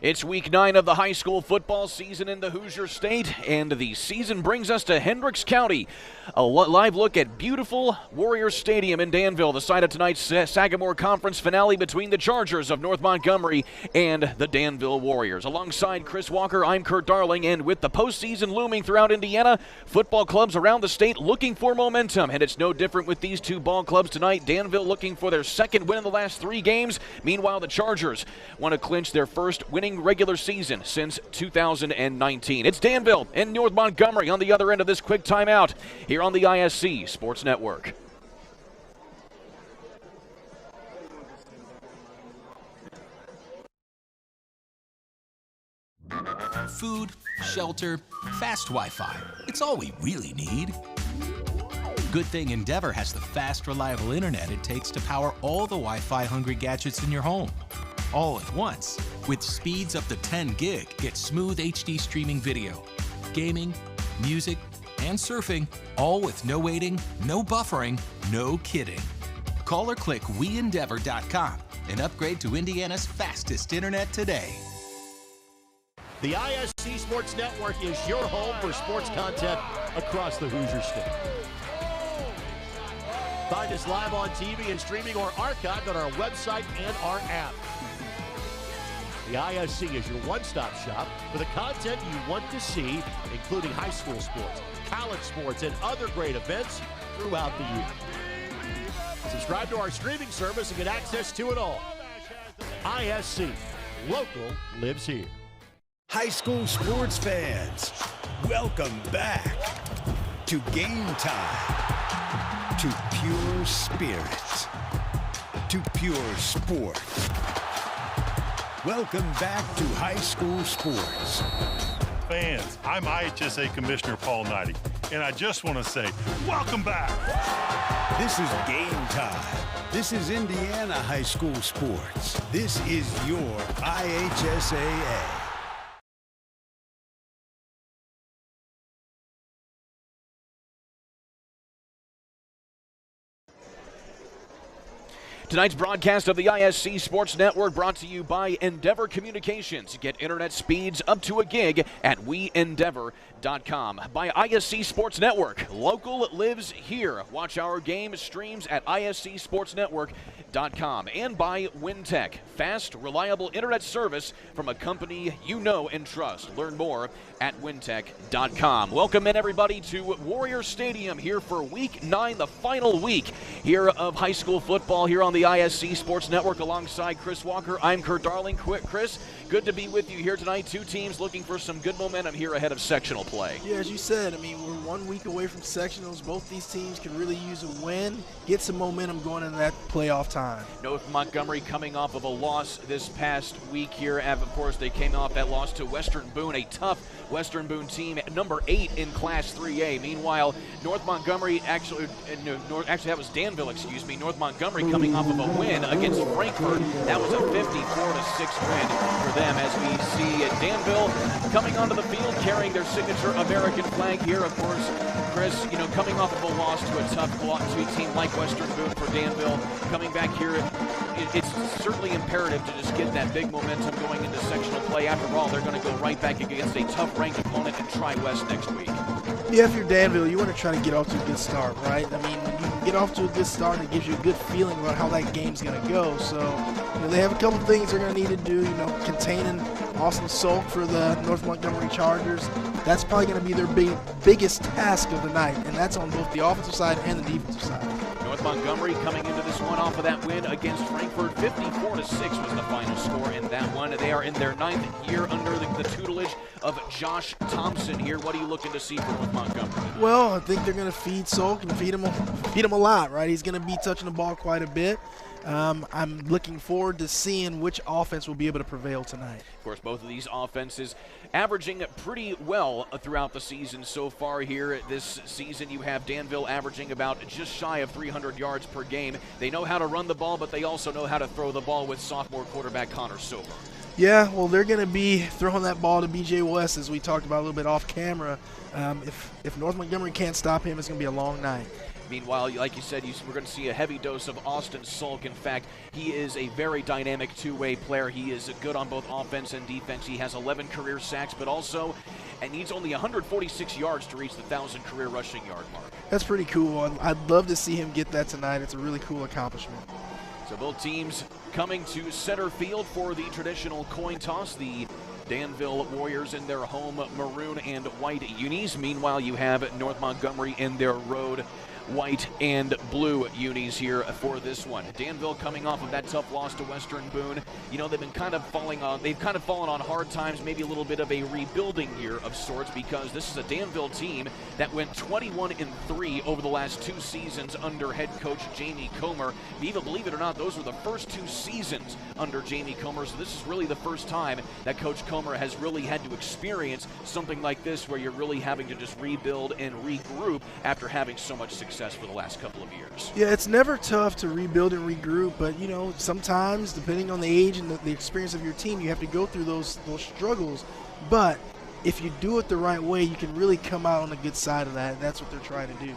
It's week 9 of the high school football season in the Hoosier State, and the season brings us to Hendricks County. A live look at beautiful Warrior Stadium in Danville, the site of tonight's Sagamore Conference finale between the Chargers of North Montgomery and the Danville Warriors. Alongside Chris Walker, I'm Kurt Darling, and with the postseason looming throughout Indiana, football clubs around the state looking for momentum, and it's no different with these two ball clubs tonight. Danville looking for their second win in the last 3 games. Meanwhile, the Chargers want to clinch their first winning regular season since 2019. It's Danville and North Montgomery on the other end of this quick timeout here on the ISC Sports Network. Food, shelter, fast Wi-Fi. It's all we really need. Good thing Endeavor has the fast, reliable internet it takes to power all the Wi-Fi hungry gadgets in your home. All at once. With speeds up to 10 gig, get smooth HD streaming video, gaming, music, and surfing, all with no waiting, no buffering, no kidding. Call or click weendeavor.com and upgrade to Indiana's fastest internet today. The ISC Sports Network is your home for sports content across the Hoosier State. Find us live on TV and streaming or archived on our website and our app. The ISC is your one-stop shop for the content you want to see, including high school sports, college sports, and other great events throughout the year. Subscribe to our streaming service and get access to it all. ISC, local lives here. High school sports fans, welcome back to Game Time, to pure spirit, to pure sport. Welcome back to high school sports. Fans, I'm IHSAA Commissioner Paul Knighty, and I just want to say, welcome back. This is Game Time. This is Indiana high school sports. This is your IHSAA. Tonight's broadcast of the ISC Sports Network brought to you by Endeavor Communications. Get internet speeds up to a gig at weendeavor.com. By ISC Sports Network. Local lives here. Watch our game streams at iscsportsnetwork.com. And by Wintech. Fast, reliable internet service from a company you know and trust. Learn more at wintech.com. Welcome in, everybody, to Warrior Stadium here for Week 9, the final week here of high school football here on the ISC Sports Network. Alongside Chris Walker, I'm Kurt Darling. Chris, good to be with you here tonight. Two teams looking for some good momentum here ahead of sectional play. Yeah, as you said, I mean, we're 1 week away from sectionals. Both these teams can really use a win, get some momentum going into that playoff time. North Montgomery coming off of a loss this past week here. And of course, they came off that loss to Western Boone, a tough Western Boone team, number 8 in Class 3A. Meanwhile, North Montgomery, actually that was Danville, excuse me. North Montgomery coming off of a win against Frankfort. That was a 54-6 win for them, as we see Danville coming onto the field carrying their signature American flag here. Of course, Chris, coming off of a loss to a tough team like Western Boone for Danville, coming back here, it's certainly imperative to just get that big momentum going into sectional play. After all, they're going to go right back against a tough-ranked opponent in Tri-West next week. Yeah, if you're Danville, you want to try to get off to a good start, right? I mean, when you can get off to a good start, it gives you a good feeling about how that game's going to go. So, they have a couple things they're going to need to do, containing Austin Salk for the North Montgomery Chargers. That's probably going to be their biggest task of the night, and that's on both the offensive side and the defensive side. North Montgomery coming into this one off of that win against Frankfort. 54-6 was the final score in that one. They are in their 9th year under the tutelage of Josh Thompson here. What are you looking to see from North Montgomery? Well, I think they're going to feed Salk and feed him a lot, right? He's going to be touching the ball quite a bit. I'm looking forward to seeing which offense will be able to prevail tonight. Of course, both of these offenses averaging pretty well throughout the season so far here. This season, you have Danville averaging about just shy of 300 yards per game. They know how to run the ball, but they also know how to throw the ball with sophomore quarterback Connor Sober. Yeah, well, they're going to be throwing that ball to B.J. West, as we talked about a little bit off camera. If North Montgomery can't stop him, it's going to be a long night. Meanwhile, like you said, we're going to see a heavy dose of Austin Sulk. In fact, he is a very dynamic two-way player. He is good on both offense and defense. He has 11 career sacks, but also needs only 146 yards to reach the 1,000 career rushing yard mark. That's pretty cool. I'd love to see him get that tonight. It's a really cool accomplishment. So both teams coming to center field for the traditional coin toss. The Danville Warriors in their home maroon and white unis. Meanwhile, you have North Montgomery in their road white and blue unis here for this one. Danville coming off of that tough loss to Western Boone. You know, they've kind of fallen on hard times, maybe a little bit of a rebuilding year of sorts, because this is a Danville team that went 21-3 over the last 2 seasons under head coach Jamie Comer. Even believe it or not, those were the first 2 seasons under Jamie Comer, so this is really the first time that Coach Comer has really had to experience something like this, where you're really having to just rebuild and regroup after having so much success for the last couple of years. Yeah, it's never tough to rebuild and regroup, but you know, sometimes depending on the age and the experience of your team, you have to go through those struggles. But if you do it the right way, you can really come out on the good side of that, and that's what they're trying to do.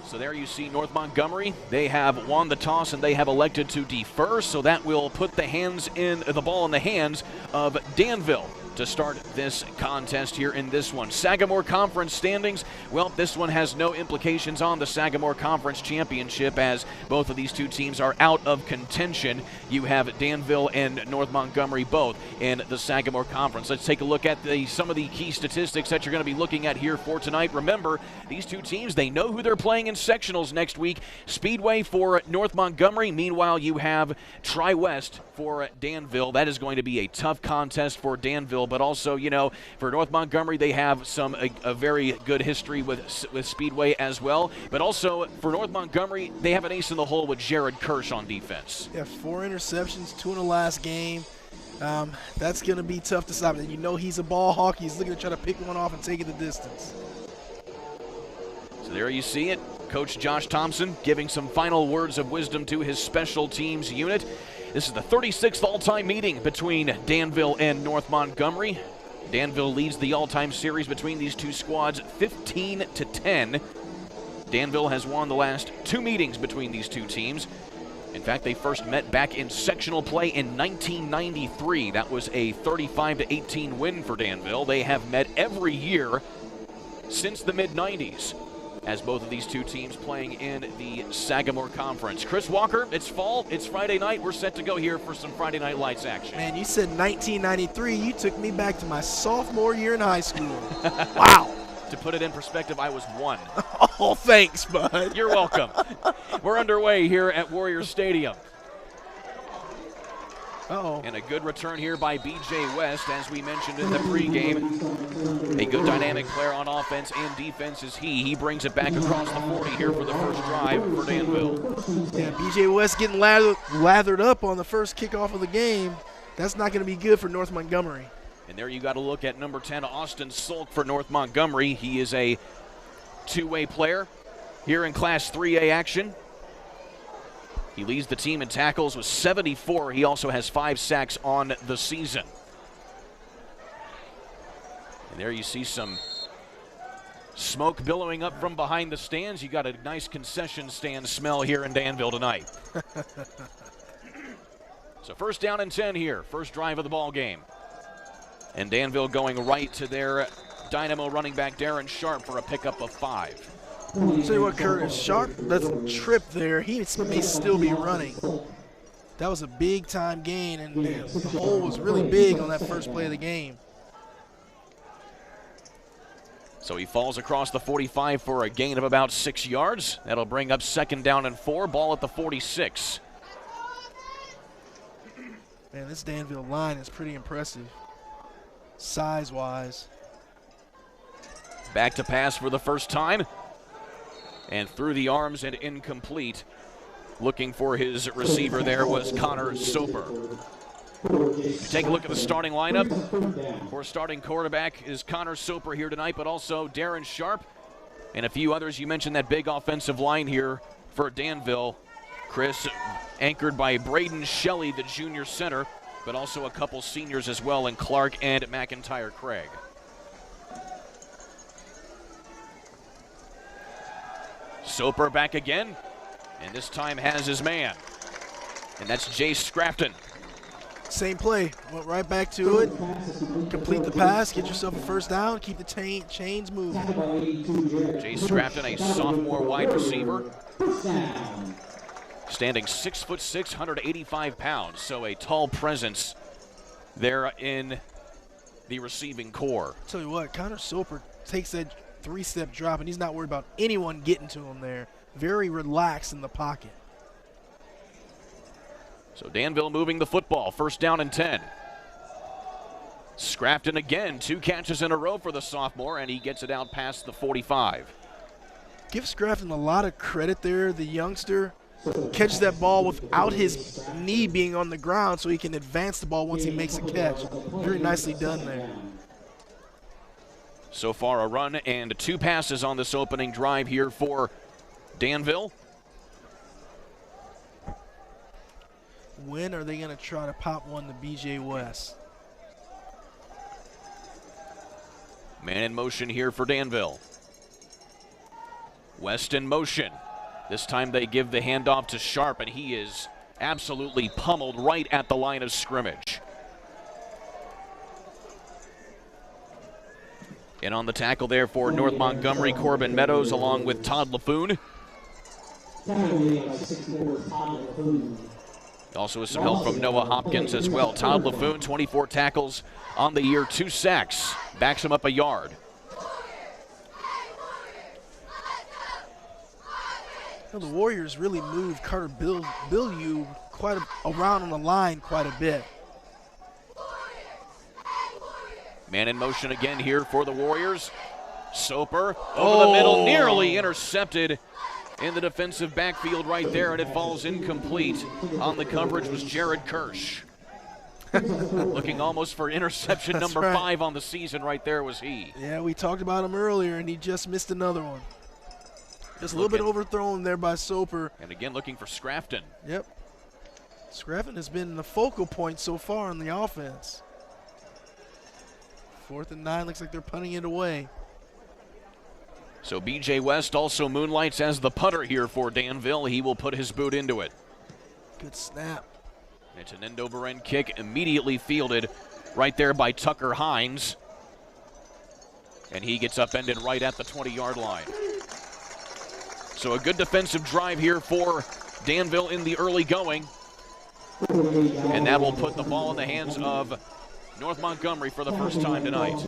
So there you see North Montgomery. They have won the toss and they have elected to defer, so that will put the ball in the hands of Danville to start this contest here in this one. Sagamore Conference standings, well, this one has no implications on the Sagamore Conference Championship, as both of these two teams are out of contention. You have Danville and North Montgomery both in the Sagamore Conference. Let's take a look at some of the key statistics that you're going to be looking at here for tonight. Remember, these two teams, they know who they're playing in sectionals next week. Speedway for North Montgomery. Meanwhile, you have Tri-West for Danville. That is going to be a tough contest for Danville, but also, you know, for North Montgomery, they have a very good history with Speedway as well. But also for North Montgomery, they have an ace in the hole with Jared Kirsch on defense. Yeah, 4 interceptions, 2 in the last game. That's going to be tough to stop. And you know he's a ball hawk. He's looking to try to pick one off and take it the distance. So there you see it. Coach Josh Thompson giving some final words of wisdom to his special teams unit. This is the 36th all-time meeting between Danville and North Montgomery. Danville leads the all-time series between these two squads 15-10. Danville has won the last 2 meetings between these two teams. In fact, they first met back in sectional play in 1993. That was a 35-18 win for Danville. They have met every year since the mid-90s, as both of these two teams playing in the Sagamore Conference. Chris Walker, it's fall, it's Friday night. We're set to go here for some Friday Night Lights action. Man, you said 1993. You took me back to my sophomore year in high school. Wow. To put it in perspective, I was 1. Oh, thanks, bud. You're welcome. We're underway here at Warrior Stadium. Uh-oh. And a good return here by B.J. West, as we mentioned in the pregame. A good dynamic player on offense and defense is he. He brings it back across the 40 here for the first drive for Danville. Yeah, B.J. West getting lathered up on the first kickoff of the game. That's not going to be good for North Montgomery. And there you got to look at number 10, Austin Sulk for North Montgomery. He is a two-way player here in Class 3A action. He leads the team in tackles with 74. He also has 5 sacks on the season. And there you see some smoke billowing up from behind the stands. You got a nice concession stand smell here in Danville tonight. So first down and 10 here, first drive of the ball game. And Danville going right to their dynamo running back Darren Sharp for a pickup of 5. Tell you what, Curtis, Sharp doesn't trip there. He may still be running. That was a big-time gain, and the hole was really big on that first play of the game. So he falls across the 45 for a gain of about 6 yards. That'll bring up second down and 4, ball at the 46. Man, this Danville line is pretty impressive, size-wise. Back to pass for the first time. And through the arms and incomplete. Looking for his receiver there was Connor Soper. You take a look at the starting lineup. Of course, starting quarterback is Connor Soper here tonight, but also Darren Sharp and a few others. You mentioned that big offensive line here for Danville. Chris, anchored by Braden Shelley, the junior center, but also a couple seniors as well in Clark and McIntyre Craig. Soper back again, and this time has his man. And that's Jace Scrafton. Same play. Went right back to it. Complete the pass. Get yourself a first down. Keep the chains moving. Jace Scrafton, a sophomore wide receiver. Standing 6'6", 185 pounds. So a tall presence there in the receiving core. Tell you what, Connor Soper takes that 3-step drop, and he's not worried about anyone getting to him there. Very relaxed in the pocket. So Danville moving the football, first down and 10. Scrafton again, 2 catches in a row for the sophomore, and he gets it out past the 45. Give Scrafton a lot of credit there. The youngster catches that ball without his knee being on the ground so he can advance the ball once he makes a catch. Very nicely done there. So far a run and 2 passes on this opening drive here for Danville. When are they going to try to pop one to BJ West? Man in motion here for Danville. West in motion. This time they give the handoff to Sharp, and he is absolutely pummeled right at the line of scrimmage. And on the tackle there for North Montgomery, Corbin Meadows along with Todd LaFoon. Also with some help from Noah Hopkins as well. Todd LaFoon, 24 tackles on the year, 2 sacks. Backs him up a yard. The Warriors really moved Carter Bilyeu around on the line quite a bit. Man in motion again here for the Warriors. Soper over the middle, nearly intercepted in the defensive backfield right there, and it falls incomplete. On the coverage was Jared Kirsch. Looking almost for interception number 5 on the season right there was he. Yeah, we talked about him earlier, and he just missed another one. Just a little bit overthrown there by Soper. And again looking for Scrafton. Yep. Scrafton has been the focal point so far in the offense. 4th and 9, looks like they're punting it away. So BJ West also moonlights as the punter here for Danville. He will put his boot into it. Good snap. It's an end-over-end kick immediately fielded right there by Tucker Hines. And he gets upended right at the 20-yard line. So a good defensive drive here for Danville in the early going. And that will put the ball in the hands of North Montgomery for the first time tonight.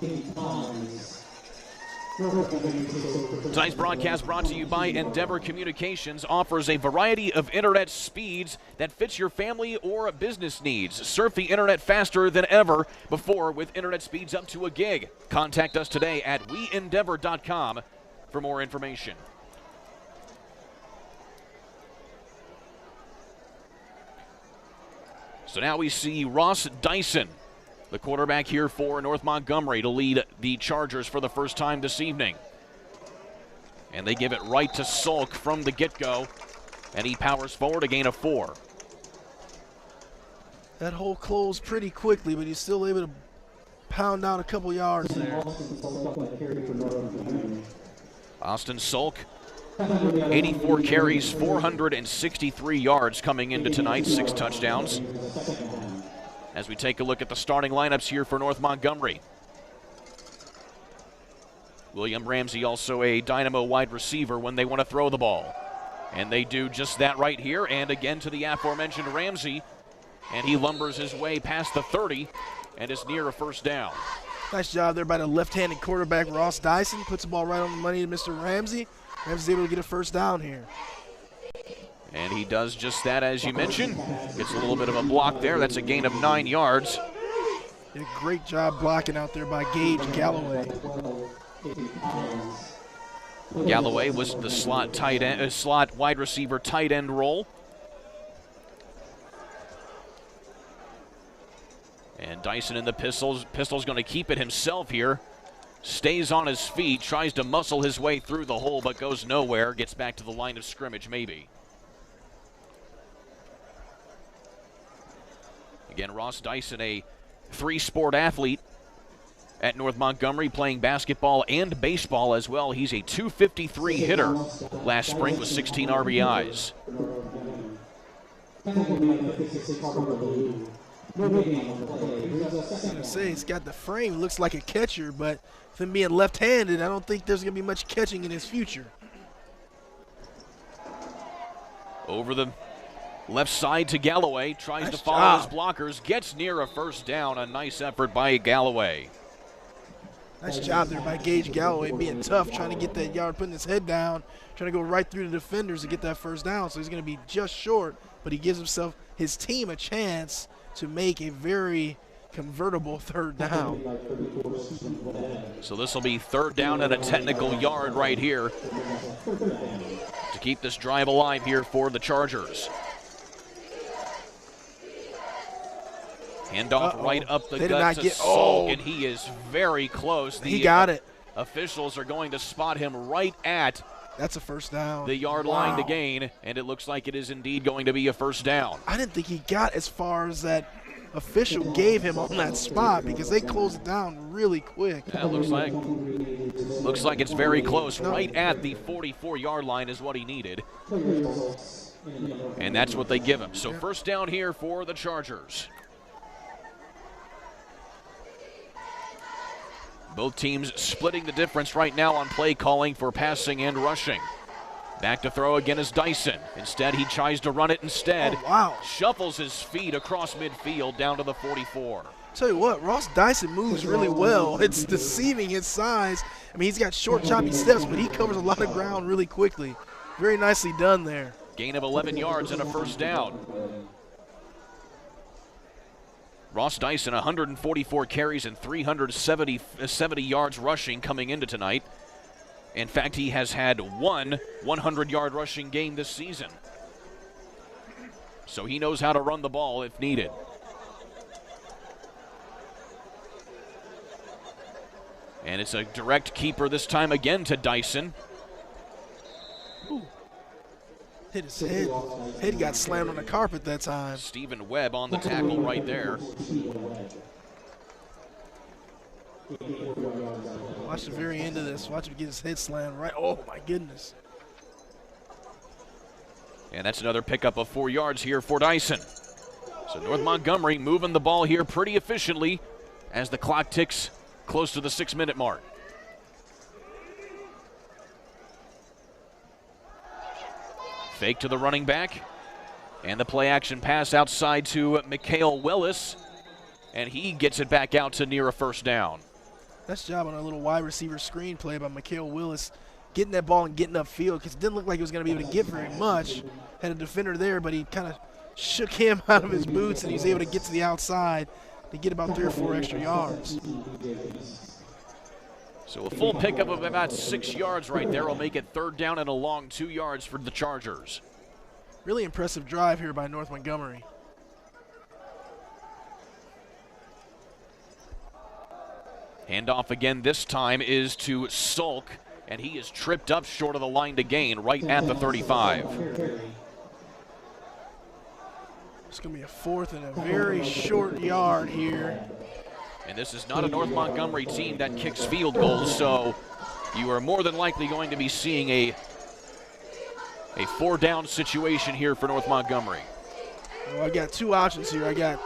Tonight's broadcast brought to you by Endeavor Communications. Offers a variety of internet speeds that fits your family or business needs. Surf the internet faster than ever before with internet speeds up to a gig. Contact us today at weendeavor.com for more information. So now we see Ross Dyson, the quarterback here for North Montgomery, to lead the Chargers for the first time this evening. And they give it right to Sulk from the get-go, and he powers forward, a gain of 4. That hole closed pretty quickly, but he's still able to pound out a couple yards there. Austin Sulk, 84 carries, 463 yards coming into tonight, 6 touchdowns. As we take a look at the starting lineups here for North Montgomery. William Ramsey, also a dynamo wide receiver when they want to throw the ball. And they do just that right here, and again to the aforementioned Ramsey. And he lumbers his way past the 30 and is near a first down. Nice job there by the left-handed quarterback, Ross Dyson. Puts the ball right on the money to Mr. Ramsey. Ramsey's able to get a first down here. And he does just that, as you mentioned. Gets a little bit of a block there. That's a gain of 9 yards. Did a great job blocking out there by Gage Galloway. Galloway was the slot wide receiver tight end role. And Dyson in the pistols. Pistol's going to keep it himself here. Stays on his feet, tries to muscle his way through the hole, but goes nowhere. Gets back to the line of scrimmage, maybe. Again, Ross Dyson, a 3-sport athlete at North Montgomery, playing basketball and baseball as well. He's a .253 hitter last spring with 16 RBIs. Say he's got the frame, looks like a catcher, but with him being left-handed, I don't think there's going to be much catching in his future. Over the left side to Galloway, tries to follow job. his blockers, gets near a first down. A nice effort by Galloway. Nice job there by Gage Galloway, being tough, trying to get that yard, putting his head down, trying to go right through the defenders to get that first down. So he's going to be just short, but he gives his team a chance to make a very convertible third down. So this will be third down and a technical yard right here to keep this drive alive here for the Chargers. Handoff right up the gut to Salk, and he is very close. He got it. Officials are going to spot him right at that's a first down. The yard line to gain, and it looks like it is indeed going to be a first down. I didn't think he got as far as that official gave him on that spot because they closed it down really quick. That looks like it's very close. Right at the 44-yard line is what he needed. And that's what they give him. So first down here for the Chargers. Both teams splitting the difference right now on play calling for passing and rushing. Back to throw again is Dyson. Instead, he tries to run it instead. Oh, wow. Shuffles his feet across midfield down to the 44. Tell you what, Ross Dyson moves really well. It's deceiving his size. I mean, he's got short, choppy steps, but he covers a lot of ground really quickly. Very nicely done there. Gain of 11 yards and a first down. Ross Dyson, 144 carries and 370 yards rushing coming into tonight. In fact, he has had one 100-yard rushing game this season. So he knows how to run the ball if needed. And it's a direct keeper this time again to Dyson. Ooh. Hit his head. Head got slammed on the carpet that time. Stephen Webb on the tackle right there. Watch the very end of this. Watch him get his head slammed right. Oh, my goodness. And that's another pickup of 4 yards here for Dyson. So North Montgomery moving the ball here pretty efficiently as the clock ticks close to the 6-minute mark. Fake to the running back. And the play action pass outside to Mikhail Willis. And he gets it back out to near a first down. Nice job on a little wide receiver screen play by Mikhail Willis, getting that ball and getting upfield because it didn't look like he was going to be able to get very much. Had a defender there, but he kind of shook him out of his boots, and he's able to get to the outside to get about 3 or 4 extra yards. So a full pickup of about 6 yards right there will make it third down and a long 2 yards for the Chargers. Really impressive drive here by North Montgomery. Handoff again this time is to Salk, and he is tripped up short of the line to gain right at the 35. It's going to be a 4th and a very short yard here. And this is not a North Montgomery team that kicks field goals, so you are more than likely going to be seeing a 4-down situation here for North Montgomery. Well, I got 2 options here. I got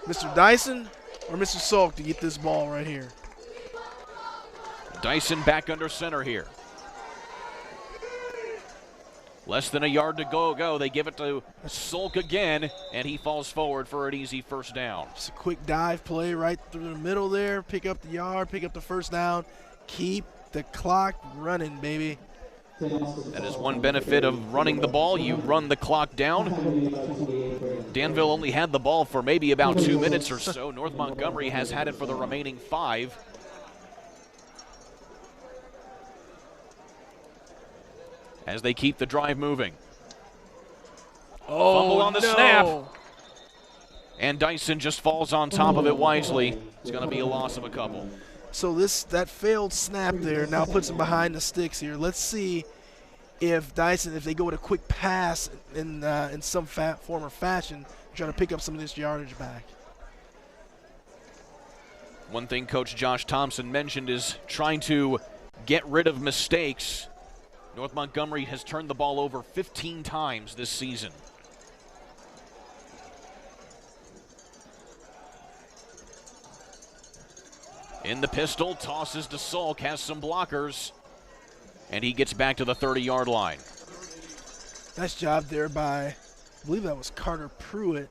Mr. Dyson or Mr. Salk to get this ball right here. Dyson back under center here. Less than a yard to go. They give it to Salk again, and he falls forward for an easy first down. Just a quick dive play right through the middle there. Pick up the yard, pick up the first down. Keep the clock running, baby. That is one benefit of running the ball. You run the clock down. Danville only had the ball for maybe about 2 minutes or so. North Montgomery has had it for the remaining 5. As they keep the drive moving. Fumble on the snap. And Dyson just falls on top of it wisely. It's going to be a loss of a couple. So that failed snap there now puts him behind the sticks here. Let's see if Dyson, if they go with a quick pass in some form or fashion, trying to pick up some of this yardage back. One thing Coach Josh Thompson mentioned is trying to get rid of mistakes. North Montgomery has turned the ball over 15 times this season. In the pistol, tosses to Salk, has some blockers, and he gets back to the 30-yard line. Nice job there by, I believe that was Carter Pruitt.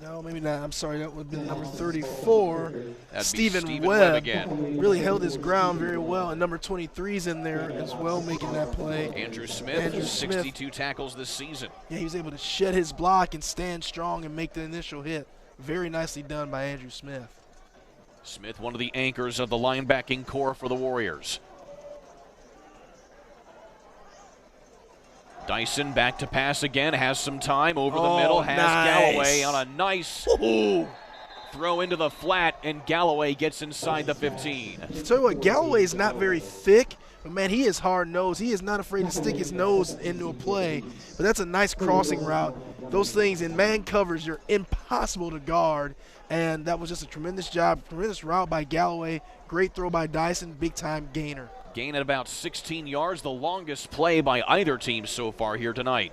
No, maybe not. I'm sorry, that would have been number 34. Stephen Webb again. Really held his ground very well, and number 23's in there as well, making that play. Andrew Smith, 62 tackles this season. Yeah, he was able to shed his block and stand strong and make the initial hit. Very nicely done by Andrew Smith. Smith, one of the anchors of the linebacking core for the Warriors. Dyson back to pass again, has some time over the middle, has Galloway on a nice throw into the flat, and Galloway gets inside the 15. I'll tell you what, Galloway is not very thick, but man, he is hard-nosed. He is not afraid to stick his nose into a play, but that's a nice crossing route. Those things in man covers, you're impossible to guard, and that was just a tremendous job, tremendous route by Galloway, great throw by Dyson, big-time gainer. Gain at about 16 yards, the longest play by either team so far here tonight.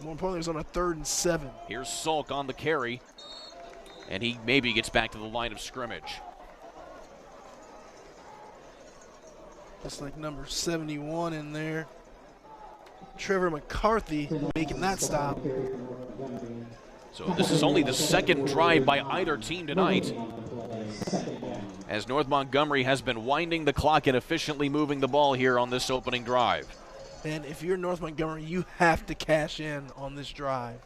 More importantly, it was on a 3rd and 7. Here's Salk on the carry, and he maybe gets back to the line of scrimmage. Just like number 71 in there. Trevor McCarthy making that stop. So this is only the second drive by either team tonight, as North Montgomery has been winding the clock and efficiently moving the ball here on this opening drive. And if you're North Montgomery, you have to cash in on this drive.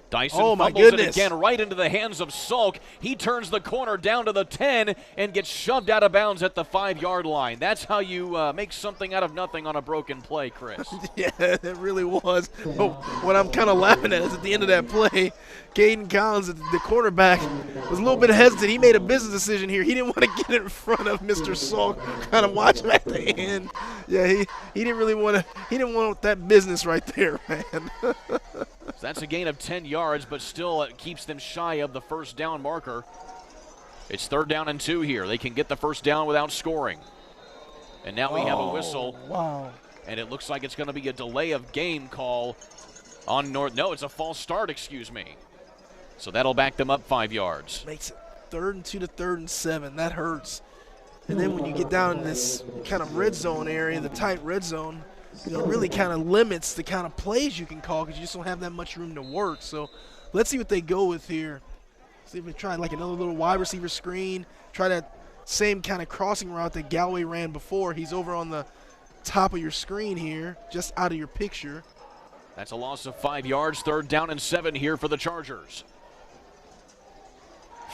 Dyson my fumbles it goodness. again right into the hands of Salk. He turns the corner down to the 10 and gets shoved out of bounds at the 5-yard line. That's how you make something out of nothing on a broken play, Chris. Yeah, it really was. But what I'm kind of laughing at is at the end of that play, Caden Collins, the cornerback, was a little bit hesitant. He made a business decision here. He didn't want to get in front of Mr. Salk, kind of watch him at the end. Yeah, he didn't really want to. He didn't want that business right there, man. So that's a gain of 10 yards, but still it keeps them shy of the first down marker. It's 3rd down and 2 here. They can get the first down without scoring. And now we have a whistle. Wow. And it looks like it's going to be a delay of game call on North. No, it's a false start, excuse me. So that'll back them up 5 yards. Makes it 3rd and 2 to 3rd and 7. That hurts. And then when you get down in this kind of red zone area, the tight red zone, really kind of limits the kind of plays you can call because you just don't have that much room to work. So let's see what they go with here. See if they try like another little wide receiver screen, try that same kind of crossing route that Galloway ran before. He's over on the top of your screen here, just out of your picture. That's a loss of 5 yards, 3rd down and 7 here for the Chargers.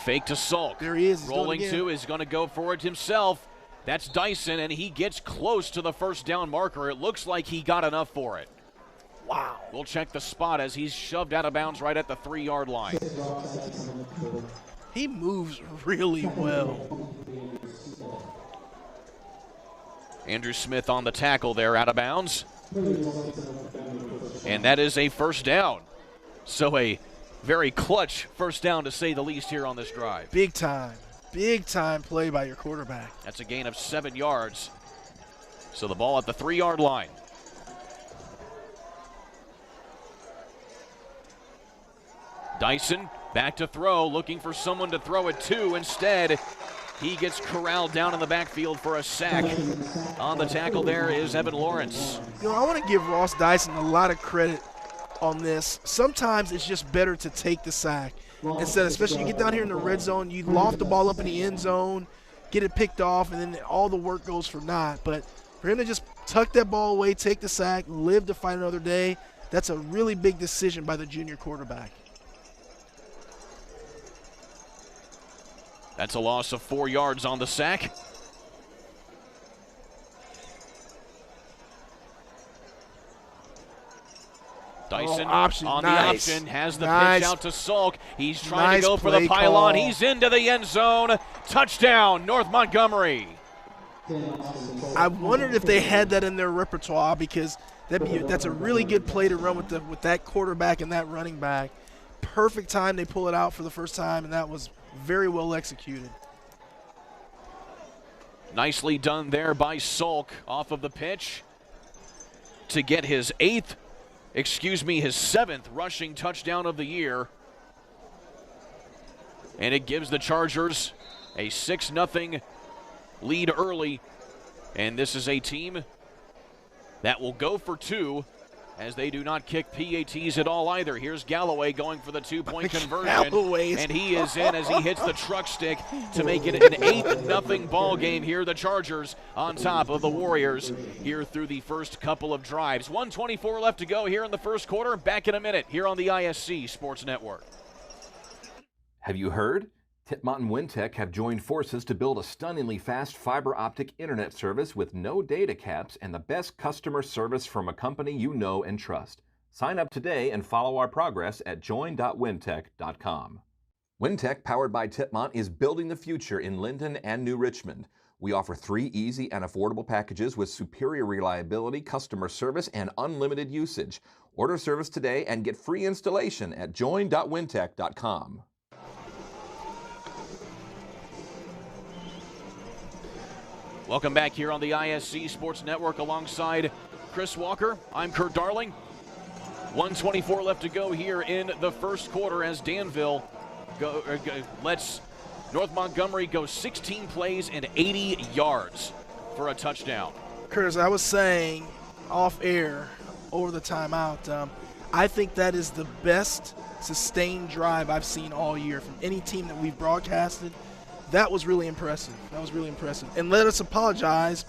Fake to Salk. There he is. He's rolling to is going to go for it himself. That's Dyson, and he gets close to the first down marker. It looks like he got enough for it. Wow. We'll check the spot as he's shoved out of bounds right at the 3-yard line. He moves really well. Andrew Smith on the tackle there, out of bounds. And that is a first down. So a very clutch first down, to say the least, here on this drive. Big time play by your quarterback. That's a gain of 7 yards. So the ball at the 3-yard line. Dyson back to throw, looking for someone to throw it to. Instead, he gets corralled down in the backfield for a sack. On the tackle there is Evan Lawrence. I want to give Ross Dyson a lot of credit on this. Sometimes it's just better to take the sack. Instead, especially you get down here in the red zone, you loft the ball up in the end zone, get it picked off, and then all the work goes for naught. But for him to just tuck that ball away, take the sack, live to fight another day, that's a really big decision by the junior quarterback. That's a loss of 4 yards on the sack. Dyson on the option, has the pitch out to Salk. He's trying to go for the pylon. He's into the end zone. Touchdown, North Montgomery. I wondered if they had that in their repertoire, because that's a really good play to run with that quarterback and that running back. perfect time they pull it out for the first time, and that was very well executed. Nicely done there by Salk off of the pitch to get his his seventh rushing touchdown of the year. And it gives the Chargers a 6-0 lead early. And this is a team that will go for two, as they do not kick PATs at all either. Here's Galloway going for the two-point conversion. And he is in as he hits the truck stick to make it an 8-0 ball game here. The Chargers on top of the Warriors here through the first couple of drives. 1:24 left to go here in the first quarter. Back in a minute here on the ISC Sports Network. Have you heard? Titmont and Wintech have joined forces to build a stunningly fast fiber optic internet service with no data caps and the best customer service from a company you know and trust. Sign up today and follow our progress at join.wintech.com. Wintech, powered by Titmont, is building the future in Linden and New Richmond. We offer 3 easy and affordable packages with superior reliability, customer service, and unlimited usage. Order service today and get free installation at join.wintech.com. Welcome back here on the ISC Sports Network alongside Chris Walker. I'm Kurt Darling. 1:24 left to go here in the first quarter as Danville lets North Montgomery go 16 plays and 80 yards for a touchdown. Curtis, I was saying off air over the timeout, I think that is the best sustained drive I've seen all year from any team that we've broadcasted. That was really impressive. And let us apologize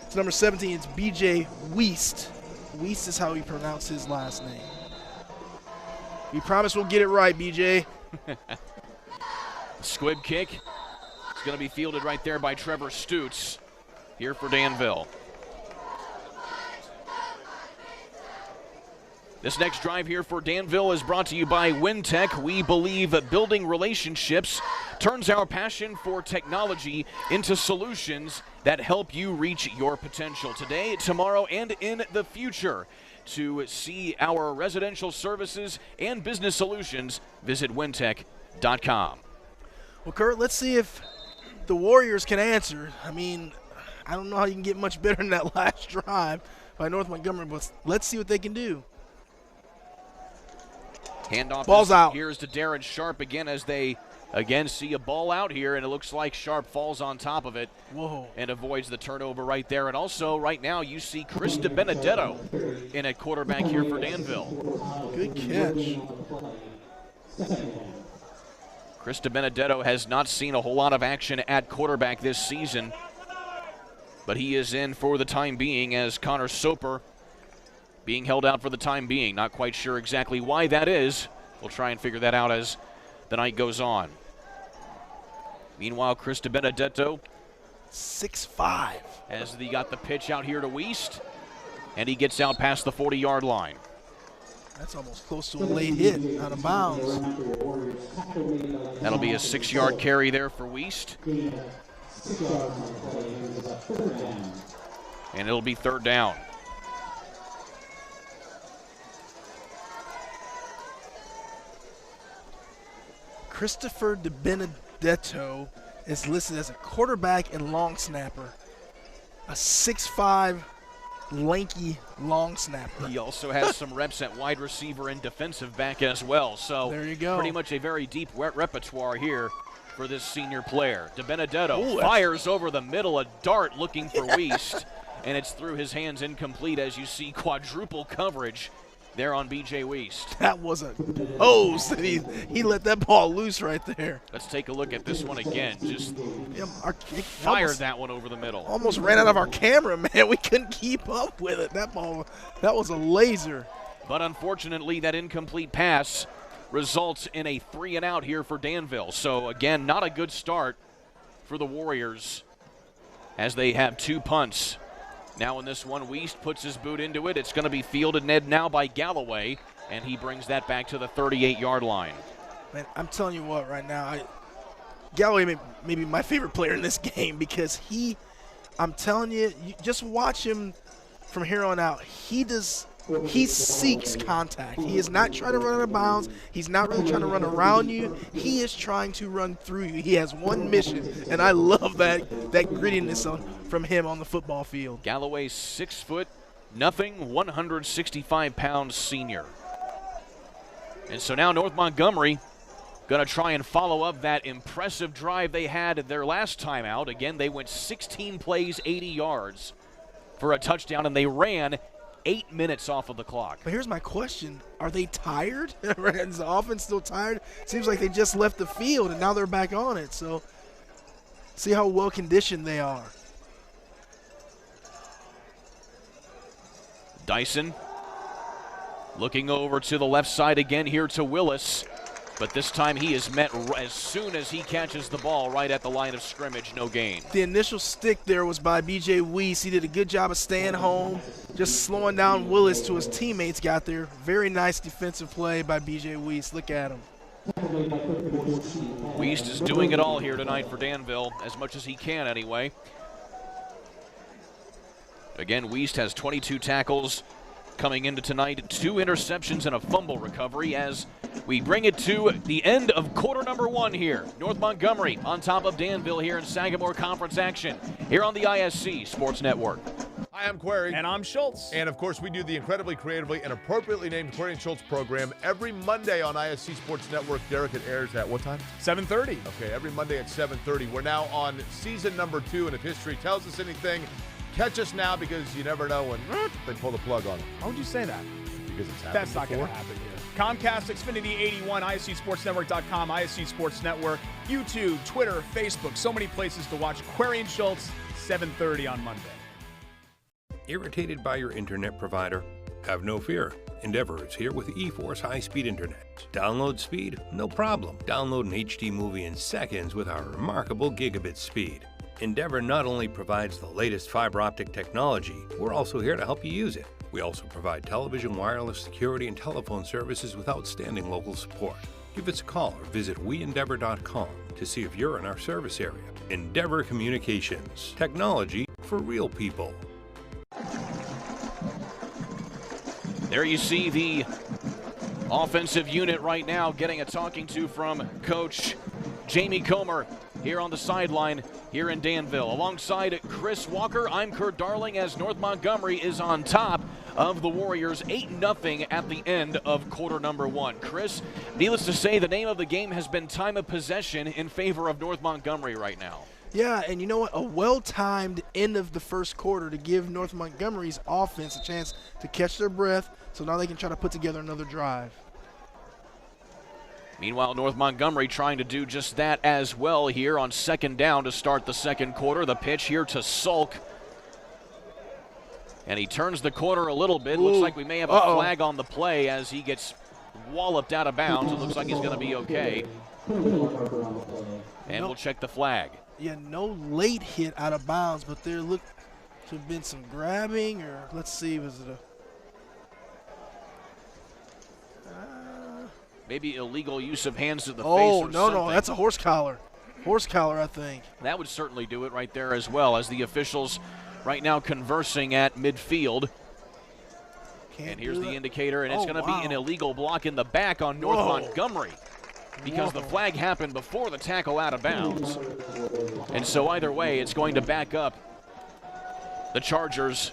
to number 17. It's B.J. Wiest. Wiest is how he pronounced his last name. We promise we'll get it right, B.J. Squib kick. It's going to be fielded right there by Trevor Stutz here for Danville. This next drive here for Danville is brought to you by Wintech. We believe that building relationships turns our passion for technology into solutions that help you reach your potential today, tomorrow, and in the future. To see our residential services and business solutions, visit wintech.com. Well, Kurt, let's see if the Warriors can answer. I mean, I don't know how you can get much better than that last drive by North Montgomery, but let's see what they can do. Handoff. Ball's out. Here's to Darren Sharp again as they again see a ball out here, and it looks like Sharp falls on top of it. Whoa. And avoids the turnover right there. And also right now you see Chris DiBenedetto in at quarterback here for Danville. Good catch. Chris DiBenedetto has not seen a whole lot of action at quarterback this season, but he is in for the time being as Connor Soper being held out for the time being. Not quite sure exactly why that is. We'll try and figure that out as the night goes on. Meanwhile, Chris DiBenedetto 6'5". as he got the pitch out here to Wiest, and he gets out past the 40-yard line. That's almost close to a late hit out of bounds. That'll be a 6-yard carry there for Wiest. And it'll be third down. Christopher DiBenedetto is listed as a quarterback and long snapper. A 6'5", lanky long snapper. He also has some reps at wide receiver and defensive back as well. So there you go. Pretty much a very deep repertoire here for this senior player. DiBenedetto fires over the middle, a dart looking for Wiest, and it's through his hands, incomplete, as you see quadruple coverage there on B.J. Wiest. That was a hose that he let that ball loose right there. Let's take a look at this one again. Just fired that one over the middle. Almost ran out of our camera, man. We couldn't keep up with it. That was a laser. But unfortunately, that incomplete pass results in a 3-and-out here for Danville. So again, not a good start for the Warriors as they have 2 punts. Now in this one, Wiest puts his boot into it. It's going to be fielded now by Galloway, and he brings that back to the 38-yard line. Man, I'm telling you what, right now, Galloway may be my favorite player in this game because I'm telling you, just watch him from here on out. He does he seeks contact. He is not trying to run out of bounds. He's not really trying to run around you. He is trying to run through you. He has one mission, and I love that grittiness from him on the football field. Galloway, 6'0", 165-pound senior. And so now North Montgomery going to try and follow up that impressive drive they had their last time out. Again, they went 16 plays, 80 yards for a touchdown, and they ran 8 minutes off of the clock. But here's my question. Are they tired? Is the offense still tired? Seems like they just left the field, and now they're back on it. So see how well-conditioned they are. Dyson looking over to the left side again here to Willis. But this time he is met as soon as he catches the ball right at the line of scrimmage, no gain. The initial stick there was by B.J. Weiss. He did a good job of staying home, just slowing down Willis till his teammates got there. Very nice defensive play by B.J. Weiss. Look at him. Weiss is doing it all here tonight for Danville, as much as he can anyway. Again, Weiss has 22 tackles coming into tonight, 2 interceptions and a fumble recovery as we bring it to the end of quarter number 1 here. North Montgomery on top of Danville here in Sagamore Conference action here on the ISC Sports Network. Hi, I'm Query. And I'm Schultz. And of course, we do the incredibly creatively and appropriately named Query and Schultz program every Monday on ISC Sports Network. Derek, it airs at what time? 7:30. Okay, every Monday at 7:30. We're now on season number 2, and if history tells us anything, catch us now because you never know when they pull the plug on it. How would you say that? Because it's happened That's not going to happen here. Comcast, Xfinity 81, ISCSportsNetwork.com, ISC Sports Network, YouTube, Twitter, Facebook, so many places to watch Query and Schultz, 7:30 on Monday. Irritated by your internet provider? Have no fear. Endeavor is here with eForce high-speed internet. Download speed? No problem. Download an HD movie in seconds with our remarkable gigabit speed. Endeavor not only provides the latest fiber optic technology, we're also here to help you use it. We also provide television, wireless, security, and telephone services with outstanding local support. Give us a call or visit weendeavor.com to see if you're in our service area. Endeavor Communications. Technology for real people. There you see the offensive unit right now getting a talking to from Coach Jamie Comer here on the sideline here in Danville. Alongside Chris Walker, I'm Kurt Darling as North Montgomery is on top of the Warriors 8-0 at the end of quarter number 1. Chris, needless to say, the name of the game has been time of possession in favor of North Montgomery right now. Yeah, and you know what? A well-timed end of the first quarter to give North Montgomery's offense a chance to catch their breath so now they can try to put together another drive. Meanwhile, North Montgomery trying to do just that as well here on second down to start the second quarter. The pitch here to Sulk. And he turns the corner a little bit. Looks like we may have a flag on the play as he gets walloped out of bounds. It looks like he's going to be okay. And we'll check the flag. Yeah, no late hit out of bounds, but there looked to have been some grabbing, or let's see, was it a... Maybe illegal use of hands to the face or or no, something. that's a horse collar. Horse collar, I think. That would certainly do it right there as well, as the officials right now conversing at midfield. And here's the indicator, and it's going to be an illegal block in the back on North Montgomery because the flag happened before the tackle out of bounds. And so either way, it's going to back up the Chargers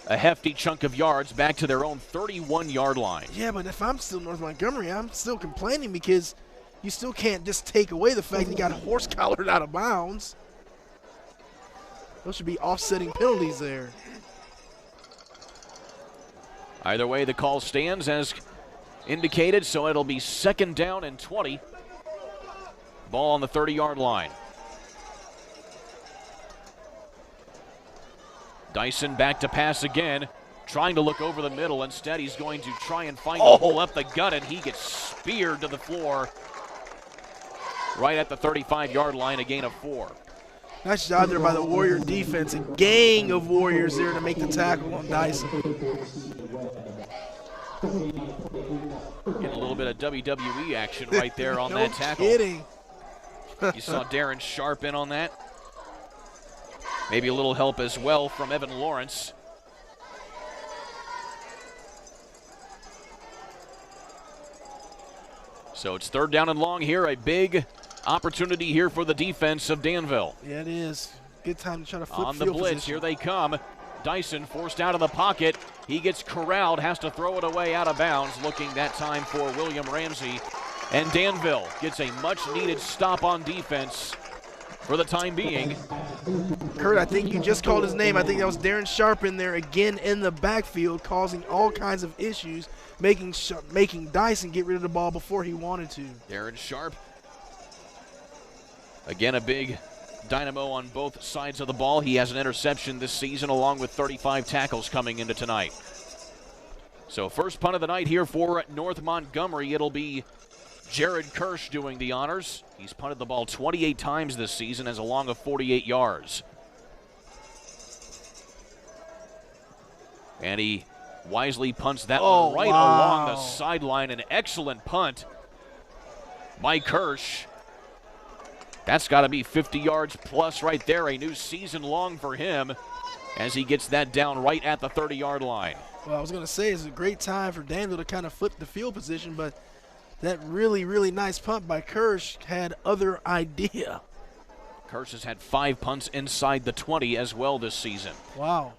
a hefty chunk of yards back to their own 31-yard line. Yeah, but if I'm still North Montgomery, I'm still complaining because you still can't just take away the fact that you got horse collared out of bounds. Those should be offsetting penalties there. Either way, the call stands as indicated, so it'll be second down and 20. Ball on the 30-yard line. Dyson back to pass again, trying to look over the middle. Instead, he's going to try and find a hole up the gut, and he gets speared to the floor right at the 35-yard line, a gain of 4. Nice job there by the Warrior defense. A gang of Warriors there to make the tackle on Dyson. Getting a little bit of WWE action right there on that tackle. No kidding. You saw Darren Sharp in on that. Maybe a little help as well from Evan Lawrence. So it's 3rd down and long here. A big opportunity here for the defense of Danville. Yeah, it is. Good time to try to flip on the field blitz. position. Here they come. Dyson forced out of the pocket. He gets corralled, has to throw it away out of bounds, looking that time for William Ramsey. And Danville gets a much-needed stop on defense for the time being. Kurt, I think you just called his name. I think that was Darren Sharp in there again in the backfield, causing all kinds of issues, making Dyson get rid of the ball before he wanted to. Darren Sharp. Again, a big dynamo on both sides of the ball. He has an interception this season along with 35 tackles coming into tonight. So first punt of the night here for North Montgomery. It'll be Jared Kirsch doing the honors. He's punted the ball 28 times this season, as along of 48 yards. And he wisely punts that one right along the sideline. An excellent punt by Kirsch. That's got to be 50 yards plus right there. A new season long for him as he gets that down right at the 30-yard line. Well, I was going to say it's a great time for Danville to kind of flip the field position, but that really, really nice punt by Kirsch had other idea. Kirsch has had 5 punts inside the 20 as well this season. Wow.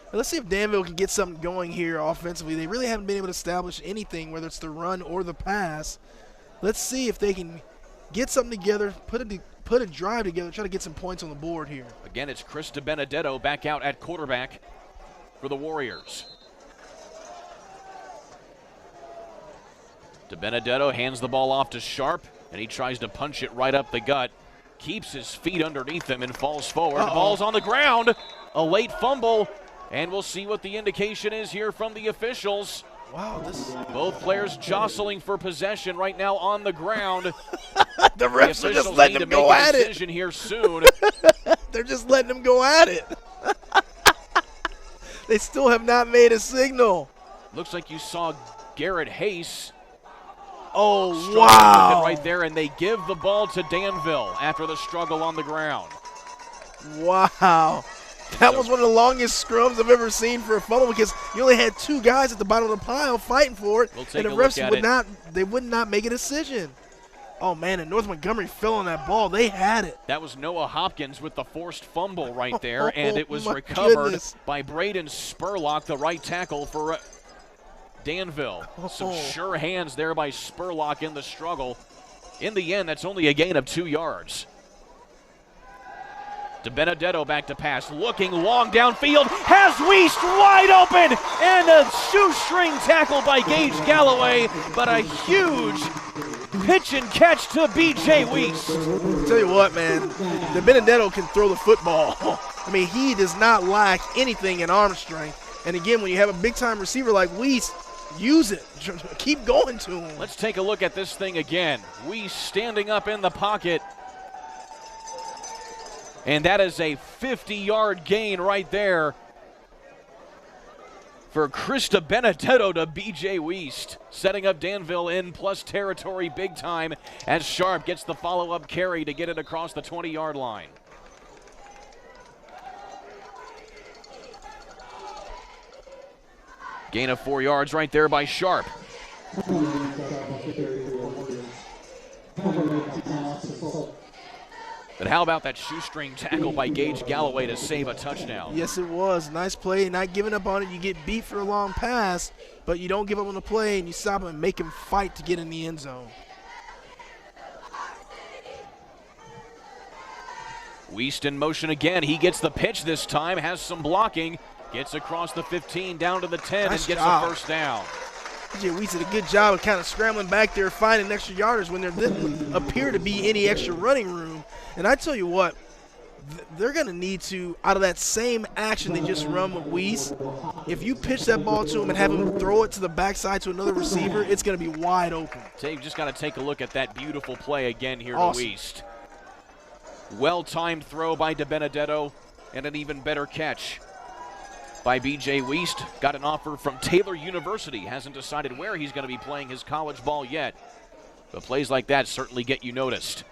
Well, let's see if Danville can get something going here offensively. They really haven't been able to establish anything, whether it's the run or the pass. Let's see if they can get something together, put a drive together, try to get some points on the board here. Again, it's Chris DiBenedetto back out at quarterback for the Warriors. DiBenedetto hands the ball off to Sharp, and he tries to punch it right up the gut. Keeps his feet underneath him and falls forward. The ball's on the ground. A late fumble, and we'll see what the indication is here from the officials. Wow, both players jostling for possession right now on the ground. The refs are just letting them go at it. Decision here soon. They're just letting them go at it. They still have not made a signal. Looks like you saw Garrett Hayes. Oh, wow. Right there, and they give the ball to Danville after the struggle on the ground. Wow. That was one of the longest scrums I've ever seen for a fumble, because you only had 2 guys at the bottom of the pile fighting for it, and the refs would not make a decision. Oh, man, and North Montgomery fell on that ball. They had it. That was Noah Hopkins with the forced fumble right there, and it was recovered by Braden Spurlock, the right tackle for Danville. Some sure hands there by Spurlock in the struggle. In the end, that's only a gain of 2 yards. DiBenedetto back to pass, looking long downfield, has Wiest wide open, and a shoestring tackle by Gage Galloway, but a huge pitch and catch to B.J. Wiest. I'll tell you what, man, DiBenedetto can throw the football. I mean, he does not lack anything in arm strength. And again, when you have a big-time receiver like Wiest, use it. Keep going to him. Let's take a look at this thing again. Wiest standing up in the pocket. And that is a 50-yard gain right there for Chris DiBenedetto to B.J. Wiest, setting up Danville in plus territory big time as Sharp gets the follow-up carry to get it across the 20-yard line. Gain of 4 yards right there by Sharp. But how about that shoestring tackle by Gage Galloway to save a touchdown? Yes, it was. Nice play. Not giving up on it. You get beat for a long pass, but you don't give up on the play, and you stop him and make him fight to get in the end zone. Wiest in motion again. He gets the pitch this time, has some blocking, gets across the 15 down to the 10 and gets a first down. B.J. Wiest did a good job of kind of scrambling back there, finding extra yardage when there didn't appear to be any extra running room. And I tell you what, they're going to need to, out of that same action they just run with Wiest, if you pitch that ball to him and have him throw it to the backside to another receiver, it's going to be wide open. So you've just got to take a look at that beautiful play again here to Wiest. Well-timed throw by DiBenedetto and an even better catch by B.J. Wiest. Got an offer from Taylor University. Hasn't decided where he's going to be playing his college ball yet. But plays like that certainly get you noticed.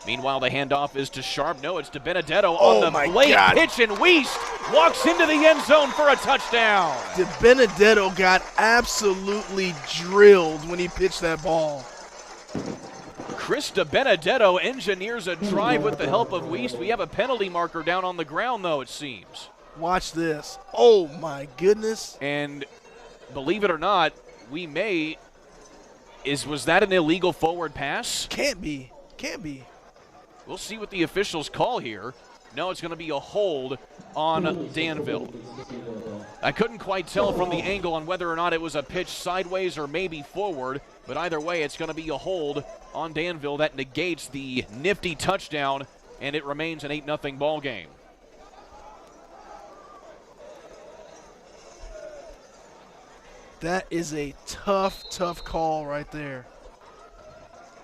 Meanwhile, the handoff is to Sharp. No, it's to Benedetto on the late God. pitch, and Wiest walks into the end zone for a touchdown. Benedetto got absolutely drilled when he pitched that ball. Chris Benedetto engineers a drive with the help of Wiest. We have a penalty marker down on the ground, though, it seems. Watch this. Oh, my goodness. And believe it or not, was that an illegal forward pass? Can't be. We'll see what the officials call here. No, it's going to be a hold on Danville. I couldn't quite tell from the angle on whether or not it was a pitch sideways or maybe forward, but either way, it's going to be a hold on Danville that negates the nifty touchdown, and it remains an 8-0 ball game. That is a tough call right there.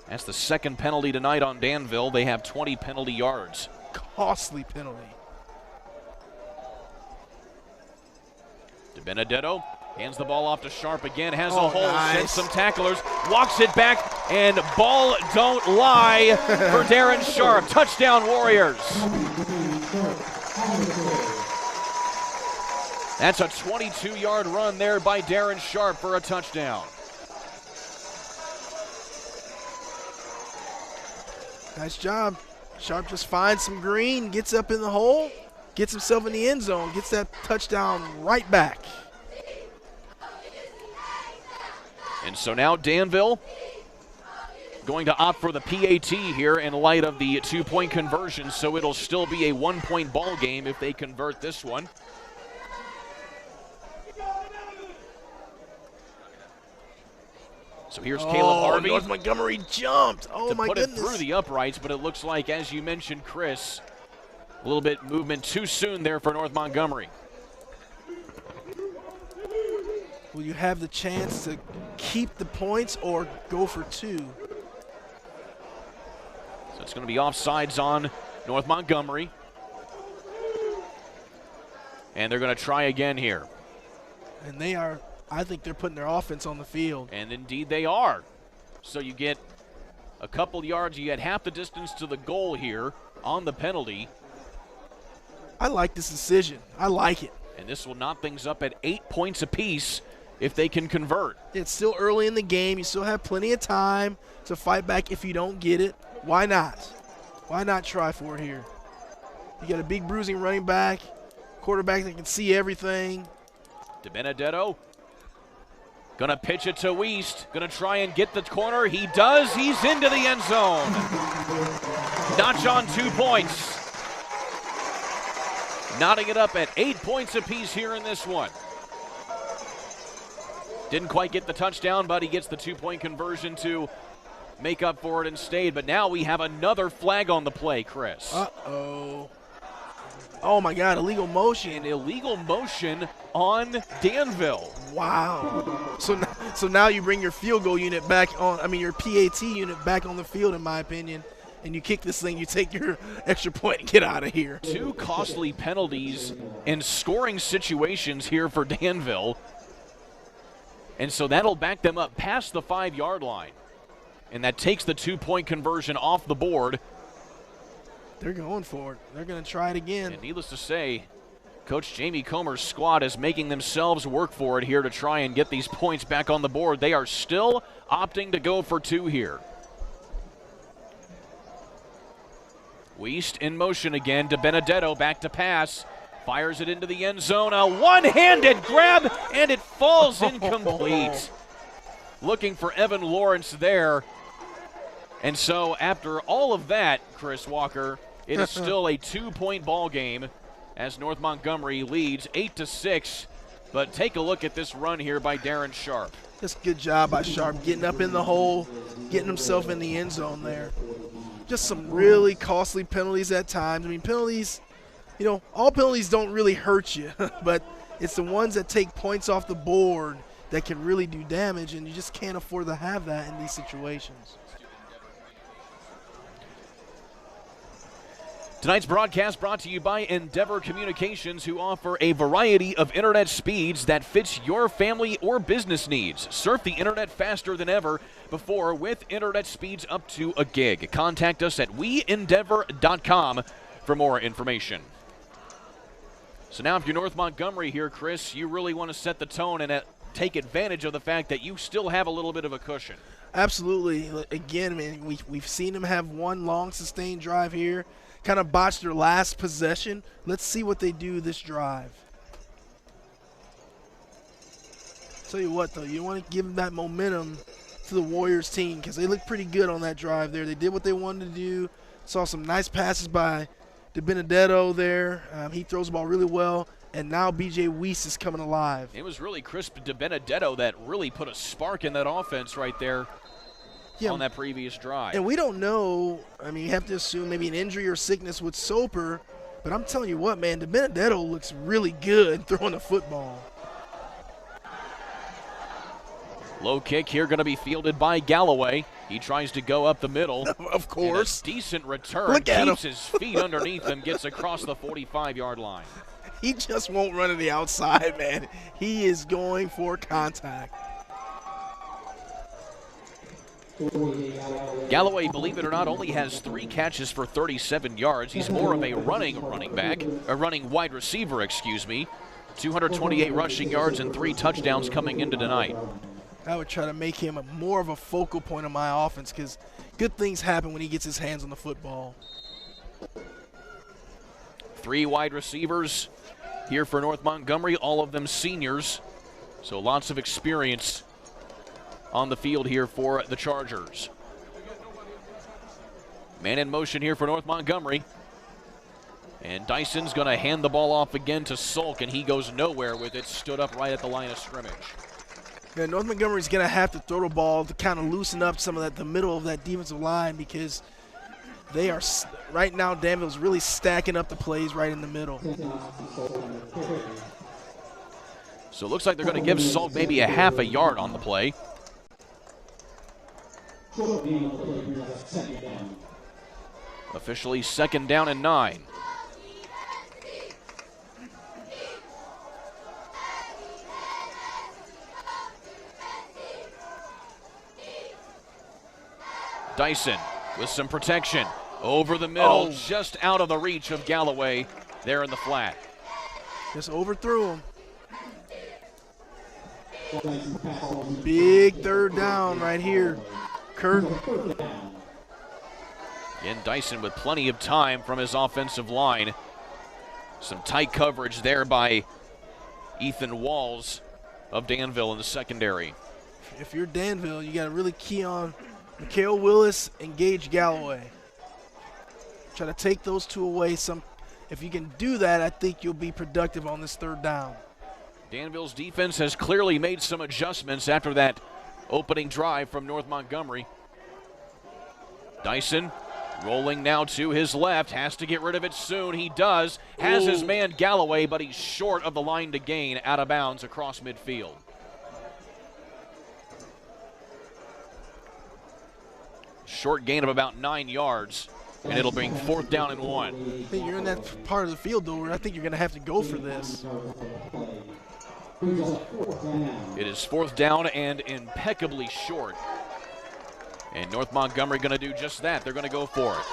That's the second penalty tonight on Danville. They have 20 penalty yards. Costly penalty. Benedetto hands the ball off to Sharp again, has a hole, nice. sends some tacklers, walks it back, and ball don't lie for Darren Sharp. Touchdown, Warriors. That's a 22-yard run there by Darren Sharp for a touchdown. Nice job. Sharp just finds some green, gets up in the hole, gets himself in the end zone, gets that touchdown right back. And so now Danville going to opt for the PAT here in light of the 2-point conversion, so it'll still be a 1-point ball game if they convert this one. So here's Caleb Harvey. North Montgomery jumped. Oh, my goodness. To put it through the uprights, but it looks like, as you mentioned, Chris, a little bit movement too soon there for North Montgomery. Will you have the chance to keep the points or go for 2? So it's going to be offsides on North Montgomery. And they're going to try again here. And I think they're putting their offense on the field. And indeed they are. So you get a couple yards. You get half the distance to the goal here on the penalty. I like this decision. I like it. And this will knot things up at 8 points apiece if they can convert. It's still early in the game. You still have plenty of time to fight back if you don't get it. Why not? Why not try for it here? You got a big bruising running back, quarterback that can see everything. Benedetto gonna pitch it to Wiest. Gonna try and get the corner. He does. He's into the end zone. Notch on 2 points. Knotting it up at 8 points apiece here in this one. Didn't quite get the touchdown, but he gets the 2-point conversion to make up for it and stayed. But now we have another flag on the play, Chris. Uh-oh. Oh, my God, illegal motion. An illegal motion on Danville. Wow. So now you bring your field goal unit back on, your PAT unit back on the field, in my opinion, and you kick this thing, you take your extra point and get out of here. 2 costly penalties in scoring situations here for Danville. And so that'll back them up past the 5-yard line. And that takes the 2-point conversion off the board. They're going for it. They're going to try it again. And needless to say, Coach Jamie Comer's squad is making themselves work for it here to try and get these points back on the board. They are still opting to go for 2 here. Wiest in motion again to Benedetto, back to pass. Fires it into the end zone. A one-handed grab, and it falls incomplete. Looking for Evan Lawrence there. And so after all of that, Chris Walker, it is still a 2-point ball game as North Montgomery leads 8-6. But take a look at this run here by Darren Sharp. Just good job by Sharp getting up in the hole, getting himself in the end zone there. Just some really costly penalties at times. Penalties, all penalties don't really hurt you, but it's the ones that take points off the board that can really do damage, and you just can't afford to have that in these situations. Tonight's broadcast brought to you by Endeavor Communications, who offer a variety of internet speeds that fits your family or business needs. Surf the internet faster than ever before with internet speeds up to a gig. Contact us at weendeavor.com for more information. So now if you're North Montgomery here, Chris, you really want to set the tone and take advantage of the fact that you still have a little bit of a cushion. Absolutely. Again, man, we've seen them have one long sustained drive here. Kind of botched their last possession. Let's see what they do this drive. Tell you what, though, you want to give that momentum to the Warriors team because they look pretty good on that drive there. They did what they wanted to do. Saw some nice passes by DiBenedetto there. He throws the ball really well. And now B.J. Weiss is coming alive. It was really Chris DiBenedetto that really put a spark in that offense right there. On that previous drive. And we don't know. I mean, you have to assume maybe an injury or sickness with Soper. But I'm telling you what, man, DiBenedetto looks really good throwing the football. Low kick here going to be fielded by Galloway. He tries to go up the middle. Of course. And a decent return. Look at keeps him. his feet underneath him, gets across the 45-yard line. He just won't run to the outside, man. He is going for contact. Galloway, believe it or not, only has 3 catches for 37 yards. He's more of a running wide receiver, 228 rushing yards and 3 touchdowns coming into tonight. I would try to make him more of a focal point of my offense because good things happen when he gets his hands on the football. 3 wide receivers here for North Montgomery, all of them seniors. So lots of experience on the field here for the Chargers. Man in motion here for North Montgomery. And Dyson's going to hand the ball off again to Sulk, and he goes nowhere with it. Stood up right at the line of scrimmage. Yeah, North Montgomery's going to have to throw the ball to kind of loosen up some of that, the middle of that defensive line, because they are, right now, Danville's really stacking up the plays right in the middle. So it looks like they're going to give Sulk maybe a half a yard on the play. Officially 2nd down and 9. Dyson with some protection over the middle, just out of the reach of Galloway there in the flat. Just overthrew him. Big 3rd down right here. Kurt. And Dyson with plenty of time from his offensive line. Some tight coverage there by Ethan Walls of Danville in the secondary. If you're Danville, you got to really key on Mikhail Willis and Gage Galloway. Try to take those 2 away. If you can do that, I think you'll be productive on this 3rd down. Danville's defense has clearly made some adjustments after that opening drive from North Montgomery. Dyson rolling now to his left, has to get rid of it soon. He does, has his man Galloway, but he's short of the line to gain, out of bounds across midfield. Short gain of about 9 yards, and it'll bring 4th down and 1. I think you're in that part of the field, though, where I think you're going to have to go for this. It is 4th down and impeccably short. And North Montgomery going to do just that. They're going to go for it.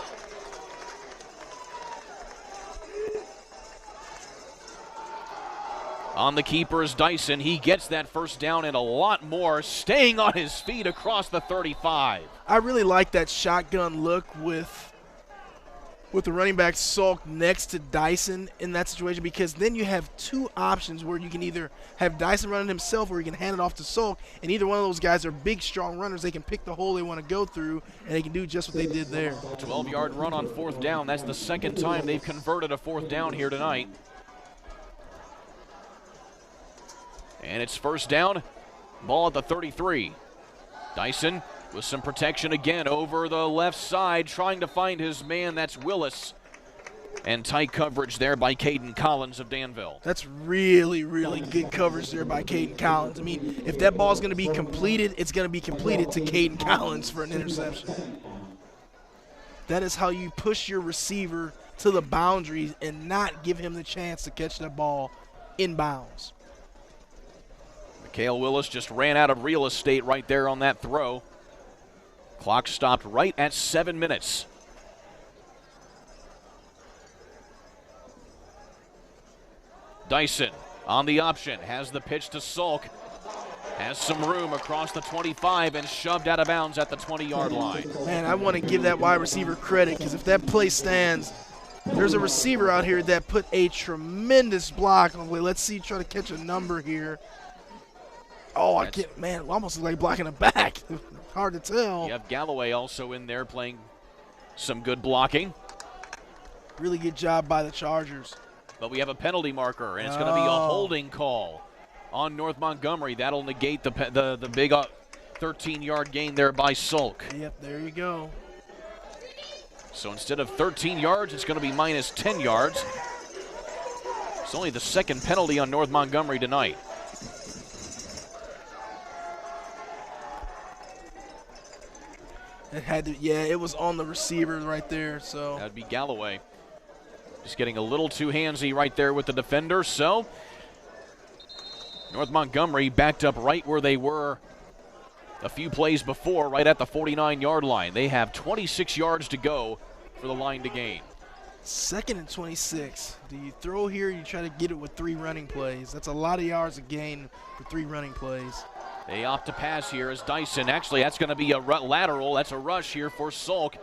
On the keeper is Dyson. He gets that 1st down and a lot more, staying on his feet across the 35. I really like that shotgun look with the running back Sulk next to Dyson in that situation, because then you have 2 options where you can either have Dyson running himself or you can hand it off to Sulk, and either one of those guys are big, strong runners. They can pick the hole they want to go through, and they can do just what they did there. 12-yard run on 4th down. That's the 2nd time they've converted a 4th down here tonight. And it's 1st down, ball at the 33. Dyson with some protection again over the left side, trying to find his man. That's Willis. And tight coverage there by Caden Collins of Danville. That's really, really good coverage there by Caden Collins. I mean, if that ball's going to be completed, it's going to be completed to Caden Collins for an interception. That is how you push your receiver to the boundaries and not give him the chance to catch that ball in bounds. Mikhail Willis just ran out of real estate right there on that throw. Clock stopped right at 7 minutes. Dyson on the option, has the pitch to Sulk. Has some room across the 25 and shoved out of bounds at the 20-yard line. Man, I want to give that wide receiver credit because if that play stands, there's a receiver out here that put a tremendous block on the way. Let's see, try to catch a number here. Oh, I can't, man, almost like blocking a back. Hard to tell. You have Galloway also in there playing some good blocking. Really good job by the Chargers. But we have a penalty marker, and it's going to be a holding call on North Montgomery. That'll negate the big 13-yard gain there by Sulk. Yep, there you go. So instead of 13 yards, it's going to be minus 10 yards. It's only the second penalty on North Montgomery tonight. It had to, yeah, it was on the receivers right there. So that'd be Galloway. Just getting a little too handsy right there with the defender. So North Montgomery backed up right where they were a few plays before, right at the 49-yard line. They have 26 yards to go for the line to gain. 2nd and 26. Do you throw here? Or you try to get it with 3 running plays. That's a lot of yards to gain with 3 running plays. They opt to pass here as Dyson. Actually, that's going to be a lateral. That's a rush here for Sulk.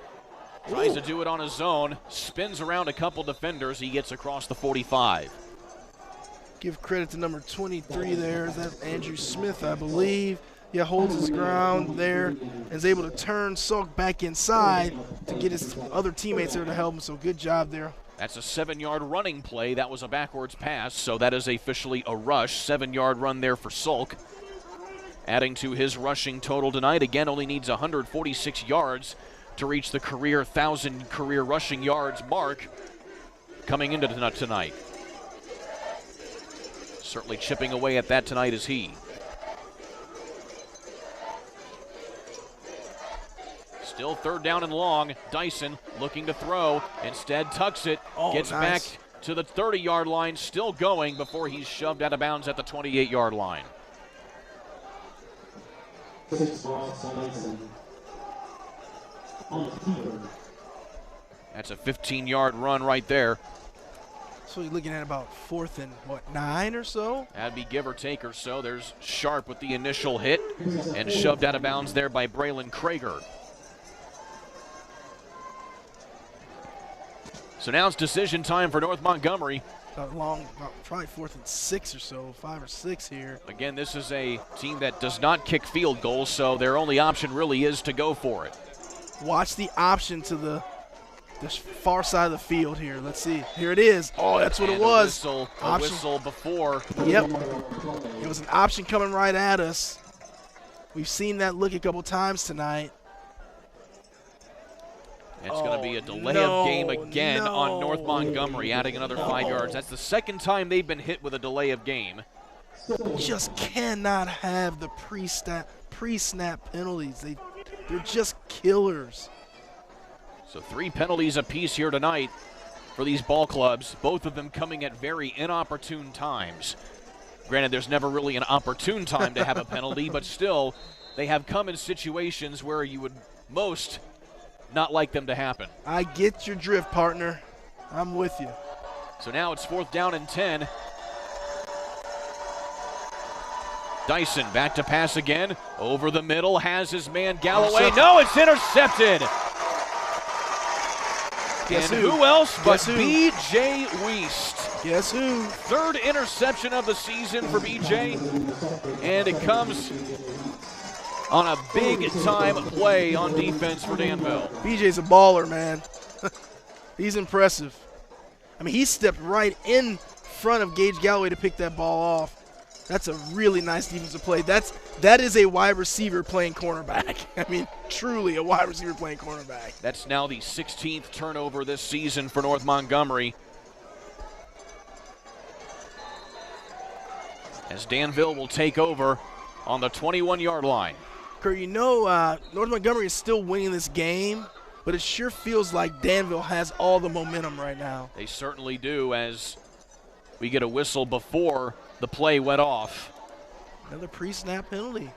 Tries to do it on his own. Spins around a couple defenders. He gets across the 45. Give credit to number 23 there. Is that Andrew Smith, I believe? Yeah, holds his ground there and is able to turn Sulk back inside to get his other teammates there to help him. So good job there. That's a 7-yard running play. That was a backwards pass, so that is officially a rush. 7-yard run there for Sulk. Adding to his rushing total tonight. Again, only needs 146 yards to reach the career 1,000 career rushing yards mark coming into tonight. Certainly chipping away at that tonight is he. Still 3rd down and long. Dyson looking to throw. Instead tucks it. Gets back to the 30-yard line. Still going before he's shoved out of bounds at the 28-yard line. That's a 15-yard run right there. So you're looking at about 4th and, 9 or so? That'd be give or take or so. There's Sharp with the initial hit and shoved out of bounds there by Braylon Krager. So now it's decision time for North Montgomery. Probably 4th and 6 or so, 5 or 6 here. Again, this is a team that does not kick field goals, so their only option really is to go for it. Watch the option to the far side of the field here. Let's see. Here it is. Oh, that's what it was. A whistle before. Yep. It was an option coming right at us. We've seen that look a couple times tonight. It's going to be a delay of game again on North Montgomery, adding another 5 yards. That's the second time they've been hit with a delay of game. You just cannot have the pre-snap penalties. They're just killers. So 3 penalties apiece here tonight for these ball clubs, both of them coming at very inopportune times. Granted, there's never really an opportune time to have a penalty, but still, they have come in situations where you would most not like them to happen. I get your drift, partner. I'm with you. So now it's 4th down and 10. Dyson back to pass again. Over the middle, has his man Galloway. No, it's intercepted. Guess and who else but Guess who? B.J. Wiest. Guess who? 3rd interception of the season for B.J. And it comes on a big-time play on defense for Danville. BJ's a baller, man. He's impressive. I mean, he stepped right in front of Gage Galloway to pick that ball off. That's a really nice defensive play. That is a wide receiver playing cornerback. I mean, truly a wide receiver playing cornerback. That's now the 16th turnover this season for North Montgomery. As Danville will take over on the 21-yard line. Kurt, you know North Montgomery is still winning this game, but it sure feels like Danville has all the momentum right now. They certainly do, as we get a whistle before the play went off. Another pre-snap penalty.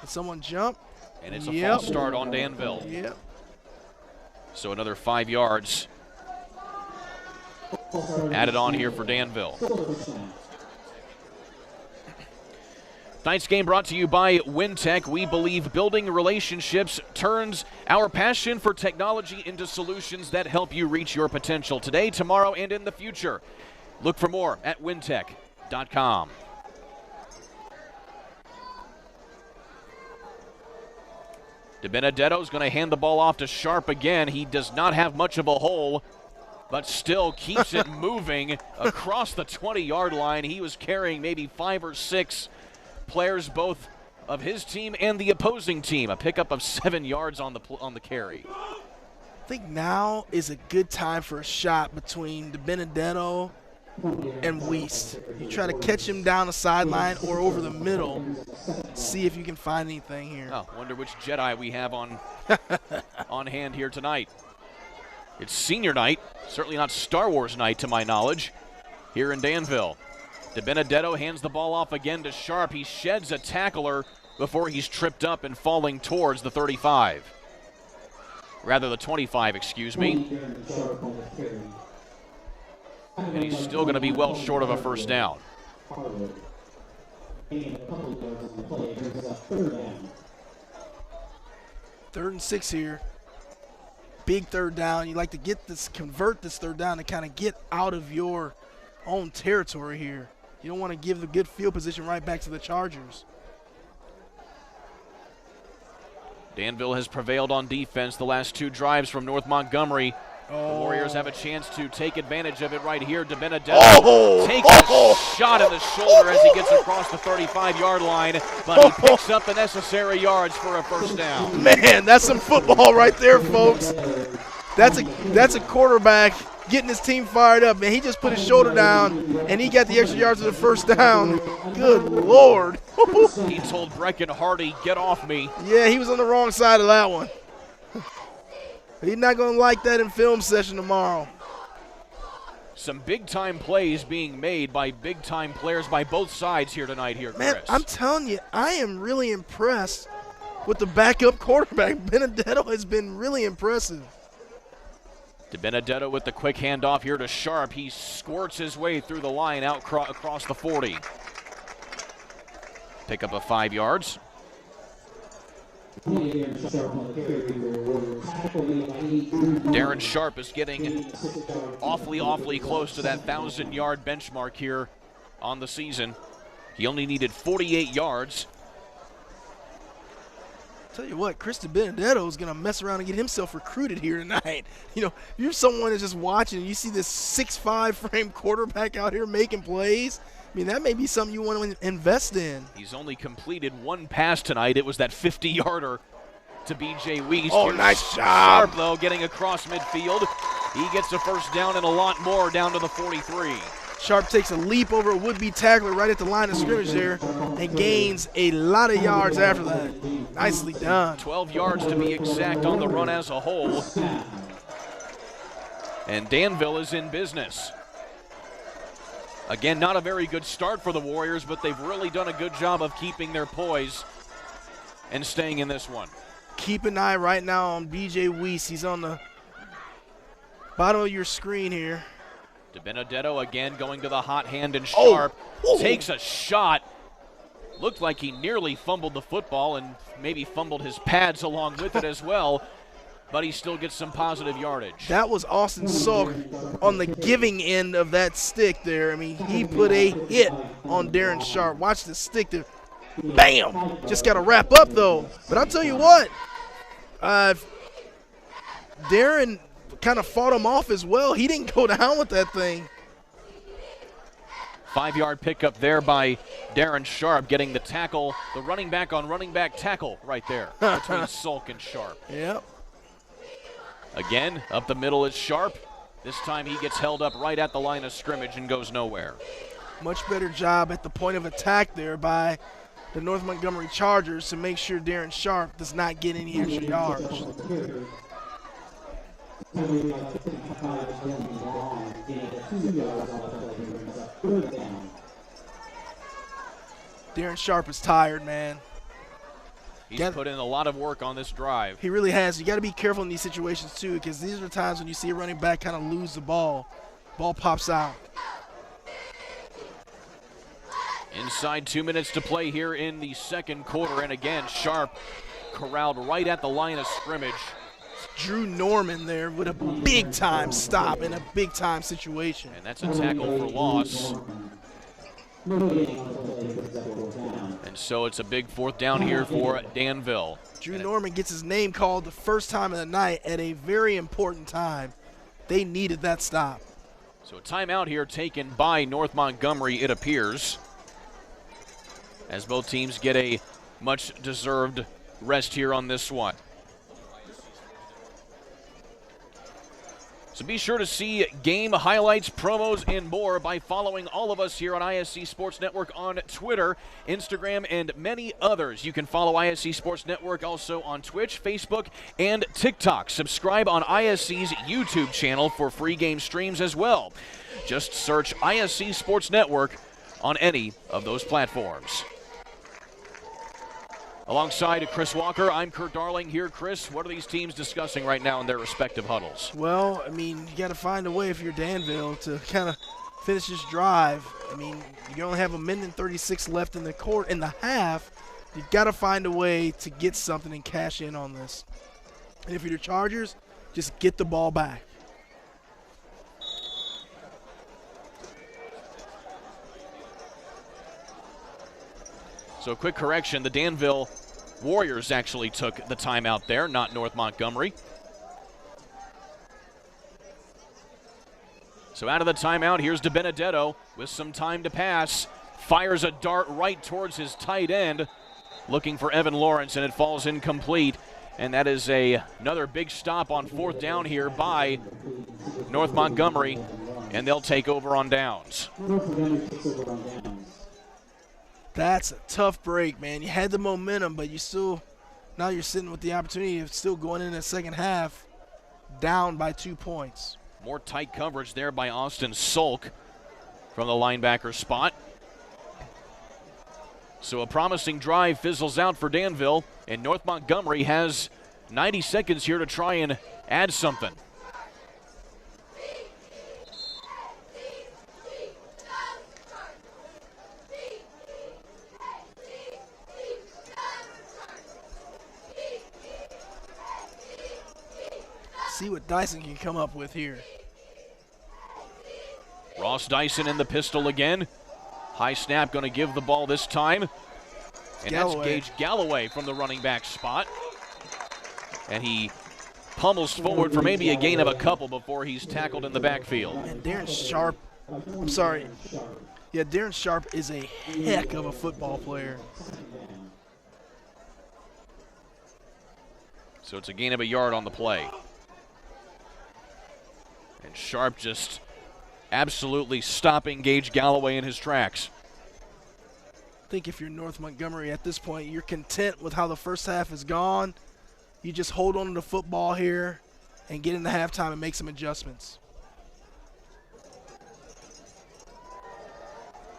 Did someone jump? And it's a false start on Danville. Yep. So another 5 yards added on here for Danville. Tonight's game brought to you by WinTech. We believe building relationships turns our passion for technology into solutions that help you reach your potential today, tomorrow, and in the future. Look for more at wintech.com. DiBenedetto's going to hand the ball off to Sharp again. He does not have much of a hole, but still keeps it moving across the 20-yard line. He was carrying maybe 5 or 6 players, both of his team and the opposing team. A pickup of 7 yards on the carry. I think now is a good time for a shot between DiBenedetto and Wiest. You try to catch him down the sideline or over the middle. See if you can find anything here. Oh, wonder which Jedi we have on hand here tonight. It's senior night, certainly not Star Wars night to my knowledge, here in Danville. DiBenedetto hands the ball off again to Sharp. He sheds a tackler before he's tripped up and falling towards the 35. Rather, the 25, excuse me. And he's still going to be well short of a first down. Third and 6 here. Big third down. You like to convert this third down to kind of get out of your own territory here. You don't want to give the good field position right back to the Chargers. Danville has prevailed on defense the last 2 drives from North Montgomery. The Warriors have a chance to take advantage of it right here. DiBenedetto takes a shot in the shoulder as he gets across the 35-yard line, but he picks up the necessary yards for a first down. Man, that's some football right there, folks. That's a quarterback getting his team fired up. Man, he just put his shoulder down, and he got the extra yards of the first down. Good Lord. He told Brecken Hardy, get off me. Yeah, he was on the wrong side of that one. He's not going to like that in film session tomorrow. Some big-time plays being made by big-time players by both sides here tonight, Chris. Man, I'm telling you, I am really impressed with the backup quarterback. Benedetto has been really impressive. DiBenedetto with the quick handoff here to Sharp. He squirts his way through the line out across the 40. Pick up a 5 yards. Darren Sharp is getting awfully close to that 1,000-yard benchmark here on the season. He only needed 48 yards. Tell you what, Chris DiBenedetto is going to mess around and get himself recruited here tonight. You know, you're someone that's just watching and you see this 6'5" frame quarterback out here making plays. I mean, that may be something you want to invest in. He's only completed 1 pass tonight. It was that 50-yarder to B.J. Wiest. Oh, Here's nice job. Sharp, though, getting across midfield. He gets a first down and a lot more down to the 43. Sharp takes a leap over a would-be tackler right at the line of scrimmage there and gains a lot of yards after that. Nicely done. 12 yards to be exact on the run as a whole. And Danville is in business. Again, not a very good start for the Warriors, but they've really done a good job of keeping their poise and staying in this one. Keep an eye right now on B.J. Wiest. He's on the bottom of your screen here. DiBenedetto again going to the hot hand, and Sharp takes a shot. Looked like he nearly fumbled the football and maybe fumbled his pads along with it as well, but he still gets some positive yardage. That was Austin Salk on the giving end of that stick there. I mean, he put a hit on Darren Sharp. Watch the stick there. Bam! Just got to wrap up, though. But I'll tell you what, Darren kind of fought him off as well. He didn't go down with that thing. 5-yard pickup there by Darren Sharp, getting the tackle, the running back on running back tackle right there between Salk and Sharp. Yep. Again, up the middle is Sharp. This time he gets held up right at the line of scrimmage and goes nowhere. Much better job at the point of attack there by the North Montgomery Chargers to make sure Darren Sharp does not get any extra yards. Darren Sharp is tired, man. He's put in a lot of work on this drive. He really has. You got to be careful in these situations, too, because these are times when you see a running back kind of lose the ball. Ball pops out. Inside 2 minutes to play here in the second quarter. And again, Sharp corralled right at the line of scrimmage. Drew Norman there with a big-time stop in a big-time situation. And that's a tackle for loss. And so it's a big fourth down here for Danville. Drew Norman gets his name called the first time of the night at a very important time. They needed that stop. So a timeout here taken by North Montgomery, it appears, as both teams get a much-deserved rest here on this one. So be sure to see game highlights, promos, and more by following all of us here on ISC Sports Network on Twitter, Instagram, and many others. You can follow ISC Sports Network also on Twitch, Facebook, and TikTok. Subscribe on ISC's YouTube channel for free game streams as well. Just search ISC Sports Network on any of those platforms. Alongside Chris Walker, I'm Kurt Darling here. Chris, what are these teams discussing right now in their respective huddles? Well, I mean, you got to find a way if you're Danville to kind of finish this drive. I mean, you only have 1:36 left in the half. You got to find a way to get something and cash in on this. And if you're the Chargers, just get the ball back. So quick correction, the Danville Warriors actually took the timeout there, not North Montgomery. So out of the timeout, here's DiBenedetto with some time to pass. Fires a dart right towards his tight end, looking for Evan Lawrence, and it falls incomplete. And that is another big stop on fourth down here by North Montgomery, and they'll take over on downs. That's a tough break, man. You had the momentum, but now you're sitting with the opportunity of still going in the second half down by 2 points. More tight coverage there by Austin Sulk from the linebacker spot. So a promising drive fizzles out for Danville, and North Montgomery has 90 seconds here to try and add something. See what Dyson can come up with here. Ross Dyson in the pistol again. High snap, going to give the ball this time. And that's Gage Galloway from the running back spot. And he pummels forward for maybe a gain of a couple before he's tackled in the backfield. And Darren Sharp, Darren Sharp is a heck of a football player. So it's a gain of a yard on the play. And Sharp just absolutely stopping Gage Galloway in his tracks. I think if you're North Montgomery at this point, you're content with how the first half has gone. You just hold on to the football here and get into halftime and make some adjustments.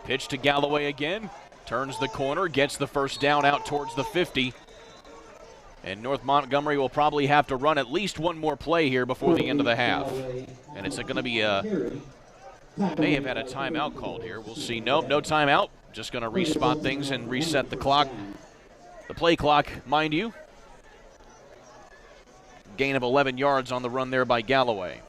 Pitch to Galloway again. Turns the corner, gets the first down out towards the 50. And North Montgomery will probably have to run at least one more play here before the end of the half. And it's going to be may have had a timeout called here. We'll see. Nope, no timeout. Just going to respot things and reset the clock. The play clock, mind you. Gain of 11 yards on the run there by Galloway.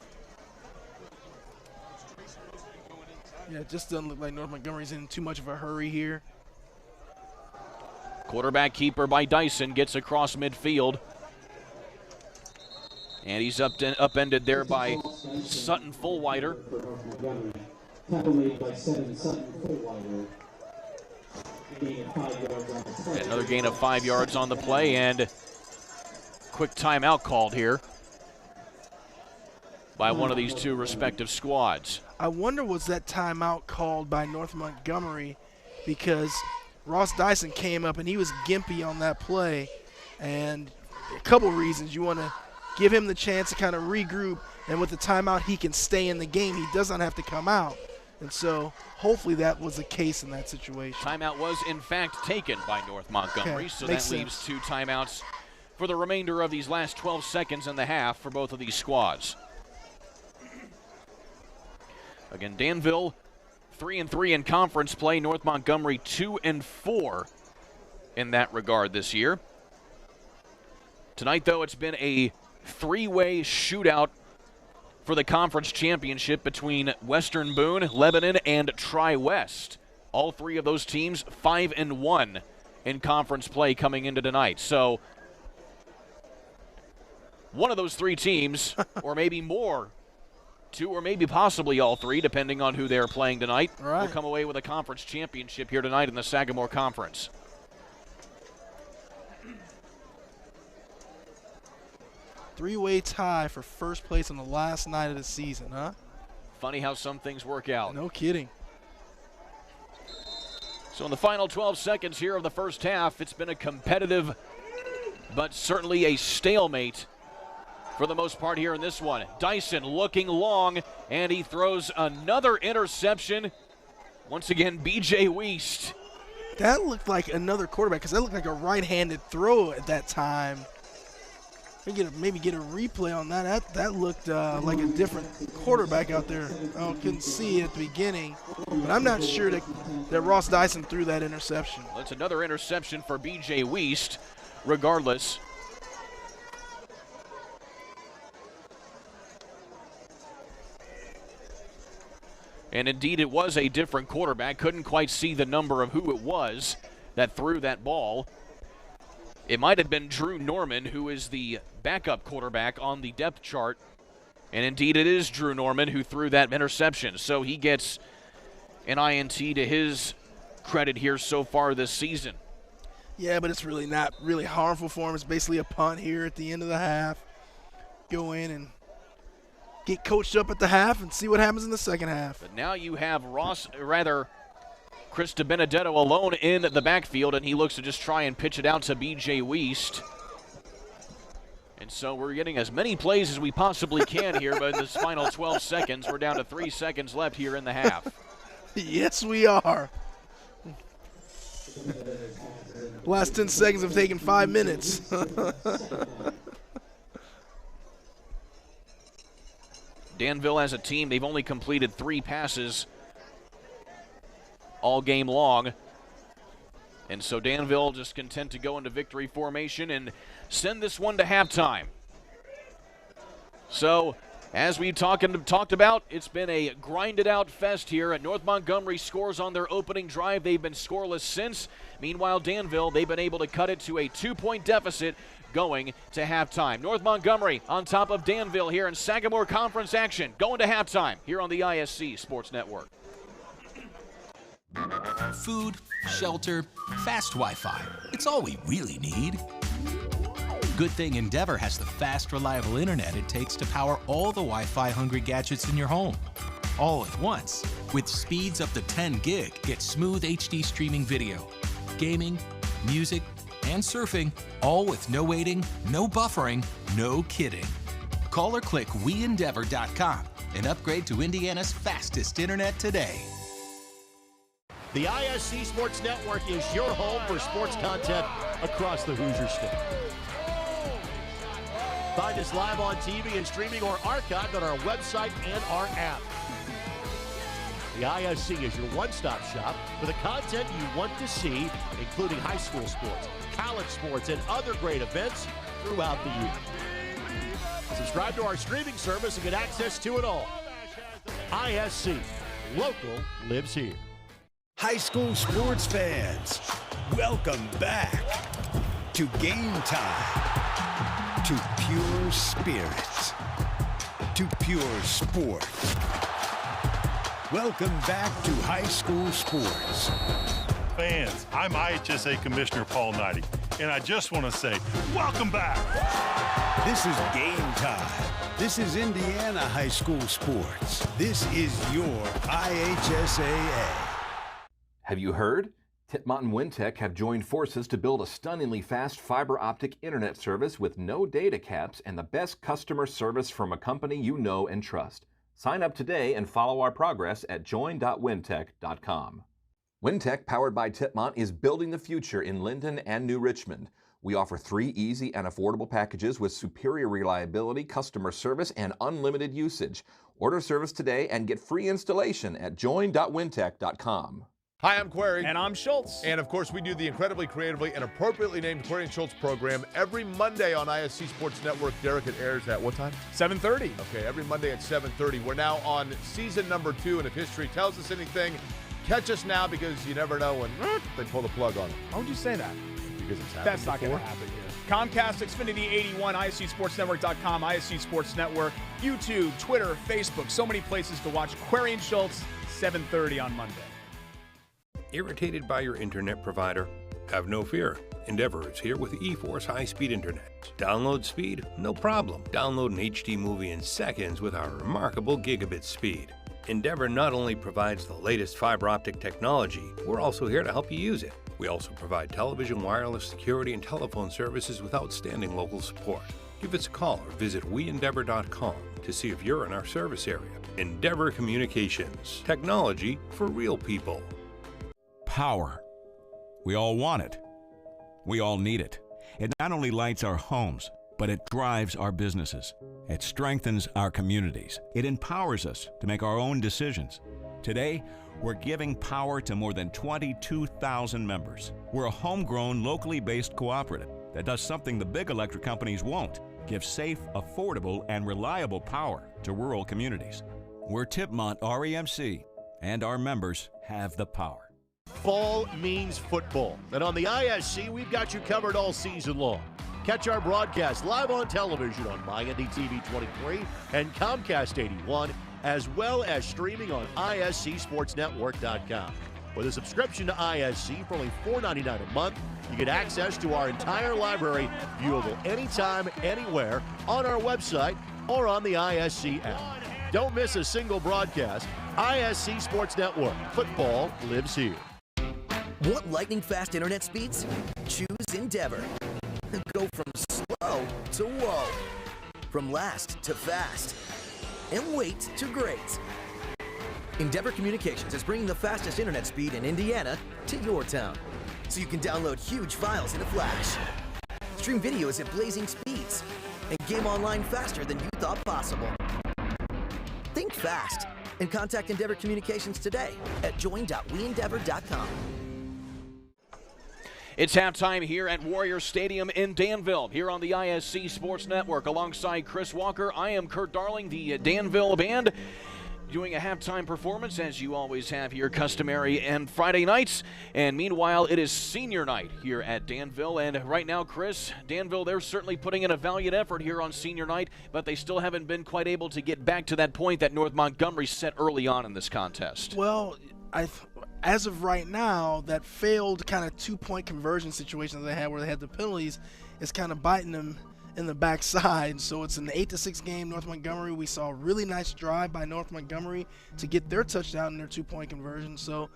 Yeah, it just doesn't look like North Montgomery's in too much of a hurry here. Quarterback keeper by Dyson gets across midfield. And he's upended there by Sutton Fullwider. Another gain of 5 yards on the play, and quick timeout called here by one of these two respective squads. I wonder was that timeout called by North Montgomery because Ross Dyson came up and he was gimpy on that play. And a couple reasons. You want to give him the chance to kind of regroup, and with the timeout, he can stay in the game. He does not have to come out. And so hopefully that was the case in that situation. Timeout was, in fact, taken by North Montgomery, so that leaves 2 timeouts for the remainder of these last 12 seconds in the half for both of these squads. Again, Danville 3-3 in conference play. North Montgomery 2-4 in that regard this year. Tonight, though, it's been a 3-way shootout for the conference championship between Western Boone, Lebanon, and Tri-West. All 3 of those teams 5-1 in conference play coming into tonight. So one of those 3 teams, or maybe more, 2 or maybe possibly all 3, depending on who they're playing tonight, will come away with a conference championship here tonight in the Sagamore Conference. Three-way tie for first place on the last night of the season, huh? Funny how some things work out. No kidding. So in the final 12 seconds here of the first half, it's been a competitive but certainly a stalemate for the most part here in this one. Dyson looking long, and he throws another interception. Once again, B.J. Wiest. That looked like another quarterback, because that looked like a right-handed throw at that time. Maybe get a replay on that. That looked like a different quarterback out there. Oh, couldn't see it at the beginning. But I'm not sure that Ross Dyson threw that interception. Well, it's another interception for B.J. Wiest, regardless. And indeed, it was a different quarterback. Couldn't quite see the number of who it was that threw that ball. It might have been Drew Norman, who is the backup quarterback on the depth chart. And indeed, it is Drew Norman who threw that interception. So he gets an INT to his credit here so far this season. Yeah, but it's really not really harmful for him. It's basically a punt here at the end of the half. Go in and get coached up at the half and see what happens in the second half. But now you have Chris DiBenedetto alone in the backfield, and he looks to just try and pitch it out to B.J. Wiest. And so we're getting as many plays as we possibly can here, but in this final 12 seconds, we're down to 3 seconds left here in the half. Yes, we are. Last 10 seconds have taken 5 minutes. Danville as a team, they've only completed 3 passes all game long. And so Danville just content to go into victory formation and send this one to halftime. So, as we talked about, it's been a grinded-out fest here. North Montgomery scores on their opening drive. They've been scoreless since. Meanwhile, Danville, they've been able to cut it to a 2-point deficit going to halftime. North Montgomery on top of Danville here in Sagamore Conference action. Going to halftime here on the ISC Sports Network. Food, shelter, fast Wi-Fi. It's all we really need. Good thing Endeavor has the fast, reliable internet it takes to power all the Wi-Fi hungry gadgets in your home. All at once. With speeds up to 10 gig, get smooth HD streaming video, gaming, music, and surfing, all with no waiting, no buffering, no kidding. Call or click WeEndeavor.com and upgrade to Indiana's fastest internet today. The ISC Sports Network is your home for sports content across the Hoosier State. Find us live on TV and streaming or archived on our website and our app. The ISC is your one-stop shop for the content you want to see, including high school sports, college sports, and other great events throughout the year. Subscribe to our streaming service and get access to it all. ISC, local lives here. High school sports fans, welcome back to Game Time, to pure spirits, to pure sport. Welcome back to high school sports. Fans, I'm IHSAA Commissioner Paul Knighty, and I just want to say, welcome back. This is Game Time. This is Indiana high school sports. This is your IHSAA. Have you heard? Titmont and Wintech have joined forces to build a stunningly fast fiber optic internet service with no data caps and the best customer service from a company you know and trust. Sign up today and follow our progress at join.wintech.com. Wintech, powered by Titmont, is building the future in Linden and New Richmond. We offer 3 easy and affordable packages with superior reliability, customer service, and unlimited usage. Order service today and get free installation at join.wintech.com. Hi, I'm Query. And I'm Schultz. And, of course, we do the incredibly creatively and appropriately named Query and Schultz program every Monday on ISC Sports Network. Derek, it airs at what time? 7:30. Okay, every Monday at 7:30. We're now on season number 2, and if history tells us anything, catch us now because you never know when they pull the plug on it. Why would you say that? Because it's happened That's not going before. to happen here. Comcast, Xfinity 81, ISCSportsNetwork.com, ISC Sports Network, YouTube, Twitter, Facebook, so many places to watch Query and Schultz, 7:30 on Monday. Irritated by your internet provider? Have no fear. Endeavor is here with eForce high-speed internet. Download speed? No problem. Download an HD movie in seconds with our remarkable gigabit speed. Endeavor not only provides the latest fiber optic technology, we're also here to help you use it. We also provide television, wireless, security, and telephone services with outstanding local support. Give us a call or visit weendeavor.com to see if you're in our service area. Endeavor Communications. Technology for real people. Power. We all want it. We all need it. It not only lights our homes, but it drives our businesses. It strengthens our communities. It empowers us to make our own decisions. Today, we're giving power to more than 22,000 members. We're a homegrown, locally based cooperative that does something the big electric companies won't: give safe, affordable, and reliable power to rural communities. We're Titmont REMC, and our members have the power. Fall means football, and on the ISC, we've got you covered all season long. Catch our broadcast live on television on MyNDTV 23 and Comcast 81, as well as streaming on ISCSportsNetwork.com. With a subscription to ISC for only $4.99 a month, you get access to our entire library, viewable anytime, anywhere, on our website or on the ISC app. Don't miss a single broadcast. ISC Sports Network. Football lives here. Want lightning-fast internet speeds? Choose Endeavor. Go from slow to whoa. From last to fast. And wait to great. Endeavor Communications is bringing the fastest internet speed in Indiana to your town, so you can download huge files in a flash, stream videos at blazing speeds, and game online faster than you thought possible. Think fast and contact Endeavor Communications today at join.weendeavor.com. It's halftime here at Warrior Stadium in Danville, here on the ISC Sports Network. Alongside Chris Walker, I am Kurt Darling, the Danville Band, doing a halftime performance, as you always have here, customary and Friday nights. And meanwhile, it is senior night here at Danville. And right now, Chris, Danville, they're certainly putting in a valiant effort here on senior night, but they still haven't been quite able to get back to that point that North Montgomery set early on in this contest. Well, as of right now, that failed kind of two-point conversion situation that they had where they had the penalties is kind of biting them in the backside. So it's an 8-6 game. North Montgomery, we saw a really nice drive by North Montgomery to get their touchdown in their two-point conversion. So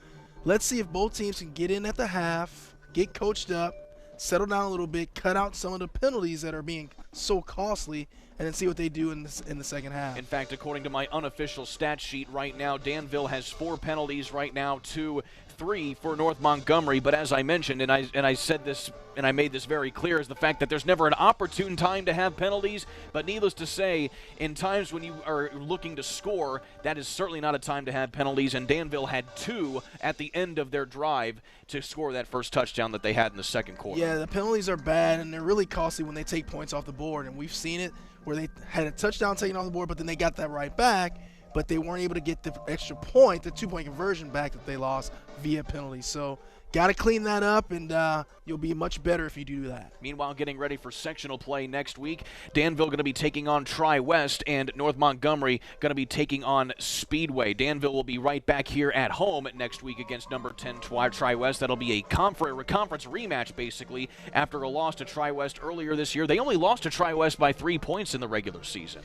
let's see if both teams can get in at the half, get coached up, settle down a little bit, cut out some of the penalties that are being so costly, and then see what they do in the second half. In fact, according to my unofficial stat sheet right now, Danville has 4 penalties right now to 3 for North Montgomery. But as I mentioned, and I said this, and I made this very clear, is the fact that there's never an opportune time to have penalties. But needless to say, in times when you are looking to score, that is certainly not a time to have penalties. And Danville had 2 at the end of their drive to score that first touchdown that they had in the second quarter. Yeah, the penalties are bad, and they're really costly when they take points off the board. And we've seen it where they had a touchdown taken off the board, but then they got that right back, but they weren't able to get the extra point, the two-point conversion back that they lost via penalty. So got to clean that up, and you'll be much better if you do that. Meanwhile, getting ready for sectional play next week, Danville going to be taking on Tri-West, and North Montgomery going to be taking on Speedway. Danville will be right back here at home next week against number 10 Tri-West. That'll be a conference rematch, basically, after a loss to Tri-West earlier this year. They only lost to Tri-West by 3 points in the regular season.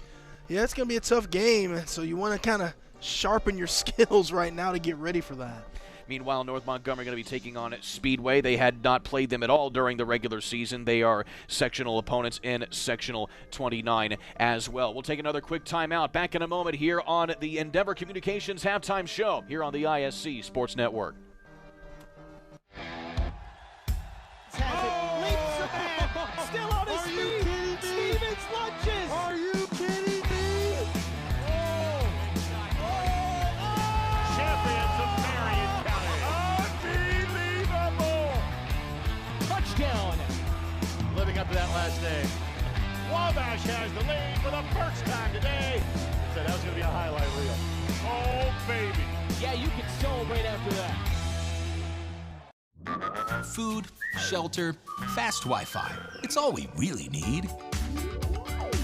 Yeah, it's going to be a tough game, so you want to kind of sharpen your skills right now to get ready for that. Meanwhile, North Montgomery going to be taking on Speedway. They had not played them at all during the regular season. They are sectional opponents in sectional 29 as well. We'll take another quick timeout. Back in a moment here on the Endeavor Communications halftime show here on the ISC Sports Network. Has it, leaps the man, still on his feet. Stevens lunges. Are you kidding me? Champions of Marion County. Unbelievable. Touchdown. Living up to that last name. Wabash has the lead for the first time today. Said that was going to be a highlight reel. Oh, baby. Yeah, you can celebrate after that. Food, shelter, fast Wi-Fi. It's all we really need.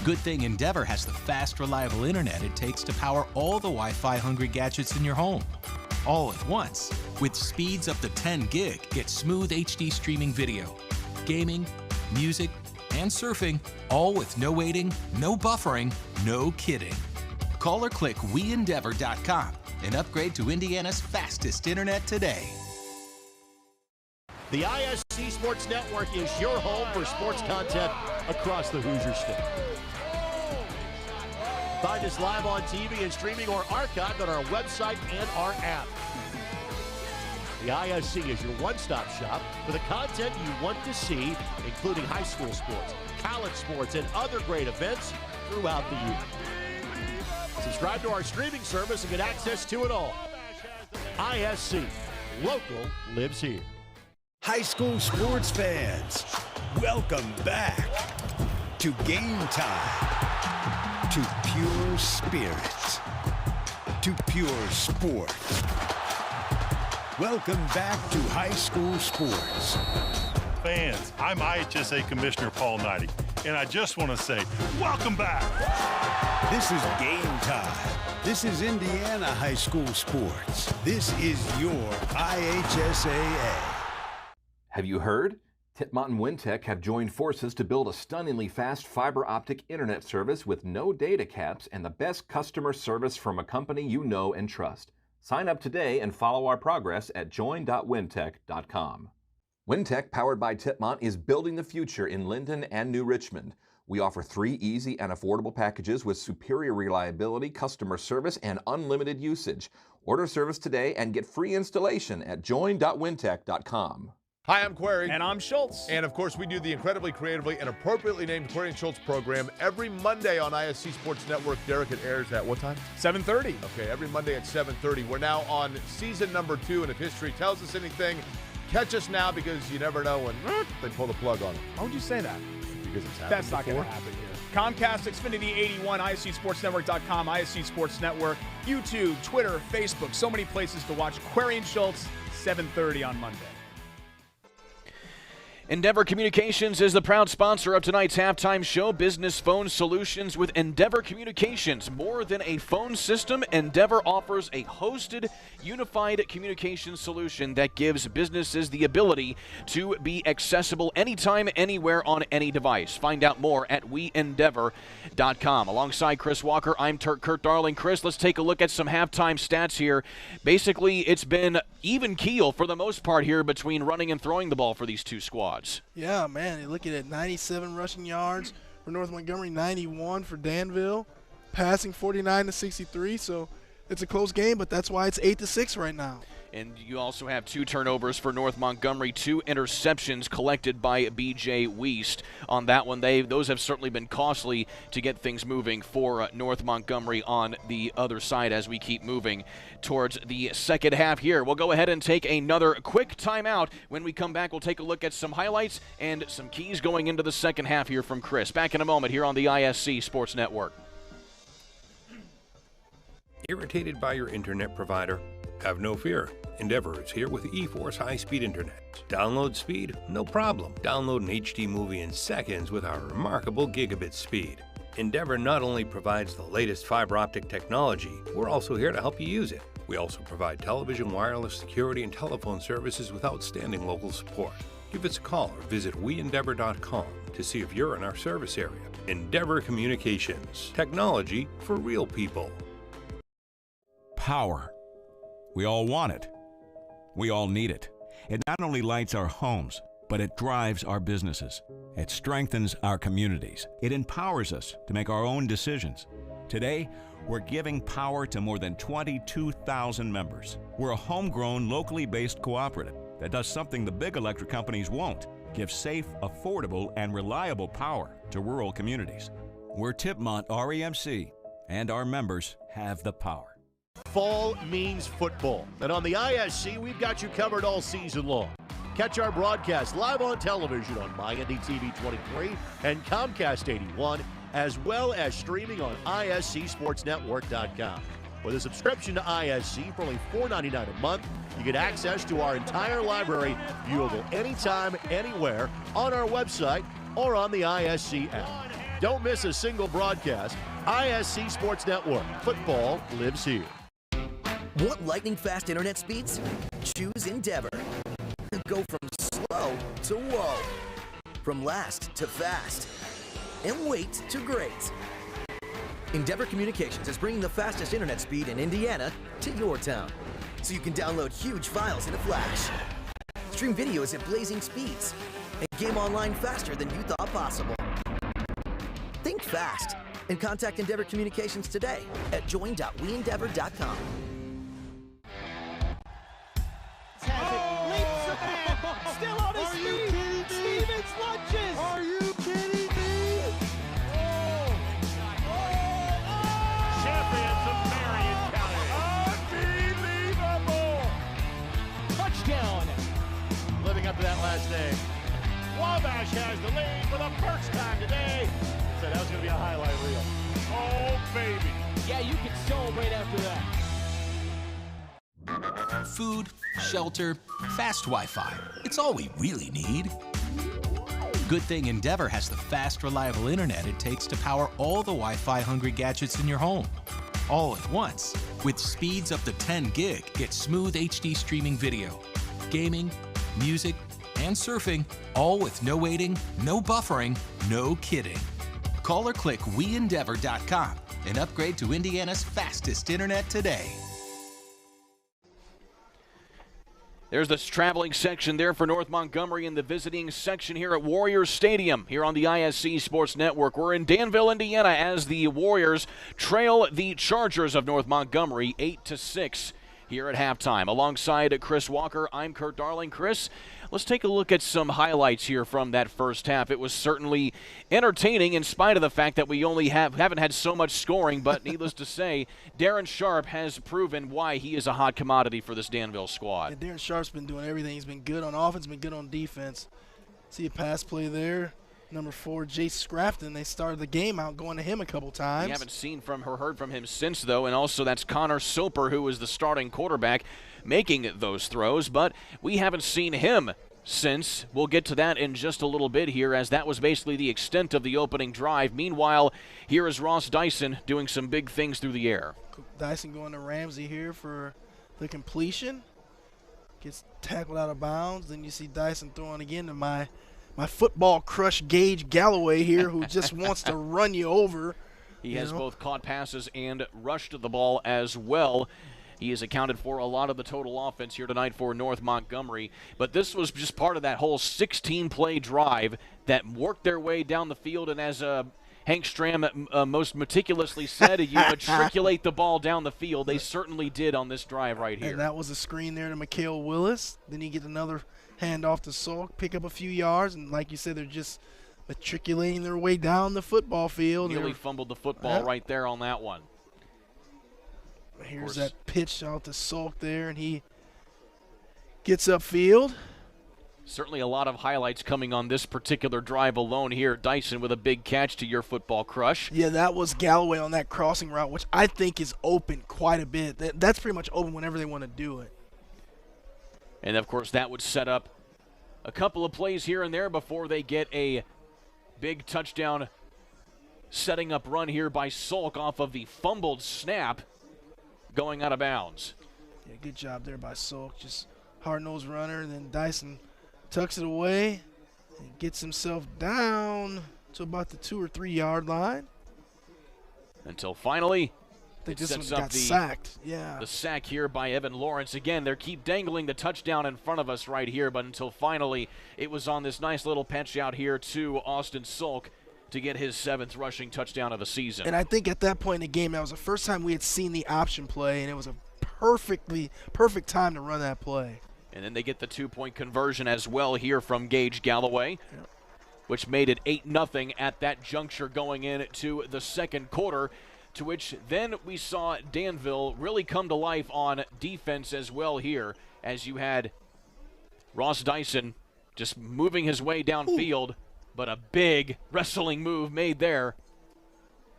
Good thing Endeavor has the fast, reliable internet it takes to power all the Wi-Fi hungry gadgets in your home. All at once. With speeds up to 10 gig, get smooth HD streaming video, gaming, music, and surfing, all with no waiting, no buffering, no kidding. Call or click WeEndeavor.com and upgrade to Indiana's fastest internet today. The ISC Sports Network is your home for sports content across the Hoosier State. Find us live on TV and streaming or archived on our website and our app. The ISC is your one-stop shop for the content you want to see, including high school sports, college sports, and other great events throughout the year. Subscribe to our streaming service and get access to it all. ISC, local lives here. High school sports fans, welcome back to Game Time, to pure spirit, to pure sport. Welcome back to high school sports. Fans, I'm IHSAA Commissioner Paul Knighty, and I just want to say, welcome back. This is Game Time. This is Indiana high school sports. This is your IHSAA. Have you heard? Titmont and Wintech have joined forces to build a stunningly fast fiber optic internet service with no data caps and the best customer service from a company you know and trust. Sign up today and follow our progress at join.wintech.com. Wintech, powered by Titmont, is building the future in Linden and New Richmond. We offer 3 easy and affordable packages with superior reliability, customer service, and unlimited usage. Order service today and get free installation at join.wintech.com. Hi, I'm Query. And I'm Schultz. And of course, we do the incredibly creatively and appropriately named Query and Schultz program every Monday on ISC Sports Network. Derek, it airs at what time? 7:30. Okay, every Monday at 7:30. We're now on season number 2, and if history tells us anything, catch us now because you never know when they pull the plug on it. Why would you say that? Because it's happened That's not going to happen here. Comcast, Xfinity 81, ISCSportsNetwork.com, ISC Sports Network, YouTube, Twitter, Facebook, so many places to watch. Query and Schultz, 7:30 on Monday. Endeavor Communications is the proud sponsor of tonight's halftime show. Business phone solutions with Endeavor Communications. More than a phone system, Endeavor offers a hosted, unified communication solution that gives businesses the ability to be accessible anytime, anywhere, on any device. Find out more at WeEndeavor.com. Alongside Chris Walker, I'm Kurt Darling. Chris, let's take a look at some halftime stats here. Basically, it's been even keel for the most part here between running and throwing the ball for these two squads. Yeah, man, you're looking at 97 rushing yards for North Montgomery, 91 for Danville, passing 49 to 63. So it's a close game, but that's why it's 8-6 right now. And you also have 2 turnovers for North Montgomery, 2 interceptions collected by B.J. Wiest on that one. Those have certainly been costly to get things moving for North Montgomery on the other side as we keep moving towards the second half here. We'll go ahead and take another quick timeout. When we come back, we'll take a look at some highlights and some keys going into the second half here from Chris. Back in a moment here on the ISC Sports Network. Irritated by your internet provider? Have no fear. Endeavor is here with eForce high-speed internet. Download speed? No problem. Download an HD movie in seconds with our remarkable gigabit speed. Endeavor not only provides the latest fiber optic technology, we're also here to help you use it. We also provide television, wireless, security, and telephone services with outstanding local support. Give us a call or visit WeEndeavor.com to see if you're in our service area. Endeavor Communications. Technology for real people. Power. We all want it. We all need it. It not only lights our homes, but it drives our businesses. It strengthens our communities. It empowers us to make our own decisions. Today, we're giving power to more than 22,000 members. We're a homegrown, locally based cooperative that does something the big electric companies won't: give safe, affordable, and reliable power to rural communities. We're Tipmont REMC, and our members have the power. Fall means football, and on the ISC, we've got you covered all season long. Catch our broadcast live on television on MyNDTV 23 and Comcast 81, as well as streaming on ISCSportsNetwork.com. With a subscription to ISC for only $4.99 a month, you get access to our entire library, viewable anytime, anywhere, on our website or on the ISC app. Don't miss a single broadcast. ISC Sports Network. Football lives here. Want lightning-fast internet speeds? Choose Endeavor. Go from slow to whoa. From last to fast. And wait to great. Endeavor Communications is bringing the fastest internet speed in Indiana to your town, so you can download huge files in a flash, stream videos at blazing speeds, and game online faster than you thought possible. Think fast and contact Endeavor Communications today at join.weendeavor.com. Leaps a man, still on his feet. Stevens lunges. Are you kidding me? Champions of Marion County. Unbelievable. Touchdown. Living up to that last name. Wabash has the lead for the first time today. Said that was going to be a highlight reel. Oh, baby. Yeah, you can celebrate after that. Food, shelter, fast Wi-Fi. It's all we really need. Good thing Endeavor has the fast, reliable internet it takes to power all the Wi-Fi hungry gadgets in your home. All at once. With speeds up to 10 gig, get smooth HD streaming video, gaming, music, and surfing, all with no waiting, no buffering, no kidding. Call or click WeEndeavor.com and upgrade to Indiana's fastest internet today. There's this traveling section there for North Montgomery and the visiting section here at Warriors Stadium here on the ISC Sports Network. We're in Danville, Indiana, as the Warriors trail the Chargers of North Montgomery 8-6 here at halftime. Alongside Chris Walker, I'm Kurt Darling. Chris, let's take a look at some highlights here from that first half. It was certainly entertaining in spite of the fact that we only haven't had so much scoring, but needless to say, Darren Sharp has proven why he is a hot commodity for this Danville squad. Yeah, Darren Sharp's been doing everything. He's been good on offense, been good on defense. See a pass play there. Number 4, Jace Scrafton. They started the game out going to him a couple times. We haven't seen from or heard from him since, though, and also that's Connor Soper, who was the starting quarterback, making those throws, but we haven't seen him since. We'll get to that in just a little bit here, as that was basically the extent of the opening drive. Meanwhile, here is Ross Dyson doing some big things through the air. Dyson going to Ramsey here for the completion. Gets tackled out of bounds. Then you see Dyson throwing again to my football crush Gage Galloway here, who just wants to run you over. He has both caught passes and rushed the ball as well. He has accounted for a lot of the total offense here tonight for North Montgomery. But this was just part of that whole 16-play drive that worked their way down the field. And as Hank Stram most meticulously said, you matriculate the ball down the field. They certainly did on this drive right here. And that was a screen there to Mikhail Willis. Then you get another handoff to Salk, pick up a few yards. And like you said, they're just matriculating their way down the football field. Nearly fumbled the football right there on that one. Here's that pitch out to Salk there, and he gets upfield. Certainly a lot of highlights coming on this particular drive alone here. Dyson with a big catch to your football crush. Yeah, that was Galloway on that crossing route, which I think is open quite a bit. That's pretty much open whenever they want to do it. And, of course, that would set up a couple of plays here and there before they get a big touchdown setting up run here by Salk off of the fumbled snap going out of bounds. Yeah, good job there by Salk. Just hard-nosed runner. And then Dyson tucks it away and gets himself down to about the 2 or 3 yard line. Until finally I think this one got sacked. Yeah. The sack here by Evan Lawrence. Again, they keep dangling the touchdown in front of us right here, but until finally it was on this nice little patch out here to Austin Sulk to get his 7th rushing touchdown of the season. And I think at that point in the game, that was the first time we had seen the option play, and it was a perfect time to run that play. And then they get the 2-point conversion as well here from Gage Galloway, which made it 8-0 at that juncture going into the second quarter, to which then we saw Danville really come to life on defense as well here, as you had Ross Dyson just moving his way downfield, but a big wrestling move made there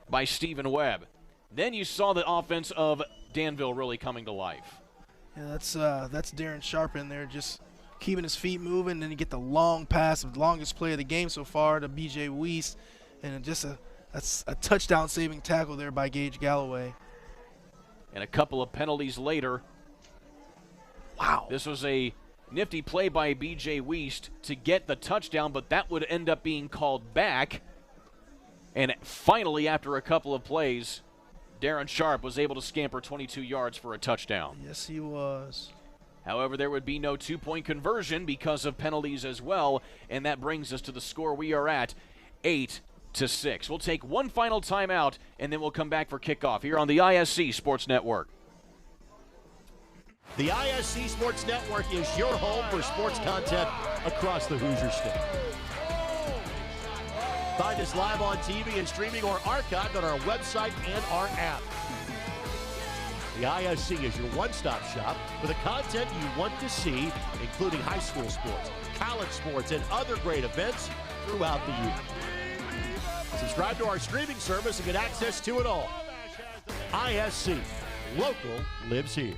by Stephen Webb. Then you saw the offense of Danville really coming to life. Yeah, that's Darren Sharp in there just keeping his feet moving. Then you get the long pass, the longest play of the game so far to B.J. Weiss, and just a touchdown-saving tackle there by Gage Galloway. And a couple of penalties later. Wow. This was a nifty play by B.J. Weiss to get the touchdown, but that would end up being called back. And finally, after a couple of plays, Darren Sharp was able to scamper 22 yards for a touchdown. Yes, he was. However, there would be no 2-point conversion because of penalties as well, and that brings us to the score we are at, 8-6. We'll take one final timeout, and then we'll come back for kickoff here on the ISC Sports Network. The ISC Sports Network is your home for sports content across the Hoosier State. Find us live on TV and streaming or archived on our website and our app. The ISC is your one-stop shop for the content you want to see, including high school sports, college sports, and other great events throughout the year. Subscribe to our streaming service and get access to it all. ISC, local lives here.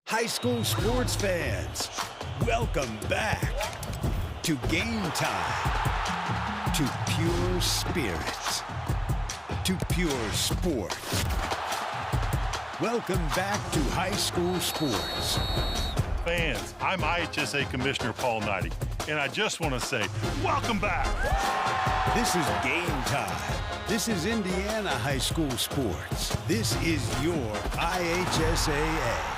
High school sports fans, welcome back to Game Time, to pure spirit, to pure sport. Welcome back to high school sports. Fans, I'm IHSAA Commissioner Paul Knighty, and I just want to say, welcome back. This is Game Time. This is Indiana high school sports. This is your IHSAA.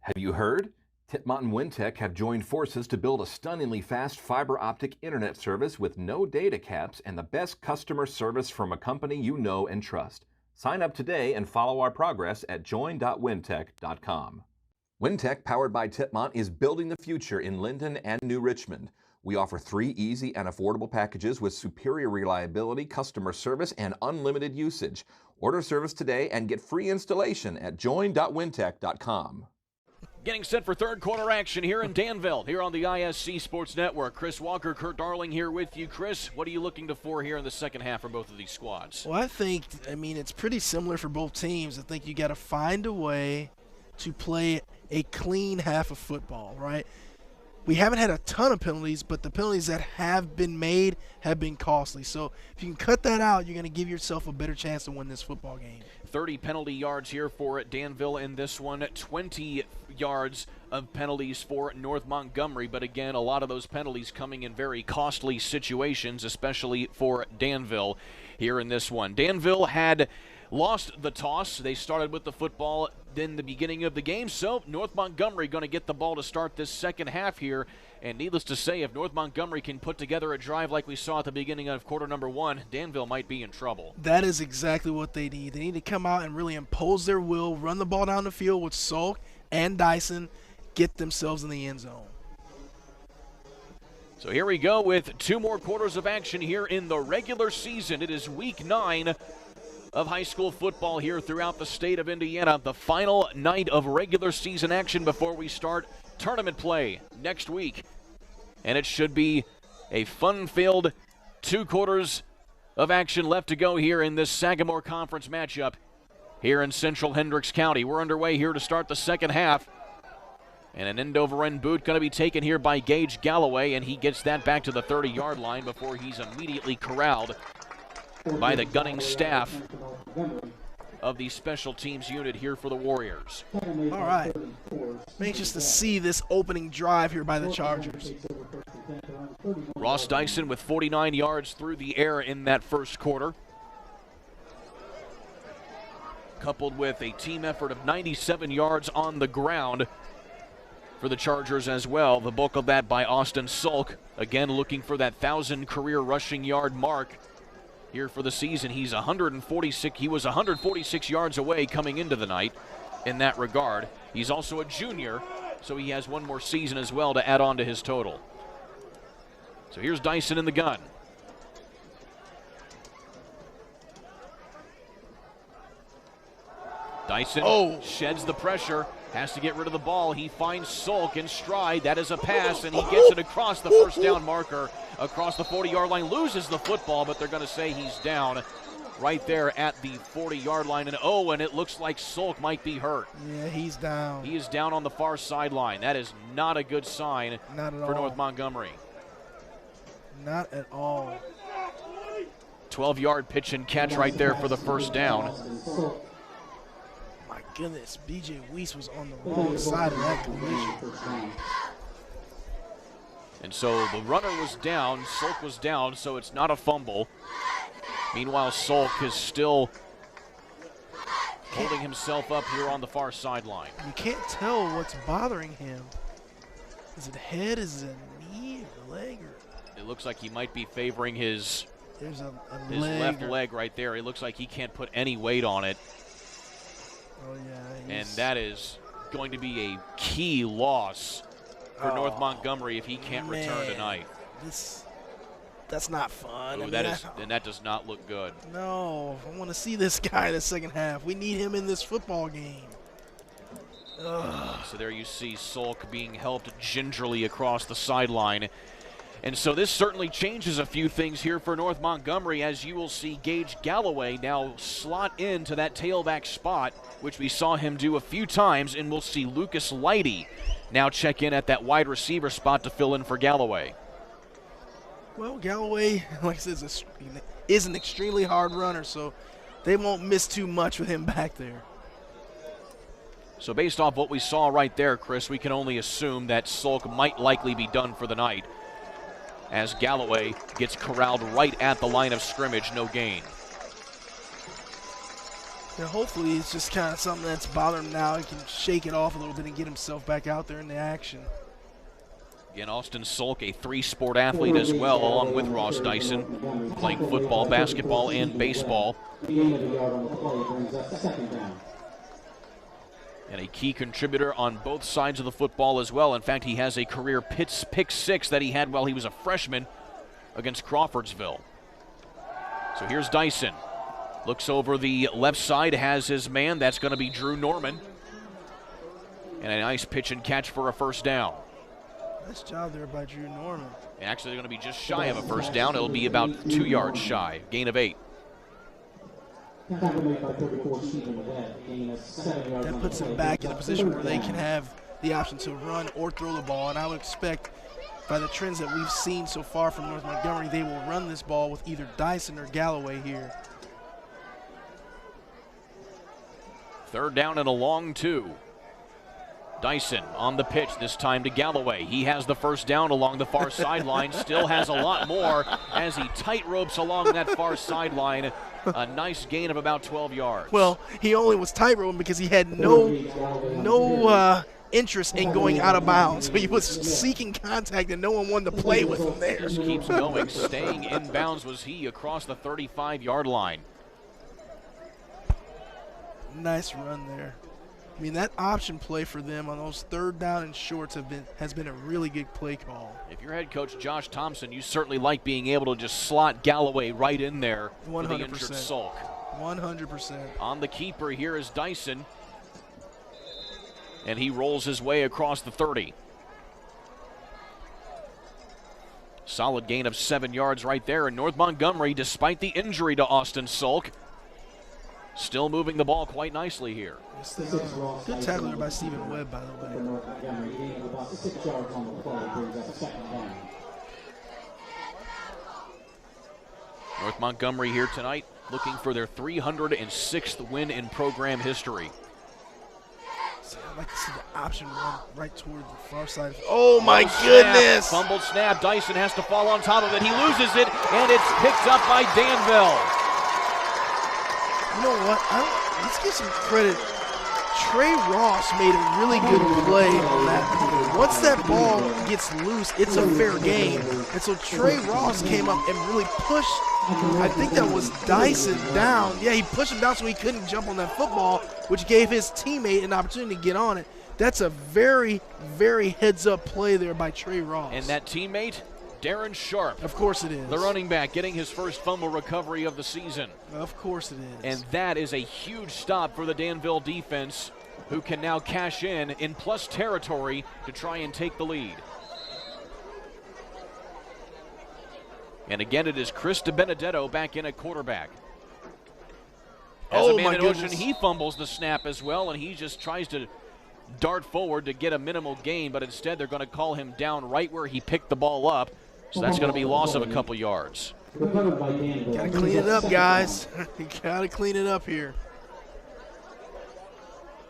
Have you heard? Titmont and Wintec have joined forces to build a stunningly fast fiber optic internet service with no data caps and the best customer service from a company you know and trust. Sign up today and follow our progress at join.wintec.com. Wintec, powered by Titmont, is building the future in Linden and New Richmond. We offer 3 easy and affordable packages with superior reliability, customer service, and unlimited usage. Order service today and get free installation at join.wintec.com. Getting set for third quarter action here in Danville, here on the ISC Sports Network. Chris Walker, Kurt Darling here with you. Chris, what are you looking for here in the second half for both of these squads? Well, I mean, it's pretty similar for both teams. I think you got to find a way to play a clean half of football, right? We haven't had a ton of penalties, but the penalties that have been made have been costly. So if you can cut that out, you're going to give yourself a better chance to win this football game. 30 penalty yards here for Danville in this one, 20 yards of penalties for North Montgomery. But again, a lot of those penalties coming in very costly situations, especially for Danville here in this one. Danville had lost the toss. They started with the football in the beginning of the game, so North Montgomery going to get the ball to start this second half here. And needless to say, if North Montgomery can put together a drive like we saw at the beginning of quarter number 1, Danville might be in trouble. That is exactly what they need. They need to come out and really impose their will, run the ball down the field with Salk and Dyson, get themselves in the end zone. So here we go with 2 more quarters of action here in the regular season. It is week 9 of high school football here throughout the state of Indiana. The final night of regular season action before we start tournament play next week. And it should be a fun-filled 2 quarters of action left to go here in this Sagamore Conference matchup here in Central Hendricks County. We're underway here to start the second half. And an end-over-end boot going to be taken here by Gage Galloway, and he gets that back to the 30-yard line before he's immediately corralled by the gunning staff of the special teams unit here for the Warriors. All right. I'm anxious to see this opening drive here by the Chargers. Ross Dyson with 49 yards through the air in that first quarter. coupled with a team effort of 97 yards on the ground for the Chargers as well. The bulk of that by Austin Sulk, again looking for that 1,000 career rushing yard mark here for the season. He was 146 yards away coming into the night in that regard. He's also a junior, so he has one more season as well to add on to his total. So here's Dyson in the gun. Dyson sheds the pressure, has to get rid of the ball. He finds Sulk in stride. That is a pass, and he gets it across the first down marker, across the 40-yard line, loses the football, but they're going to say he's down right there at the 40-yard line. And it looks like Sulk might be hurt. Yeah, he's down. He is down on the far sideline. That is not a good sign for North Montgomery. Not at all. 12-yard pitch and catch right there for the first down. My goodness, B.J. Weiss was on the wrong side of that collision. And so the runner was down, Sulk was down, so it's not a fumble. Meanwhile, Sulk is still holding himself up here on the far sideline. You can't tell what's bothering him. Is it head, is it knee, or leg? It looks like he might be favoring his left leg right there. It looks like he can't put any weight on it. Oh, yeah. And that is going to be a key loss for North Montgomery if he can't return tonight. That's not fun. Ooh, that does not look good. No, I want to see this guy in the second half. We need him in this football game. So there you see Sulk being helped gingerly across the sideline. And so this certainly changes a few things here for North Montgomery, as you will see Gage Galloway now slot into that tailback spot, which we saw him do a few times, and we'll see Lucas Leidy now check in at that wide receiver spot to fill in for Galloway. Well, Galloway, like I said, is an extremely hard runner, so they won't miss too much with him back there. So based off what we saw right there, Chris, we can only assume that Sulk might likely be done for the night, as Galloway gets corralled right at the line of scrimmage, no gain. Yeah, hopefully it's just kind of something that's bothering him now. He can shake it off a little bit and get himself back out there in the action. Again, Austin Sulk, a three-sport athlete as well, along with Ross Dyson, playing football, basketball, and baseball. And a key contributor on both sides of the football as well. In fact, he has a career pick six that he had while he was a freshman against Crawfordsville. So here's Dyson. Looks over the left side, has his man. That's going to be Drew Norman. And a nice pitch and catch for a first down. Nice job there by Drew Norman. Actually, they're going to be just shy of a first down. It'll be about 2 yards shy, gain of 8. That puts them back in a position where they can have the option to run or throw the ball, and I would expect by the trends that we've seen so far from North Montgomery, they will run this ball with either Dyson or Galloway here. Third down and a long 2. Dyson on the pitch, this time to Galloway. He has the first down along the far sideline, still has a lot more as he tight ropes along that far sideline. A nice gain of about 12 yards. Well, he only was tight roping because he had no interest in going out of bounds. So he was seeking contact and no one wanted to play with him there. Just keeps going, staying in bounds was he across the 35-yard line. Nice run there. I mean, that option play for them on those third down and shorts has been a really good play call. If you're head coach Josh Thompson, you certainly like being able to just slot Galloway right in there 100%. for the injured Sulk. 100%. On the keeper here is Dyson, and he rolls his way across the 30. Solid gain of 7 yards right there, and North Montgomery, despite the injury to Austin Sulk, still moving the ball quite nicely here. Good tackler by Stephen Webb, by the way. North Montgomery here tonight looking for their 306th win in program history. I'd like to see the option run right toward the far side. Oh, my goodness! Fumbled snap. Dyson has to fall on top of it. He loses it, and it's picked up by Danville. You know what? let's give some credit. Trey Ross made a really good play on that. Once that ball gets loose, it's a fair game. And so Trey Ross came up and really pushed, I think that was Dyson down. Yeah, he pushed him down so he couldn't jump on that football, which gave his teammate an opportunity to get on it. That's a very, very heads-up play there by Trey Ross. And that teammate, Darren Sharp. Of course it is. The running back getting his first fumble recovery of the season. Of course it is. And that is a huge stop for the Danville defense, who can now cash in plus territory to try and take the lead. And again, it is Chris DiBenedetto back in at quarterback. As a man in motion, he fumbles the snap as well, and he just tries to dart forward to get a minimal gain, but instead they're going to call him down right where he picked the ball up. So that's going to be loss of a couple yards. Got to clean it up, guys. You got to clean it up here.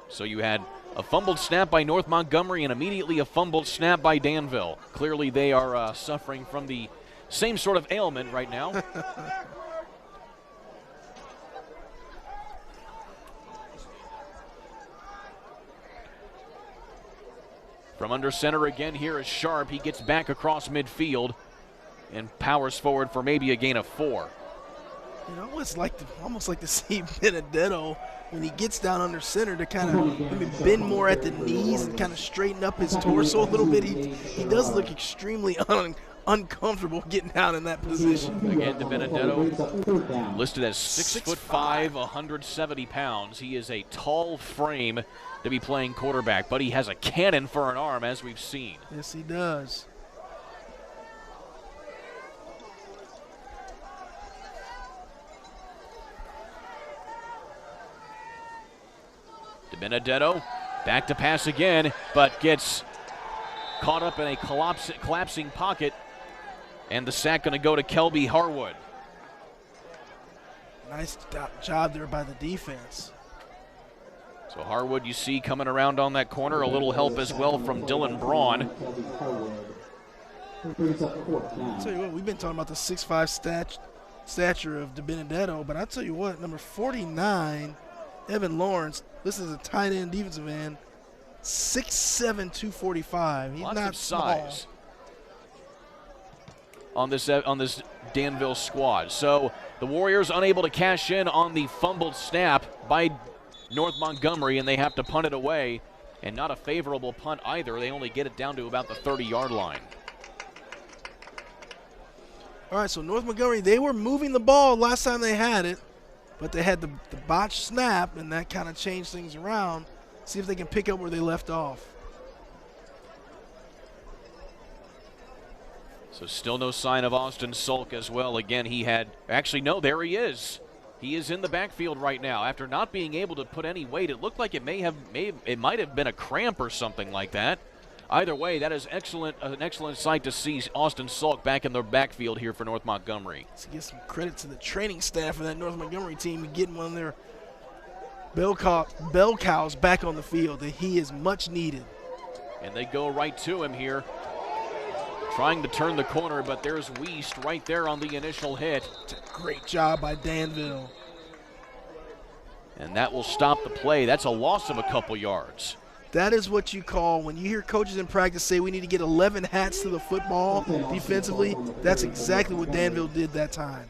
So you had a fumbled snap by North Montgomery and immediately a fumbled snap by Danville. Clearly they are suffering from the same sort of ailment right now. From under center again, here is Sharp. He gets back across midfield and powers forward for maybe a gain of 4. You know, it's almost like to see Benedetto when he gets down under center to kind of maybe bend more at the knees and kind of straighten up his torso a little bit. He does look extremely uncomfortable getting down in that position. Again, DiBenedetto listed as 6'5", 170 pounds. He is a tall frame to be playing quarterback, but he has a cannon for an arm, as we've seen. Yes, he does. DiBenedetto back to pass again, but gets caught up in a collapsing pocket, and the sack going to go to Kelby Harwood. Nice job there by the defense. So Harwood, you see, coming around on that corner. A little help as well from Dylan Braun. I'll tell you what, we've been talking about the 6'5" stature of DiBenedetto, but I'll tell you what, number 49, Evan Lawrence, this is a tight end, defensive end, 6'7", 245. He's Lots not of small. size on this Danville squad. So the Warriors unable to cash in on the fumbled snap by North Montgomery, and they have to punt it away, and not a favorable punt either. They only get it down to about the 30-yard line. All right, so North Montgomery, they were moving the ball last time they had it, but they had the botched snap, and that kind of changed things around. See if they can pick up where they left off. So still no sign of Austin Sulk as well. Again, he had, actually no, there he is. He is in the backfield right now. After not being able to put any weight, it looked like it might have been a cramp or something like that. Either way, that is an excellent sight to see Austin Sulk back in the backfield here for North Montgomery. Let's give some credit to the training staff of that North Montgomery team getting one of their bell cows back on the field. That he is much needed. And they go right to him here, trying to turn the corner, but there's Wiest right there on the initial hit. Great job by Danville. And that will stop the play. That's a loss of a couple yards. That is what you call, when you hear coaches in practice say we need to get 11 hats to the football defensively, that's exactly what Danville did that time.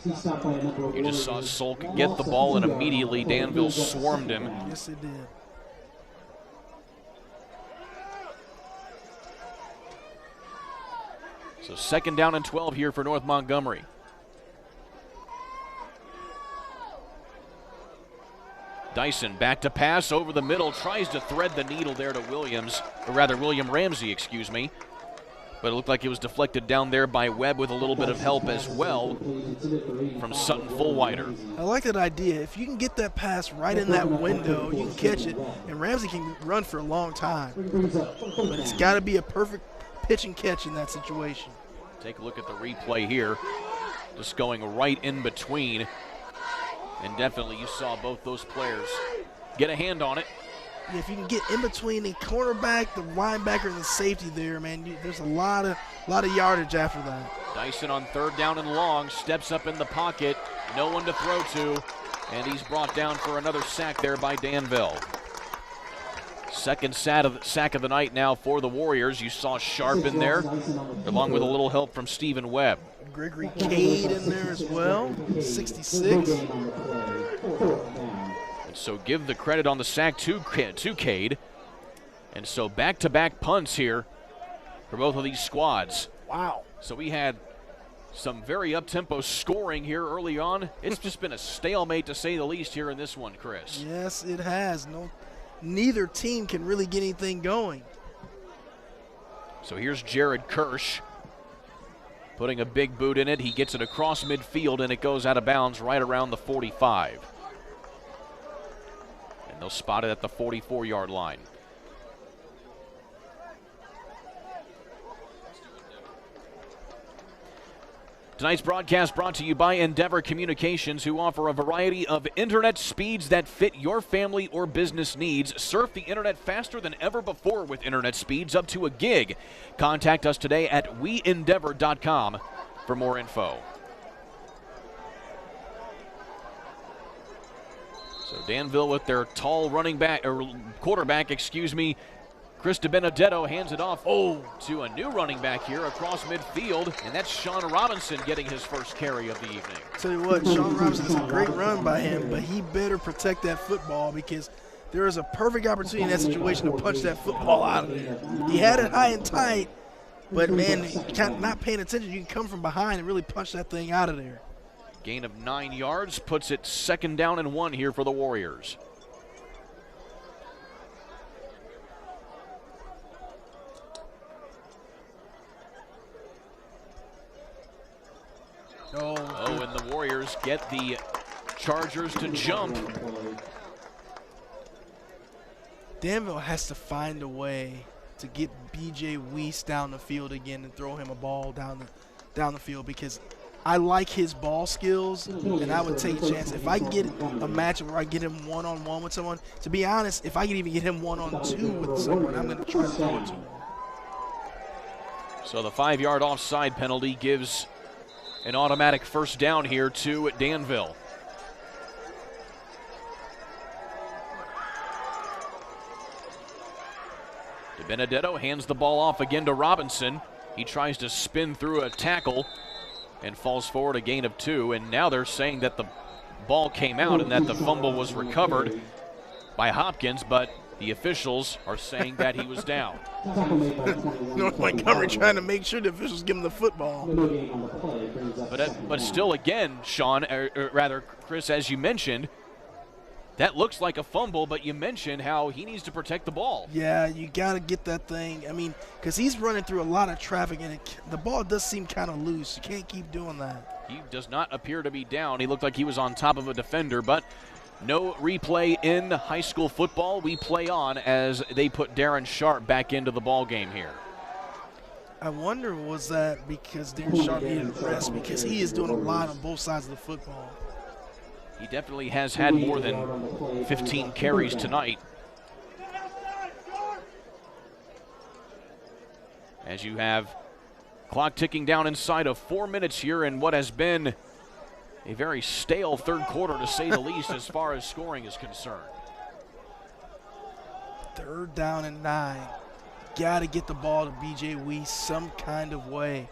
You just saw Sulk get the ball, and immediately Danville swarmed him. Yes, it did. So 2nd down and 12 here for North Montgomery. Dyson back to pass over the middle, tries to thread the needle there to William Ramsey, excuse me. But it looked like it was deflected down there by Webb with a little bit of help as well from Sutton Fullwider. I like that idea. If you can get that pass right in that window, you can catch it, and Ramsey can run for a long time. But it's got to be a perfect pitch and catch in that situation. Take a look at the replay here. Just going right in between. And definitely you saw both those players get a hand on it. Yeah, if you can get in between the cornerback, the linebacker, and the safety there, man, there's a lot of yardage after that. Dyson on 3rd down and long, steps up in the pocket. No one to throw to. And he's brought down for another sack there by Danville. Second sack of the night now for the Warriors. You saw Sharp in there, along with a little help from Stephen Webb. Gregory Cade in there as well, 66. And so give the credit on the sack to Cade. And so back-to-back punts here for both of these squads. Wow. So we had some very up-tempo scoring here early on. It's just been a stalemate, to say the least, here in this one, Chris. Yes, it has. Neither team can really get anything going. So here's Jared Kirsch putting a big boot in it. He gets it across midfield, and it goes out of bounds right around the 45. And they'll spot it at the 44-yard line. Tonight's broadcast brought to you by Endeavor Communications, who offer a variety of internet speeds that fit your family or business needs. Surf the internet faster than ever before with internet speeds up to a gig. Contact us today at weendeavor.com for more info. So Danville with their tall quarterback, Chris DiBenedetto hands it off to a new running back here across midfield, and that's Sean Robinson getting his first carry of the evening. Tell you what, Sean Robinson, is a great run by him, but he better protect that football because there is a perfect opportunity in that situation to punch that football out of there. He had it high and tight, but man, not paying attention, you can come from behind and really punch that thing out of there. Gain of 9 yards puts it 2nd down and 1 here for the Warriors. And the Warriors get the Chargers to jump. Danville has to find a way to get B.J. Weiss down the field again and throw him a ball down the field, because I like his ball skills, and I would take a chance. If I can get a matchup where I get him one-on-one with someone, to be honest, if I can even get him one-on-two with someone, I'm going to try to throw it to him. So the 5-yard offside penalty gives an automatic 1st down here to Danville. DiBenedetto hands the ball off again to Robinson. He tries to spin through a tackle and falls forward, a gain of 2. And now they're saying that the ball came out and that the fumble was recovered by Hopkins, but the officials are saying that he was down. North Montgomery trying to make sure the officials give him the football. But still, again, Sean, or rather, Chris, as you mentioned, that looks like a fumble, but you mentioned how he needs to protect the ball. Yeah, you got to get that thing. I mean, because he's running through a lot of traffic, and the ball does seem kind of loose. You can't keep doing that. He does not appear to be down. He looked like he was on top of a defender, but no replay in high school football. We play on as they put Darren Sharp back into the ball game here. I wonder, was that because Darren Sharp needed a rest? Because he is doing a lot on both sides of the football. He definitely has had more than 15 carries tonight. As you have clock ticking down inside of 4 minutes here in what has been a very stale 3rd quarter, to say the least, as far as scoring is concerned. 3rd down and 9. Got to get the ball to B.J. Weiss some kind of way.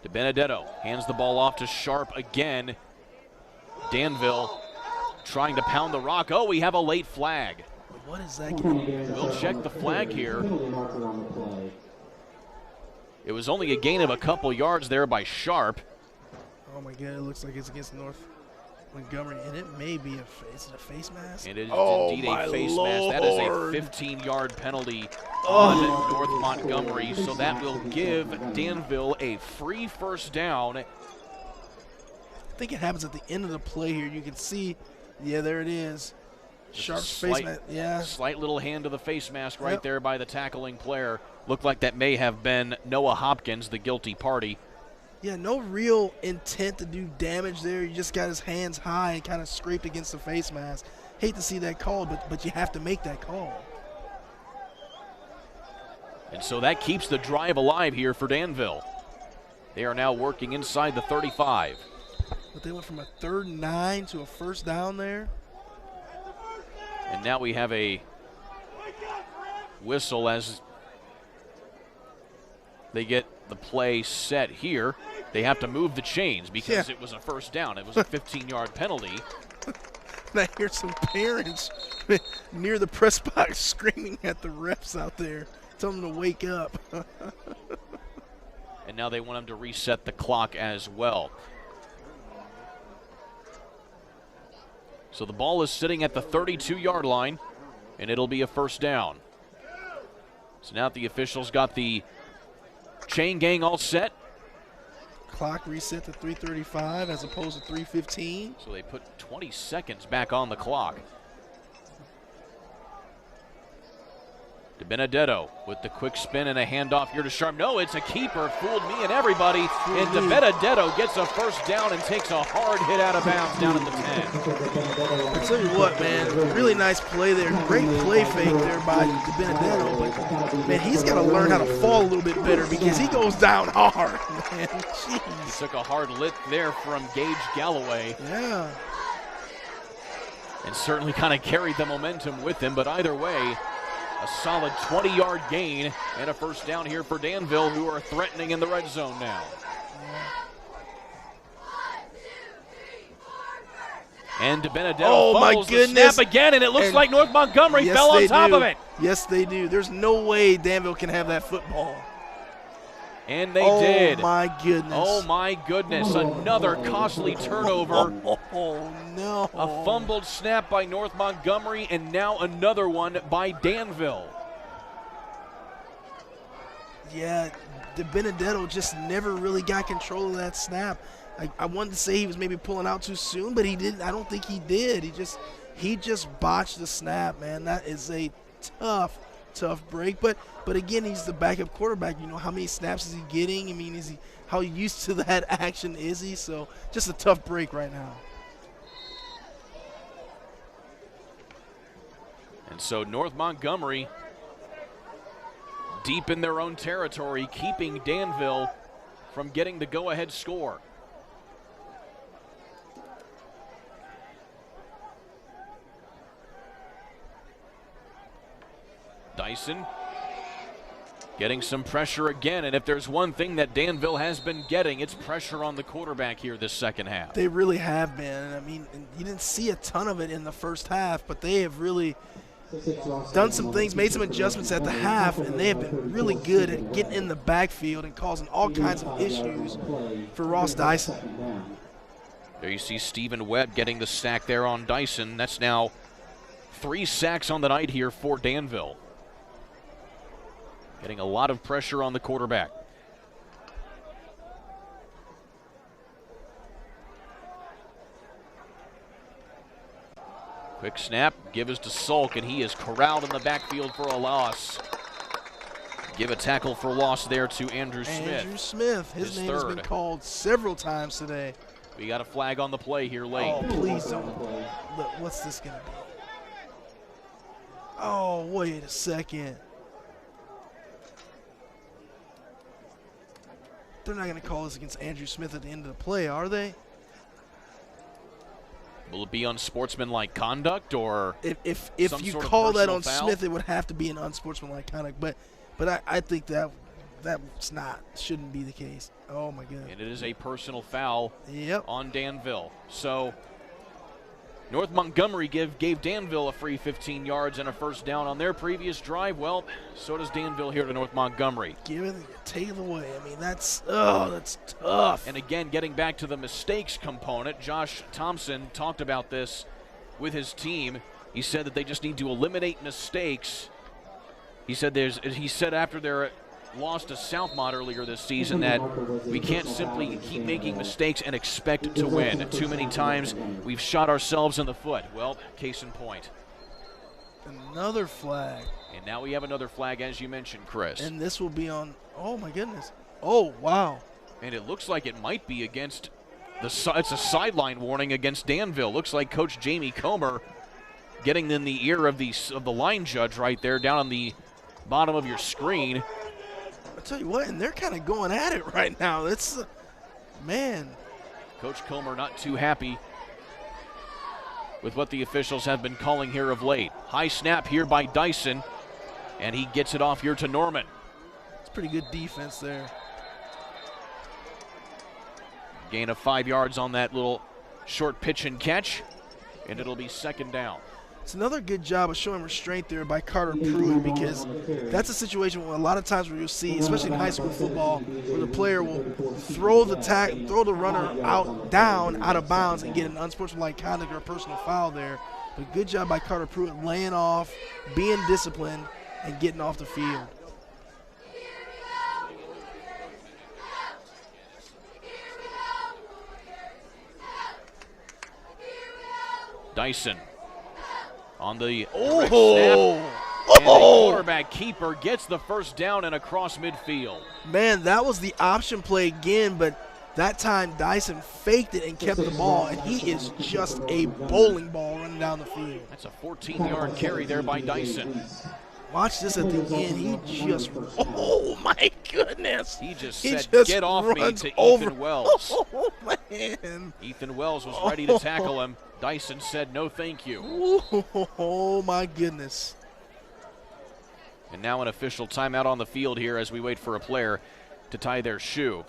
DiBenedetto hands the ball off to Sharp again. Danville trying to pound the rock. Oh, we have a late flag. What is that? We'll check the flag here. It was only a gain of a couple yards there by Sharp. Oh my God, it looks like it's against North Montgomery, and it may be is it a face mask? It is indeed a face mask. That is a 15-yard penalty on North Montgomery, so that will give Danville a free 1st down. I think it happens at the end of the play here. You can see, yeah, there it is. Sharp's face mask, yeah. Slight little hand to the face mask right there by the tackling player. Looked like that may have been Noah Hopkins, the guilty party. Yeah, no real intent to do damage there. You just got his hands high and kind of scraped against the face mask. Hate to see that call, but you have to make that call. And so that keeps the drive alive here for Danville. They are now working inside the 35. But they went from a 3rd and 9 to a first down there. And now we have a whistle as they get the play set here. They have to move the chains because it was a first down. It was a 15-yard penalty. I hear some parents near the press box screaming at the refs out there, telling them to wake up. And now they want them to reset the clock as well. So the ball is sitting at the 32-yard line, and it'll be a first down. So now the officials got the chain gang all set. Clock reset to 3:35 as opposed to 3:15. So they put 20 seconds back on the clock. DiBenedetto with the quick spin and a handoff here to Sharp. No, it's a keeper. Fooled me and everybody. And DiBenedetto gets a first down and takes a hard hit out of bounds down at the 10. I tell you what, man, really nice play there. Great play fake there by DiBenedetto. But, man, he's got to learn how to fall a little bit better because he goes down hard, man. Jeez. He took a hard lift there from Gage Galloway. Yeah. And certainly kind of carried the momentum with him. But either way, a solid 20-yard gain and a first down here for Danville, who are threatening in the red zone now. And DiBenedetto follows the snap again, and it looks like North Montgomery fell on top of it. Yes, they do. There's no way Danville can have that football. And they did. Oh, my goodness. Oh, my goodness. Another costly turnover. Oh, no. A fumbled snap by North Montgomery, and now another one by Danville. Yeah, DiBenedetto just never really got control of that snap. I wanted to say he was maybe pulling out too soon, but he didn't. I don't think he did. He just botched the snap, man. That is a tough break. But again, he's the backup quarterback. You know, how many snaps is he getting? I mean, how used to that action is he? So just a tough break right now. And so North Montgomery deep in their own territory, keeping Danville from getting the go-ahead score. Dyson getting some pressure again, and if there's one thing that Danville has been getting, it's pressure on the quarterback here this second half. They really have been. I mean, you didn't see a ton of it in the first half, but they have really done some things, made some adjustments at the half, and they have been really good at getting in the backfield and causing all kinds of issues for Ross Dyson. There you see Stephen Webb getting the sack there on Dyson. That's now 3 sacks on the night here for Danville. Getting a lot of pressure on the quarterback. Quick snap, give is to Sulk, and he is corralled in the backfield for a loss. Give a tackle for loss there to Andrew Smith. Andrew Smith, his name has been called several times today. We got a flag on the play here late. Oh, please don't. Look, what's this going to be? Oh, wait a second. They're not going to call this against Andrew Smith at the end of the play, are they? Will it be unsportsmanlike conduct, or if you call that on Smith, it would have to be an unsportsmanlike conduct. But I think that's shouldn't be the case. Oh my God! And it is a personal foul. Yep. On Danville. So North Montgomery gave Danville a free 15 yards and a first down on their previous drive. So does Danville here to North Montgomery. Take it away. I mean, that's tough. And again, getting back to the mistakes component, Josh Thompson talked about this with his team. He said that they just need to eliminate mistakes. He said after their loss to Southmont earlier this season that we can't simply keep making mistakes and expect to win. Too many times we've shot ourselves in the foot. Well, case in point. Another flag. And now we have another flag, as you mentioned, Chris. And this will be on, oh my goodness. Oh, wow. And it looks like it might be against it's a sideline warning against Danville. Looks like Coach Jamie Comer getting in the ear of the line judge right there down on the bottom of your screen. I tell you what, and they're kind of going at it right now. It's, man. Coach Comer not too happy with what the officials have been calling here of late. High snap here by Dyson, and he gets it off here to Norman. It's pretty good defense there. Gain of 5 yards on that little short pitch and catch, and it'll be second down. It's another good job of showing restraint there by Carter Pruitt, because that's a situation where a lot of times where you'll see, especially in high school football, where the player will throw the runner out of bounds and get an unsportsmanlike conduct or a personal foul there. But good job by Carter Pruitt laying off, being disciplined, and getting off the field. Dyson on the snap, and the quarterback keeper gets the first down and across midfield. Man, that was the option play again, but that time Dyson faked it and kept the ball, and he is just a bowling ball running down the field. That's a 14-yard carry there by Dyson. Watch this at the end. He just, oh my goodness. He just said, get off me to Ethan Wells. Oh, man. Ethan Wells was ready to tackle him. Dyson said, no thank you. Oh my goodness. And now an official timeout on the field here as we wait for a player to tie their shoe.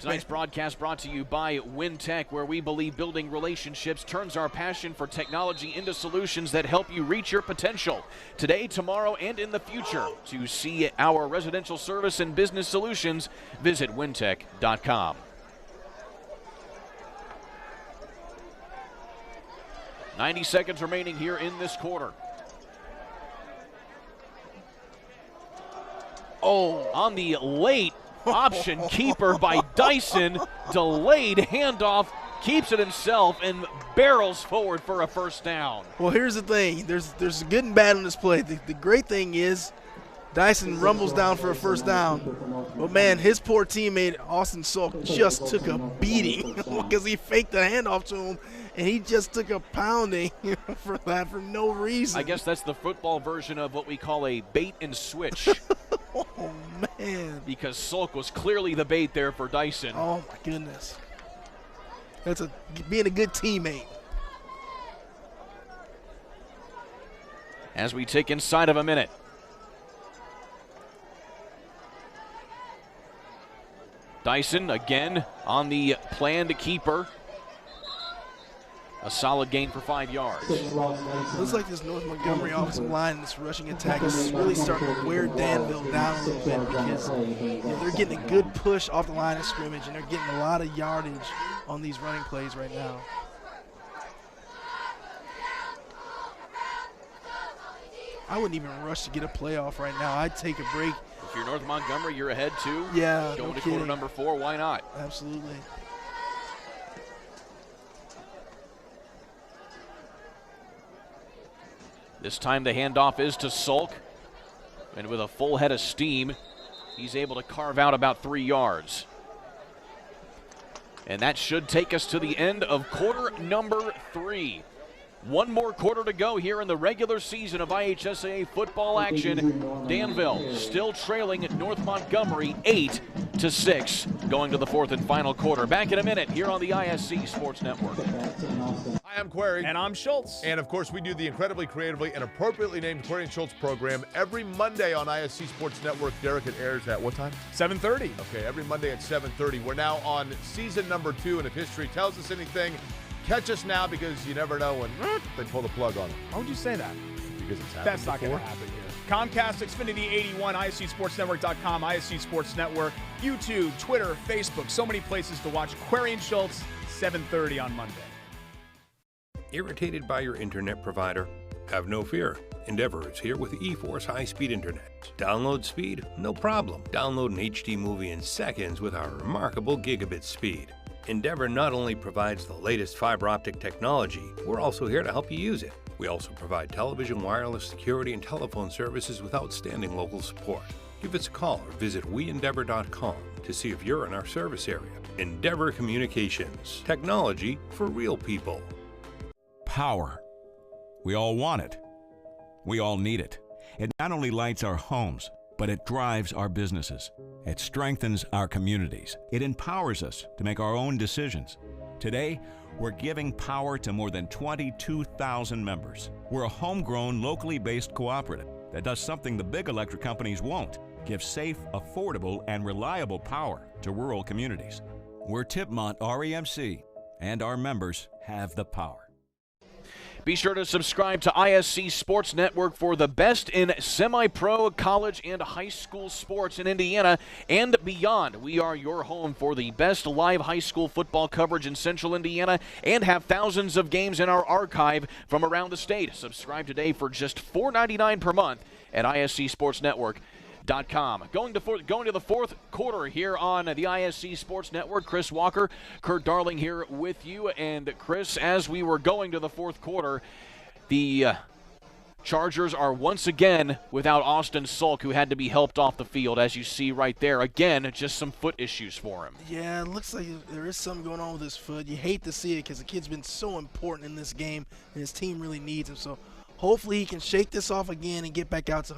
Tonight's broadcast brought to you by WinTech, where we believe building relationships turns our passion for technology into solutions that help you reach your potential today, tomorrow, and in the future. To see our residential service and business solutions, visit wintech.com. 90 seconds remaining here in this quarter. Oh, on the late option keeper by Dyson, delayed handoff, keeps it himself and barrels forward for a first down. Well, here's the thing. There's good and bad on this play. The great thing is Dyson rumbles down for a first down. But, man, his poor teammate, Austin Salk, just took a beating because he faked the handoff to him, and he just took a pounding for that for no reason. I guess that's the football version of what we call a bait and switch. Oh, man. Because Salk was clearly the bait there for Dyson. Oh, my goodness. That's being a good teammate. As we take inside of a minute. Dyson again on the planned keeper. A solid gain for 5 yards. Looks like this North Montgomery offensive line, this rushing attack is really starting to wear Danville down a little bit, because they're getting a good push off the line of scrimmage, and they're getting a lot of yardage on these running plays right now. I wouldn't even rush to get a playoff right now. I'd take a break. If you're North Montgomery, you're ahead too. Yeah, going no to kidding. quarter number 4, why not? Absolutely. This time the handoff is to Salk, and with a full head of steam, he's able to carve out about 3 yards. And that should take us to the end of quarter number 3. One more quarter to go here in the regular season of IHSAA football action. Danville still trailing North Montgomery 8-6, going to the fourth and final quarter. Back in a minute here on the ISC Sports Network. Hi, I'm Query. And I'm Schultz. And, of course, we do the incredibly creatively and appropriately named Query and Schultz program every Monday on ISC Sports Network. Derek, it airs at what time? 7:30. Okay, every Monday at 7:30. We're now on season number 2, and if history tells us anything, catch us now, because you never know when they pull the plug on it. Why would you say that? Because it's happened That's not going to happen here. Comcast, Xfinity 81, ISCSportsNetwork.com, ISC Sports Network, YouTube, Twitter, Facebook, so many places to watch. Query and Schultz, 7:30 on Monday. Irritated by your internet provider? Have no fear. Endeavor is here with eForce high-speed internet. Download speed? No problem. Download an HD movie in seconds with our remarkable gigabit speed. Endeavor not only provides the latest fiber optic technology, we're also here to help you use it. We also provide television, wireless, security, and telephone services with outstanding local support. Give us a call or visit weendeavor.com to see if you're in our service area. Endeavor Communications. Technology for real people. Power. We all want it. We all need it. It not only lights our homes, but it drives our businesses. It strengthens our communities. It empowers us to make our own decisions. Today, we're giving power to more than 22,000 members. We're a homegrown, locally based cooperative that does something the big electric companies won't: give safe, affordable, and reliable power to rural communities. We're Tipmont REMC, and our members have the power. Be sure to subscribe to ISC Sports Network for the best in semi-pro, college, and high school sports in Indiana and beyond. We are your home for the best live high school football coverage in Central Indiana and have thousands of games in our archive from around the state. Subscribe today for just $4.99 per month at ISCSportsNetwork.com. Going to the fourth quarter here on the ISC Sports Network. Chris Walker, Kurt Darling here with you. And Chris, as we were going to the fourth quarter, the Chargers are once again without Austin Sulk, who had to be helped off the field, as you see right there. Again, just some foot issues for him. Yeah, it looks like there is something going on with his foot. You hate to see it because the kid's been so important in this game, and his team really needs him. So hopefully he can shake this off again and get back out to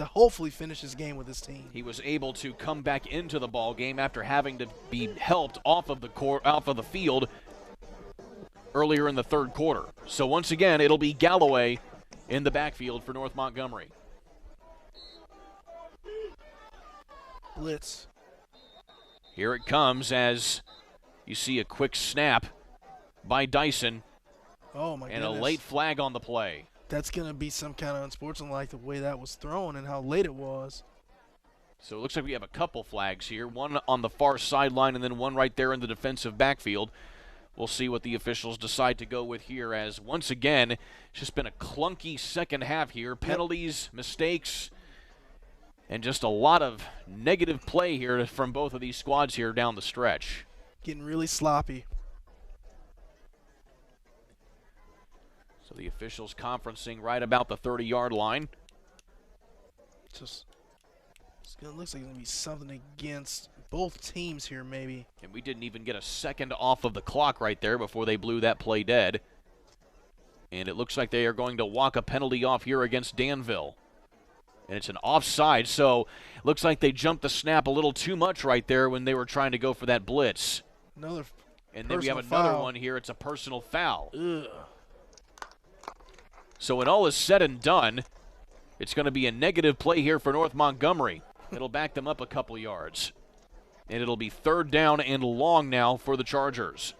hopefully finish his game with his team. He was able to come back into the ball game after having to be helped off of the field earlier in the third quarter. So once again, it'll be Galloway in the backfield for North Montgomery. Blitz. Here it comes as you see a quick snap by Dyson. Oh, my goodness. And a late flag on the play. That's going to be some kind of unsportsmanlike the way that was thrown and how late it was. So it looks like we have a couple flags here, one on the far sideline and then one right there in the defensive backfield. We'll see what the officials decide to go with here, as once again, it's just been a clunky second half here. Penalties, mistakes, and just a lot of negative play here from both of these squads here down the stretch. Getting really sloppy. So the officials conferencing right about the 30-yard line. Looks like it's going to be something against both teams here, maybe. And we didn't even get a second off of the clock right there before they blew that play dead. And it looks like they are going to walk a penalty off here against Danville. And it's an offside, so looks like they jumped the snap a little too much right there when they were trying to go for that blitz. And then we have another one here. It's a personal foul. Ugh. So when all is said and done, it's going to be a negative play here for North Montgomery. It'll back them up a couple yards. And it'll be third down and long now for the Chargers.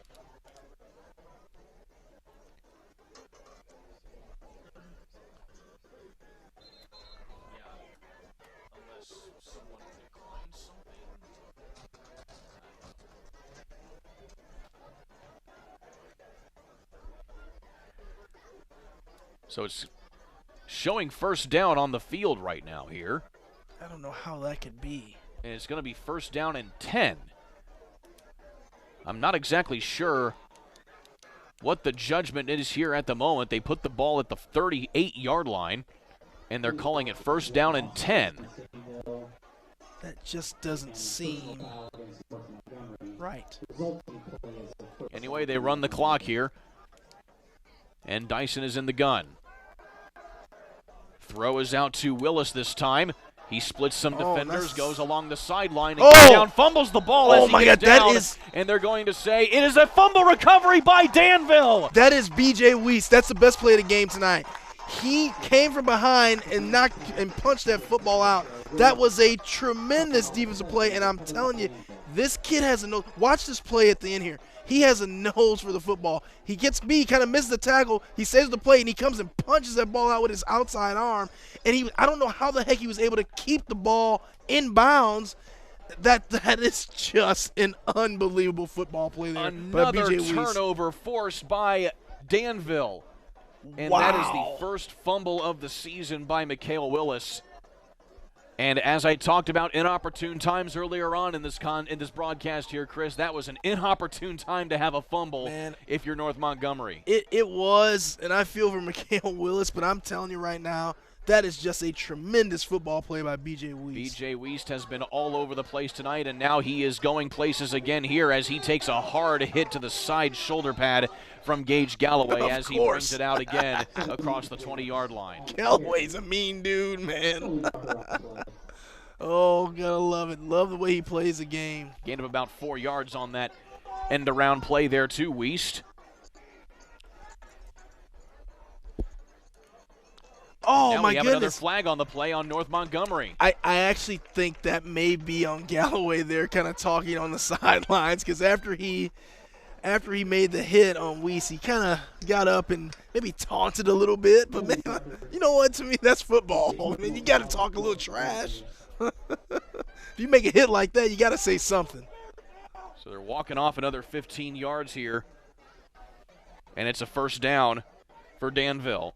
So it's showing first down on the field right now here. I don't know how that could be. And it's going to be first down and 10. I'm not exactly sure what the judgment is here at the moment. They put the ball at the 38-yard line, and they're calling it first down and 10. That just doesn't seem right. Anyway, they run the clock here, and Dyson is in the gun. Throw is out to Willis this time. He splits some defenders, goes along the sideline, and goes down, fumbles the ball as he gets down, and they're going to say it is a fumble recovery by Danville. That is B.J. Weiss. That's the best play of the game tonight. He came from behind and punched that football out. That was a tremendous defensive play, and I'm telling you, this kid has a nose. Watch this play at the end here. He has a nose for the football. He gets beat, kind of misses the tackle. He saves the play, and he comes and punches that ball out with his outside arm. And I don't know how the heck he was able to keep the ball in bounds. That is just an unbelievable football play there. Another turnover forced by Danville. And that is the first fumble of the season by Mikhail Willis. And as I talked about inopportune times earlier on in this broadcast here, Chris, that was an inopportune time to have a fumble if you're North Montgomery. It was, and I feel for Mikhail Willis, but I'm telling you right now, that is just a tremendous football play by B.J. Weiss. B.J. Weiss has been all over the place tonight, and now he is going places again here as he takes a hard hit to the side shoulder pad from Gage Galloway as he brings it out again across the 20-yard line. Galloway's a mean dude, man. Oh, gotta love it. Love the way he plays the game. Gain of about 4 yards on that end-around play there too, Wiest. Oh, now my we have goodness. another flag on the play on North Montgomery. I actually think that may be on Galloway there kind of talking on the sidelines, because after he made the hit on Wiest, he kind of got up and maybe taunted a little bit. But, man, you know what? To me, that's football. I mean, you got to talk a little trash. If you make a hit like that, you got to say something. So they're walking off another 15 yards here. And it's a first down for Danville.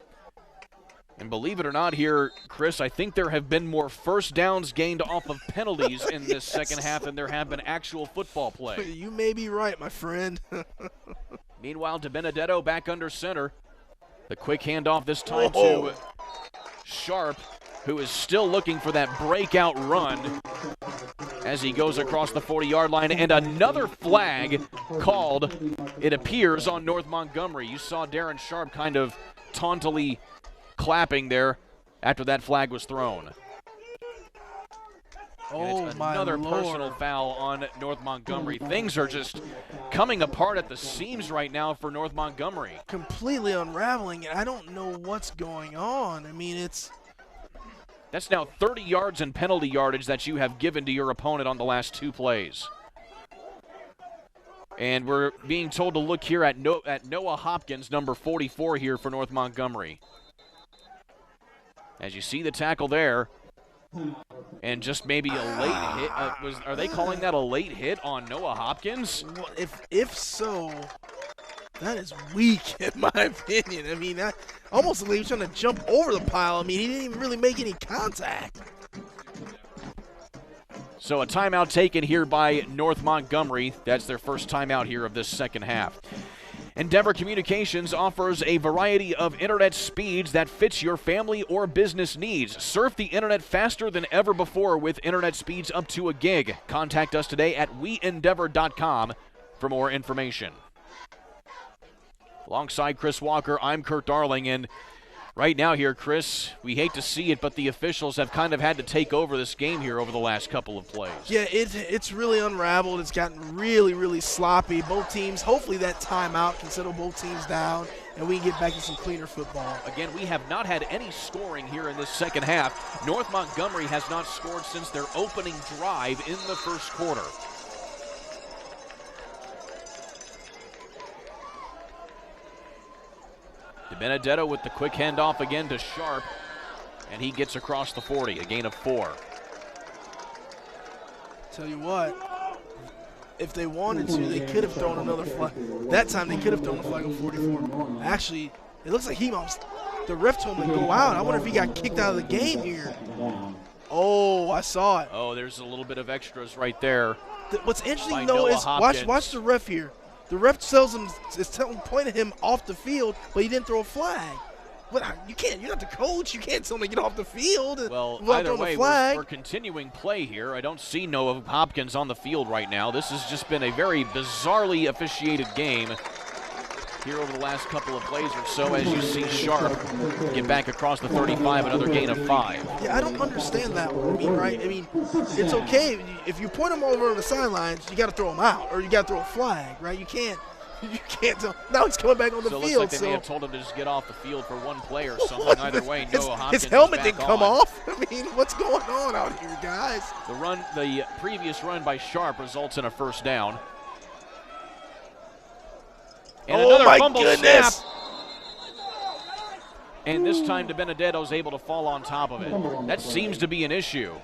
And believe it or not here, Chris, I think there have been more first downs gained off of penalties in this second half than there have been actual football play. You may be right, my friend. Meanwhile, DiBenedetto back under center. The quick handoff this time to Sharp, who is still looking for that breakout run as he goes across the 40-yard line. And another flag called, it appears, on North Montgomery. You saw Darren Sharp kind of tauntily clapping there after that flag was thrown. Oh, it's my another Lord. personal foul on North Montgomery. Things are just coming apart at the seams right now for North Montgomery. Completely unraveling, and I don't know what's going on. I mean, That's now 30 yards in penalty yardage that you have given to your opponent on the last 2 plays. And we're being told to look here at Noah Hopkins, number 44 here for North Montgomery. As you see the tackle there, and just maybe a late hit. Are they calling that a late hit on Noah Hopkins? Well, if so, that is weak in my opinion. I mean, that almost like he was trying to jump over the pile. I mean, he didn't even really make any contact. So a timeout taken here by North Montgomery. That's their first timeout here of this second half. Endeavor Communications offers a variety of internet speeds that fits your family or business needs. Surf the internet faster than ever before with internet speeds up to a gig. Contact us today at weendeavor.com for more information. Alongside Chris Walker, I'm Kurt Darling, and right now here, Chris, we hate to see it, but the officials have kind of had to take over this game here over the last couple of plays. Yeah, it's really unraveled. It's gotten really, really sloppy. Both teams, hopefully that timeout can settle both teams down, and we can get back to some cleaner football. Again, we have not had any scoring here in this second half. North Montgomery has not scored since their opening drive in the first quarter. DiBenedetto with the quick handoff again to Sharp, and he gets across the 40, a gain of 4. Tell you what, if they wanted to, they could have thrown another flag. That time they could have thrown a flag on 44. Actually, it looks like the ref told him to go out. I wonder if he got kicked out of the game here. Oh, I saw it. Oh, there's a little bit of extras right there. What's interesting, though, is watch the ref here. The ref tells him, pointing him off the field, but he didn't throw a flag. But you can't. You're not the coach. You can't tell him to get off the field. Well, either way, we're continuing play here. I don't see Noah Hopkins on the field right now. This has just been a very bizarrely officiated game here over the last couple of plays or so, as you see Sharp get back across the 35, another gain of 5. Yeah, I don't understand that one. I mean, it's okay. If you point him over on the sidelines, you got to throw him out, or you got to throw a flag, right? You can't tell. Now he's coming back on the so field. It looks like they may have told him to just get off the field for one play or something. Either way, Noah Hopkins his helmet is back didn't come on. off. I mean, what's going on out here, guys? The previous run by Sharp results in a first down. And another fumble snap. And this time DiBenedetto's able to fall on top of it. That seems to be an issue.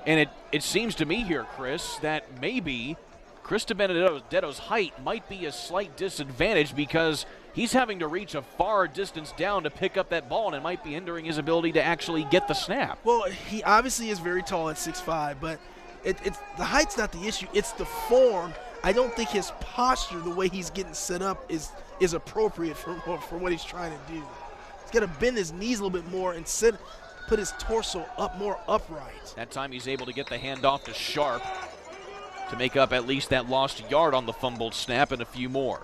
And it seems to me here, Chris, that maybe Chris DiBenedetto's height might be a slight disadvantage because he's having to reach a far distance down to pick up that ball, and it might be hindering his ability to actually get the snap. Well, he obviously is very tall at 6'5", but it's the height's not the issue. It's the form. I don't think his posture, the way he's getting set up, is appropriate for what he's trying to do. He's got to bend his knees a little bit more and put his torso up more upright. That time he's able to get the handoff to Sharp to make up at least that lost yard on the fumbled snap and a few more.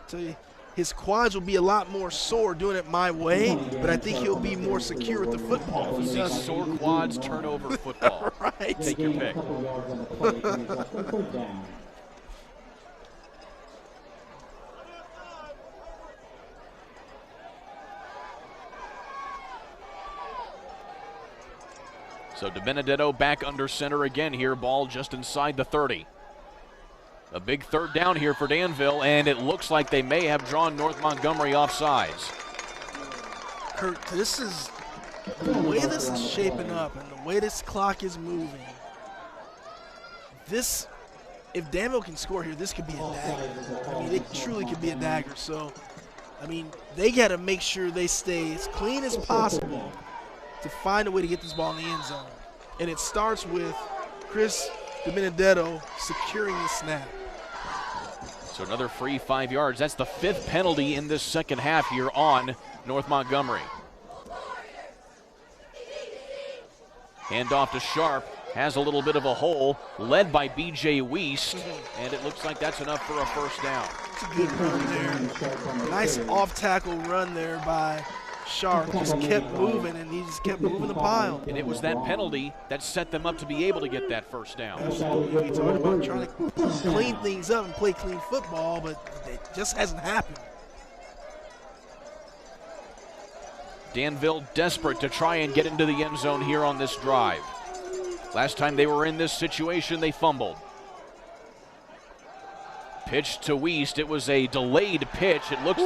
Tell you, his quads will be a lot more sore doing it my way, but I think he'll be more secure with the football. If he does sore quads, turnover football. Right. Take your pick. So DiBenedetto back under center again here. Ball just inside the 30. A big third down here for Danville, and it looks like they may have drawn North Montgomery off sides. Kurt, this is the way this is shaping up and the way this clock is moving. This, if Danville can score here, this could be a dagger. I mean, it truly could be a dagger. So, I mean, they got to make sure they stay as clean as possible to find a way to get this ball in the end zone. And it starts with Chris DiBenedetto securing the snap. So another free 5 yards. That's the 5th penalty in this second half here on North Montgomery. Handoff to Sharp. Has a little bit of a hole, led by B.J. Wiest, and it looks like that's enough for a first down. It's a good run there. Nice off-tackle run there by Sharp. Just kept moving, and he just kept moving the pile. And it was that penalty that set them up to be able to get that first down. Absolutely. We talked about trying to clean things up and play clean football, but it just hasn't happened. Danville desperate to try and get into the end zone here on this drive. Last time they were in this situation, they fumbled. Pitch to Wiest. It was a delayed pitch. It looked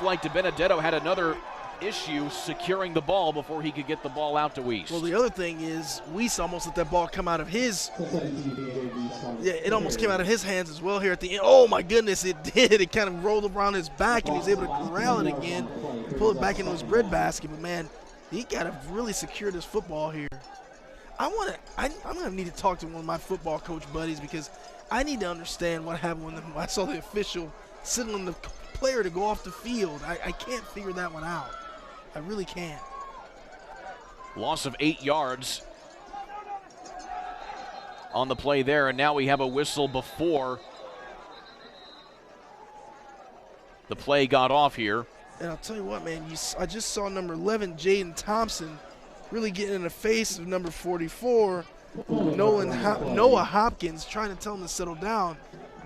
like DiBenedetto had another issue securing the ball before he could get the ball out to Wiest. Well, the other thing is Wiest almost let that ball come out of his. Yeah, it almost came out of his hands as well here at the end. Oh my goodness, it did. It kind of rolled around his back, and he was able to corral it again and pull it back into his breadbasket. But man, he got to really secure this football here. I'm gonna need to talk to one of my football coach buddies because I need to understand what happened when I saw the official signaling the player to go off the field. I can't figure that one out. I really can't. Loss of 8 yards on the play there, and now we have a whistle before the play got off here. And I'll tell you what, man, I just saw number 11, Jaden Thompson, really getting in the face of number 44, Noah Hopkins, trying to tell him to settle down.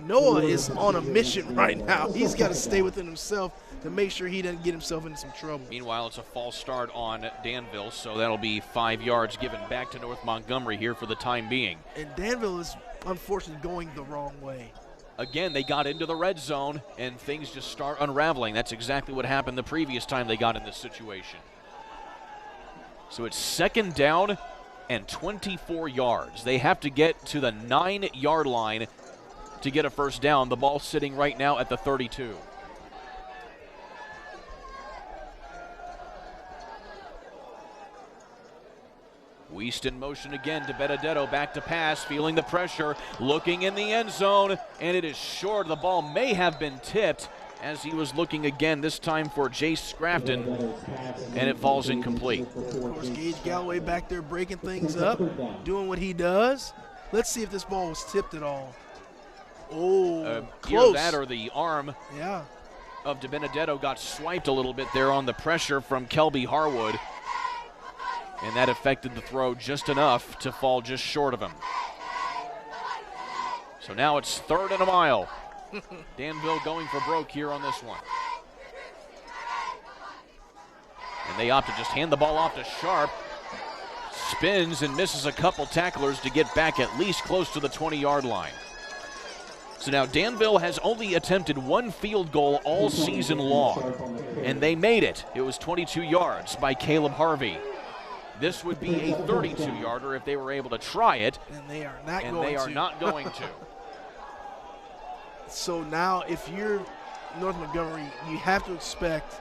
Noah is on a mission right now. He's got to stay within himself to make sure he doesn't get himself into some trouble. Meanwhile, it's a false start on Danville, so that'll be 5 yards given back to North Montgomery here for the time being. And Danville is unfortunately going the wrong way. Again, they got into the red zone, and things just start unraveling. That's exactly what happened the previous time they got in this situation. So it's 2nd down and 24 yards. They have to get to the 9-yard line to get a first down. The ball sitting right now at the 32. Wiest in motion again. DiBenedetto back to pass, feeling the pressure, looking in the end zone, and it is short. The ball may have been tipped as he was looking again, this time for Jace Scrafton, and it falls incomplete. Of course, Gage Galloway back there breaking things up, doing what he does. Let's see if this ball was tipped at all. Oh, close. Either that or the arm of DiBenedetto got swiped a little bit there on the pressure from Kelby Harwood, and that affected the throw just enough to fall just short of him. So now it's 3rd and a mile. Danville going for broke here on this one. And they opt to just hand the ball off to Sharp. Spins and misses a couple tacklers to get back at least close to the 20-yard line. So now Danville has only attempted 1 field goal all season long, and they made it. It was 22 yards by Caleb Harvey. This would be a 32-yarder if they were able to try it, and they are not going to. So now if you're North Montgomery, you have to expect,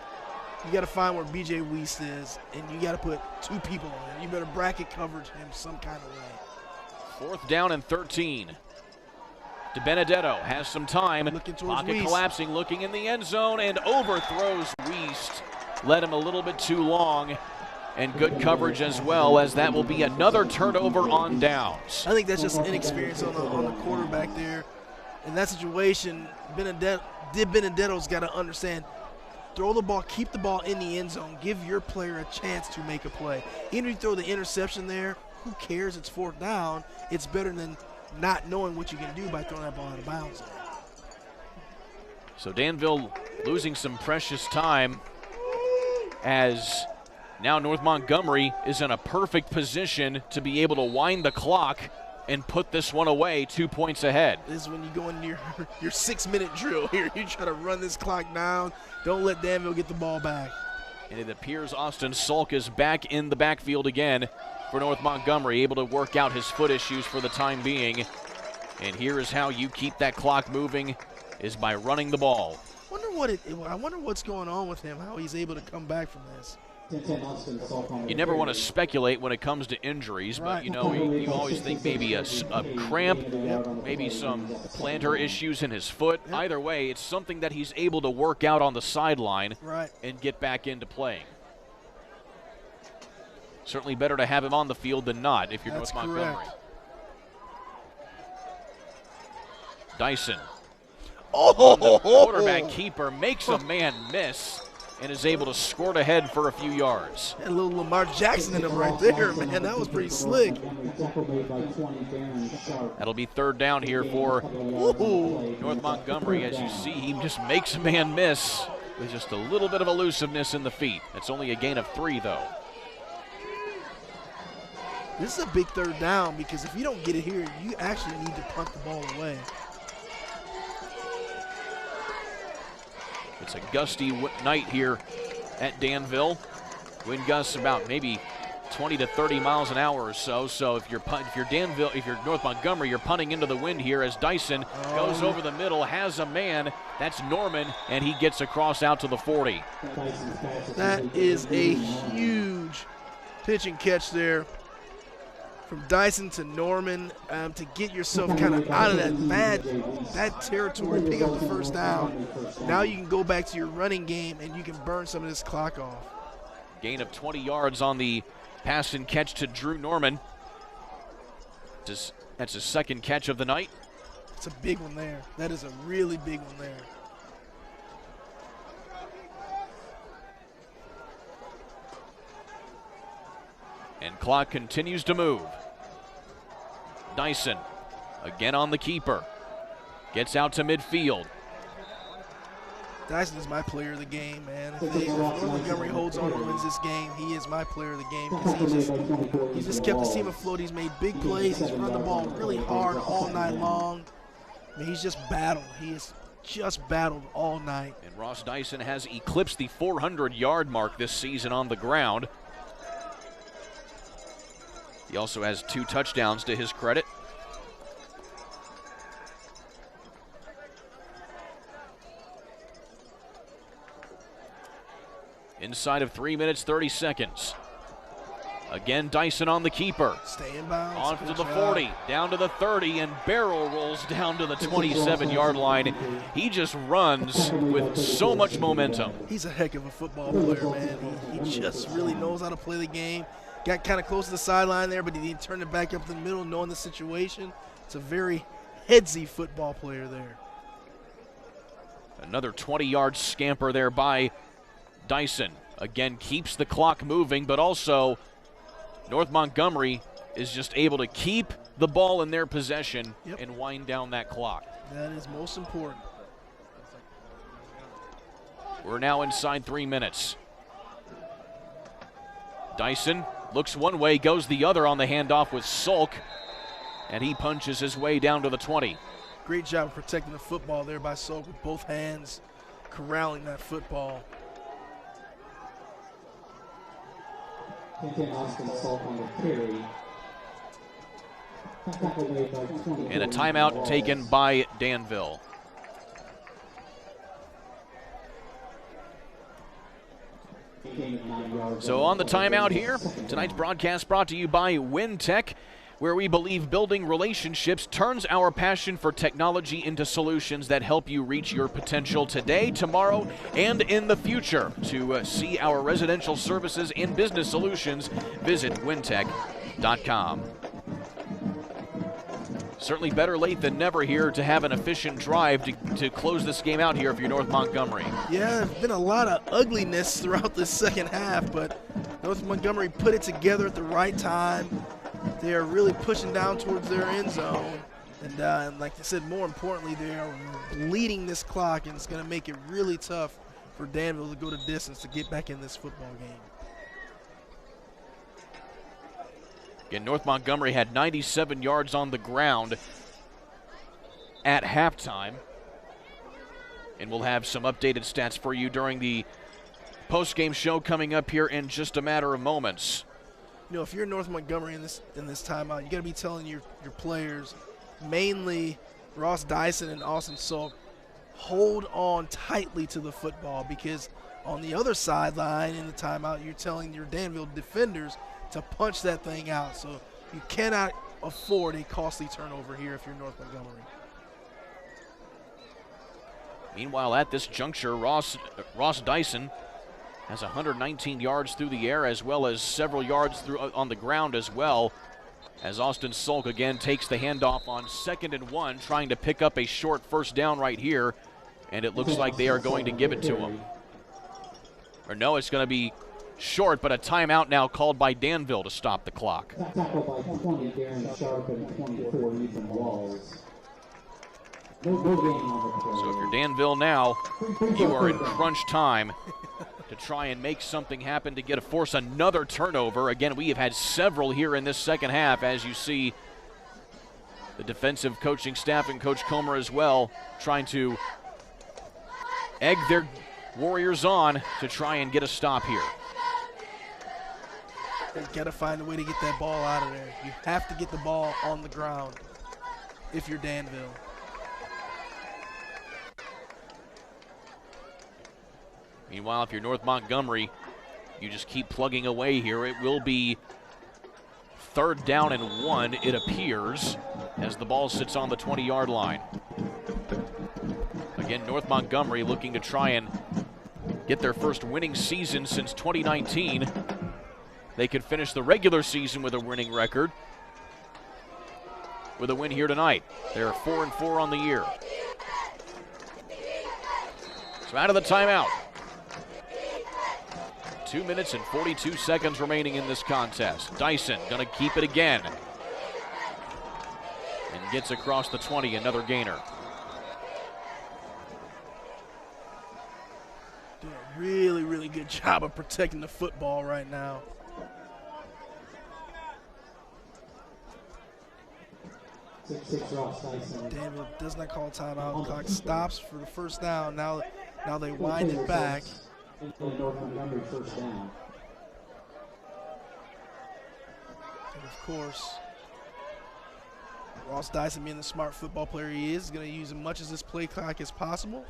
you got to find where B.J. Wiest is, and you got to put 2 people on him. You better bracket coverage him some kind of way. 4th down and 13. DiBenedetto has some time. Pocket collapsing, looking in the end zone, and overthrows Wiest. Led him a little bit too long, and good coverage as well, as that will be another turnover on downs. I think that's just inexperience on the quarterback there. in that situation, Benedetto's got to understand, throw the ball, keep the ball in the end zone, give your player a chance to make a play. Even if you throw the interception there, who cares? It's 4th down. It's better than not knowing what you can do by throwing that ball out of bounds. So Danville losing some precious time as now North Montgomery is in a perfect position to be able to wind the clock and put this one away 2 points ahead. This is when you go into your 6-minute drill here. You try to run this clock down. Don't let Danville get the ball back. And it appears Austin Salk is back in the backfield again for North Montgomery, able to work out his foot issues for the time being. And here is how you keep that clock moving, is by running the ball. I wonder what's going on with him, how he's able to come back from this. You never want to speculate when it comes to injuries, but you always think maybe a cramp, maybe some plantar issues in his foot. Either way, it's something that he's able to work out on the sideline and get back into playing. Certainly better to have him on the field than not if you're North Montgomery. Dyson. The quarterback keeper makes a man miss and is able to squirt ahead for a few yards. And a little Lamar Jackson in him right there, man. That was pretty slick. That'll be 3rd down here for North Montgomery. As you see, he just makes a man miss with just a little bit of elusiveness in the feet. It's only a gain of 3, though. This is a big 3rd down because if you don't get it here, you actually need to punt the ball away. It's a gusty night here at Danville. Wind gusts about maybe 20 to 30 miles an hour or so. So if you're North Montgomery, you're punting into the wind here as Dyson goes over the middle, has a man. That's Norman, and he gets across out to the 40. That is a huge pitch and catch there from Dyson to Norman to get yourself kind of out of that territory, pick up the 1st down. Now you can go back to your running game and you can burn some of this clock off. Gain of 20 yards on the pass and catch to Drew Norman. That's his 2nd catch of the night. It's a big one there. That is a really big one there. And clock continues to move. Dyson again on the keeper. Gets out to midfield. Dyson is my player of the game, man. If North Montgomery holds on and wins this game, he is my player of the game because he's just kept the team afloat. He's made big plays. He's run the ball really hard all night long. I mean, he's just battled. He has just battled all night. And Ross Dyson has eclipsed the 400-yard mark this season on the ground. He also has 2 touchdowns to his credit. Inside of 3 minutes, 30 seconds. Again, Dyson on the keeper. Stay in bounds. On to the 40, down to the 30, and barrel rolls down to the 27-yard line. He just runs with so much momentum. He's a heck of a football player, man. He just really knows how to play the game. Got kind of close to the sideline there, but he turned it back up in the middle, knowing the situation. It's a very headsy football player there. Another 20-yard scamper there by Dyson. Again, keeps the clock moving, but also North Montgomery is just able to keep the ball in their possession and wind down that clock. That is most important. We're now inside 3 minutes. Dyson looks one way, goes the other on the handoff with Salk, and he punches his way down to the 20. Great job of protecting the football there by Salk with both hands, corralling that football. And a timeout taken by Danville. So on the timeout here, tonight's broadcast brought to you by WinTech, where we believe building relationships turns our passion for technology into solutions that help you reach your potential today, tomorrow, and in the future. To see our residential services and business solutions, visit wintech.com. certainly better late than never here to have an efficient drive to close this game out here if you're North Montgomery. Yeah, there's been a lot of ugliness throughout this second half, but North Montgomery put it together at the right time. They are really pushing down towards their end zone. And like I said, more importantly, they are leading this clock, and it's going to make it really tough for Danville to go the distance to get back in this football game. Again, North Montgomery had 97 yards on the ground at halftime. And we'll have some updated stats for you during the post-game show coming up here in just a matter of moments. You know, if you're North Montgomery in this timeout, you got to be telling your players, mainly Ross Dyson and Austin Salk, hold on tightly to the football, because on the other sideline in the timeout, you're telling your Danville defenders to punch that thing out. So you cannot afford a costly turnover here if you're North Montgomery. Meanwhile, at this juncture, Ross Dyson has 119 yards through the air, as well as several yards on the ground as well, as Austin Salk again takes the handoff on 2nd and 1, trying to pick up a short first down right here, and it looks like they are going to give it to him. Or no, it's going to be short, but a timeout now called by Danville to stop the clock. Tackled by 20, Darren Sharp, and 24, Ethan Walls. No game on the play. So if you're Danville now, you are in crunch time to try and make something happen to force another turnover. Again, we have had several here in this second half, as you see the defensive coaching staff and Coach Comer as well trying to egg their Warriors on to try and get a stop here. You've got to find a way to get that ball out of there. You have to get the ball on the ground if you're Danville. Meanwhile, if you're North Montgomery, you just keep plugging away here. It will be 3rd down and 1, it appears, as the ball sits on the 20-yard line. Again, North Montgomery looking to try and get their first winning season since 2019. They could finish the regular season with a winning record with a win here tonight. They're 4-4 on the year. So out of the timeout. 2 minutes and 42 seconds remaining in this contest. Dyson going to keep it again. And gets across the 20, another gainer. Doing a really, really good job of protecting the football right now. Danville does not call timeout. The clock stops for the first down. Now they wind it back. North Montgomery first down. And of course, Ross Dyson, being the smart football player he is going to use as much of this play clock as possible.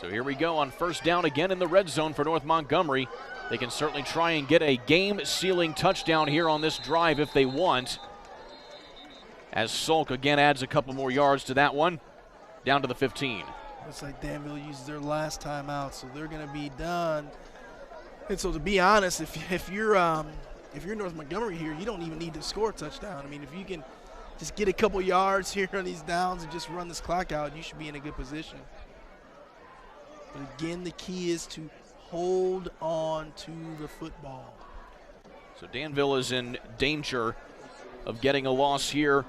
So here we go on first down again in the red zone for North Montgomery. They can certainly try and get a game-sealing touchdown here on this drive if they want. As Salk again adds a couple more yards to that one, down to the 15. Looks like Danville used their last timeout, so they're going to be done. And so to be honest, if you're North Montgomery here, you don't even need to score a touchdown. I mean, if you can just get a couple yards here on these downs and just run this clock out, you should be in a good position. But again, the key is to hold on to the football. So Danville is in danger of getting a loss here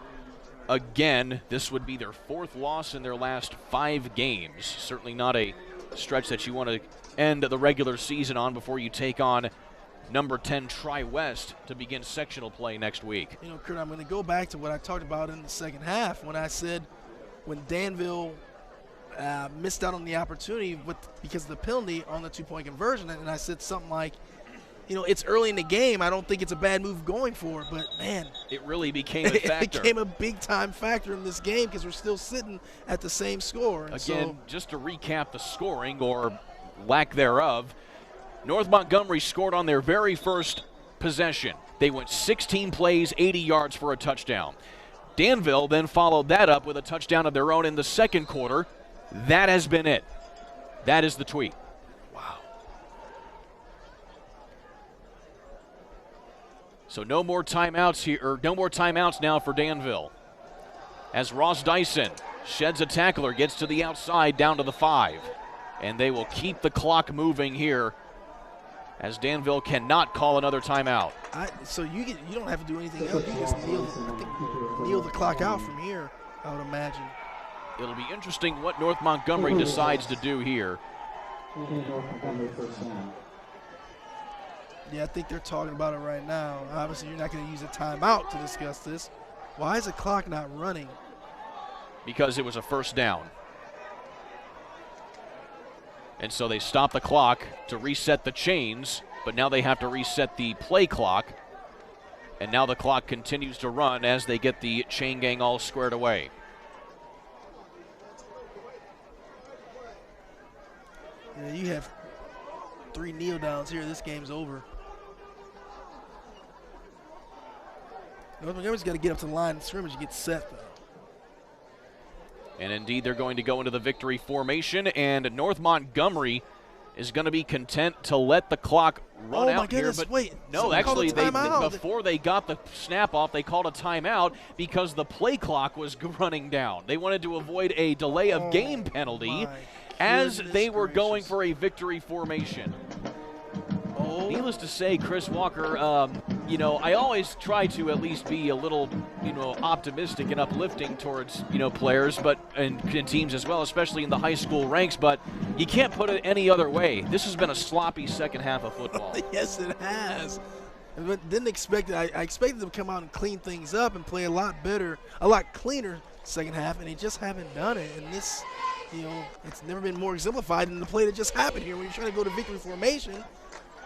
again. This would be their 4th loss in their last 5 games. Certainly not a stretch that you want to end the regular season on before you take on number 10 Tri-West to begin sectional play next week. You know, Kurt, I'm going to go back to what I talked about in the second half when I said when Danville missed out on the opportunity because of the penalty on the 2-point conversion, and I said something like, you know, it's early in the game. I don't think it's a bad move going for it, but, man. It really became a factor. It became a big-time factor in this game because we're still sitting at the same score. And again, just to recap the scoring or lack thereof, North Montgomery scored on their very first possession. They went 16 plays, 80 yards for a touchdown. Danville then followed that up with a touchdown of their own in the second quarter. That has been it. That is the tweet. Wow. So no more timeouts here, or no more timeouts now for Danville. As Ross Dyson sheds a tackler, gets to the outside, down to the 5. And they will keep the clock moving here as Danville cannot call another timeout. So you don't have to do anything else. You just kneel the clock out from here, I would imagine. It'll be interesting what North Montgomery decides to do here. Yeah, I think they're talking about it right now. Obviously, you're not going to use a timeout to discuss this. Why is the clock not running? Because it was a first down. And so they stop the clock to reset the chains, but now they have to reset the play clock. And now the clock continues to run as they get the chain gang all squared away. Yeah, you have 3 kneel downs here. This game's over. North Montgomery's got to get up to the line of scrimmage and get set, though. And indeed, they're going to go into the victory formation, and North Montgomery is going to be content to let the clock run out here. But wait, no, actually, before they got the snap off, they called a timeout because the play clock was running down. They wanted to avoid a delay of game penalty as they were going for a victory formation. Needless to say, Chris Walker, I always try to at least be a little, optimistic and uplifting towards, players and teams as well, especially in the high school ranks, but you can't put it any other way. This has been a sloppy second half of football. Yes, it has. But didn't expect it. I expected them to come out and clean things up and play a lot better, a lot cleaner second half, and they just haven't done it. And this, it's never been more exemplified than the play that just happened here when you're trying to go to victory formation.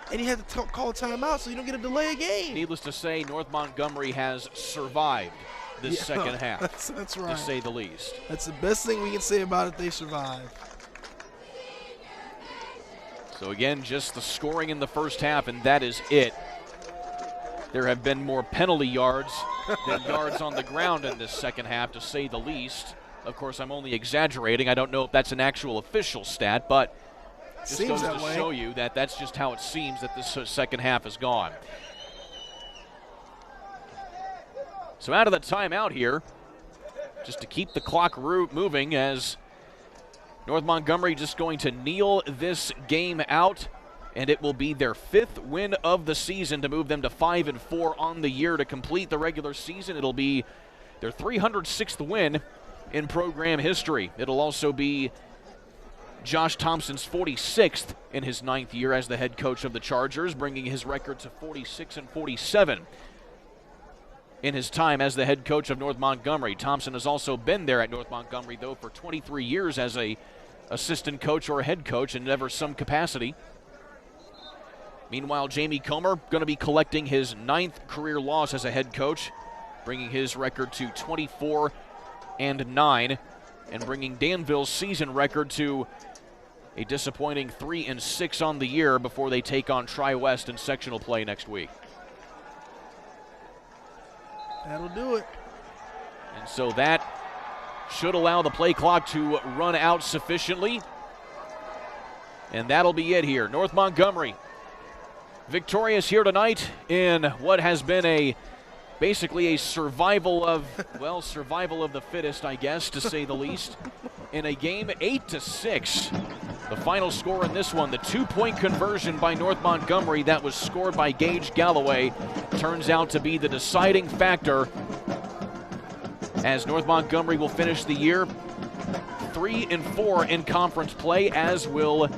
And you have to call a timeout so you don't get a delay of game. Needless to say, North Montgomery has survived this second half. That's right. To say the least. That's the best thing we can say about it. They survived. So again, just the scoring in the first half, and that is it. There have been more penalty yards than yards on the ground in this second half, to say the least. Of course, I'm only exaggerating. I don't know if that's an actual official stat, but just goes to show you that that's just how it seems that this second half has gone. So out of the timeout here, just to keep the clock moving, as North Montgomery just going to kneel this game out, and it will be their 5th win of the season to move them to 5-4 on the year to complete the regular season. It'll be their 306th win in program history. It'll also be Josh Thompson's 46th in his 9th year as the head coach of the Chargers, bringing his record to 46-47 in his time as the head coach of North Montgomery. Thompson has also been there at North Montgomery, though, for 23 years as a assistant coach or a head coach in ever some capacity. Meanwhile, Jamie Comer going to be collecting his 9th career loss as a head coach, bringing his record to 24-9 and bringing Danville's season record to a disappointing 3-6 on the year before they take on Tri-West in sectional play next week. That'll do it. And so that should allow the play clock to run out sufficiently. And that'll be it here. North Montgomery victorious here tonight in what has been basically a survival of the fittest, I guess, to say the least, in a game 8-6. The final score in this one, the 2-point conversion by North Montgomery that was scored by Gage Galloway, turns out to be the deciding factor as North Montgomery will finish the year 3-4 in conference play, as will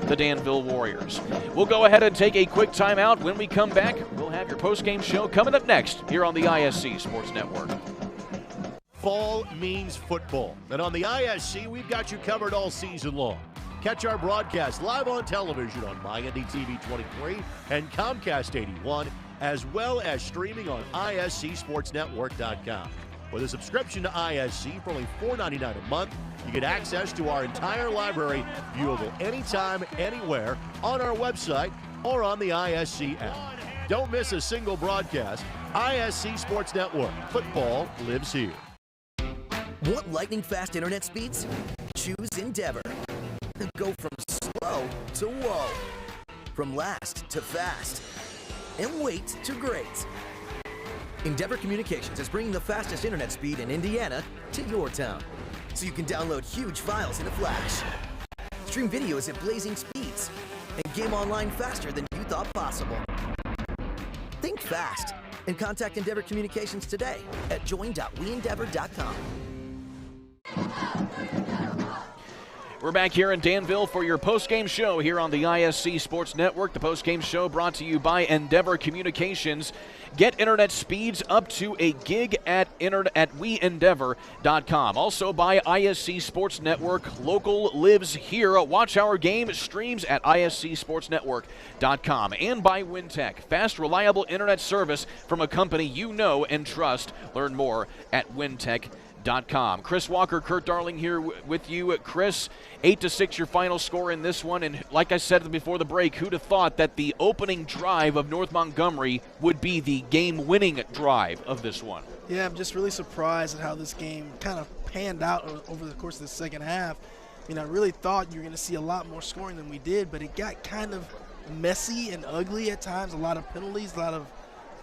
the Danville Warriors. We'll go ahead and take a quick timeout. When we come back, we'll have your post-game show coming up next here on the ISC Sports Network. Fall means football, and on the ISC, we've got you covered all season long. Catch our broadcast live on television on MyNDTV 23 and Comcast 81, as well as streaming on ISCSportsNetwork.com. With a subscription to ISC for only $4.99 a month, you get access to our entire library, viewable anytime, anywhere, on our website or on the ISC app. Don't miss a single broadcast. ISC Sports Network. Football lives here. Want lightning-fast internet speeds? Choose Endeavor. Go from slow to whoa. From last to fast. And wait to great. Endeavor Communications is bringing the fastest internet speed in Indiana to your town, so you can download huge files in a flash, stream videos at blazing speeds, and game online faster than you thought possible. Think fast and contact Endeavor Communications today at join.weendeavor.com. We're back here in Danville for your postgame show here on the ISC Sports Network. The postgame show brought to you by Endeavor Communications. Get internet speeds up to a gig at weendeavor.com. Also by ISC Sports Network. Local lives here. Watch our game streams at iscsportsnetwork.com. And by Wintech. Fast, reliable internet service from a company you know and trust. Learn more at wintech.com. Chris Walker, Kurt Darling here with you. Chris, 8-6 your final score in this one, and like I said before the break, who'd have thought that the opening drive of North Montgomery would be the game-winning drive of this one? Yeah, I'm just really surprised at how this game kind of panned out over the course of the second half. I mean, I really thought you were going to see a lot more scoring than we did, but it got kind of messy and ugly at times. A lot of penalties, a lot of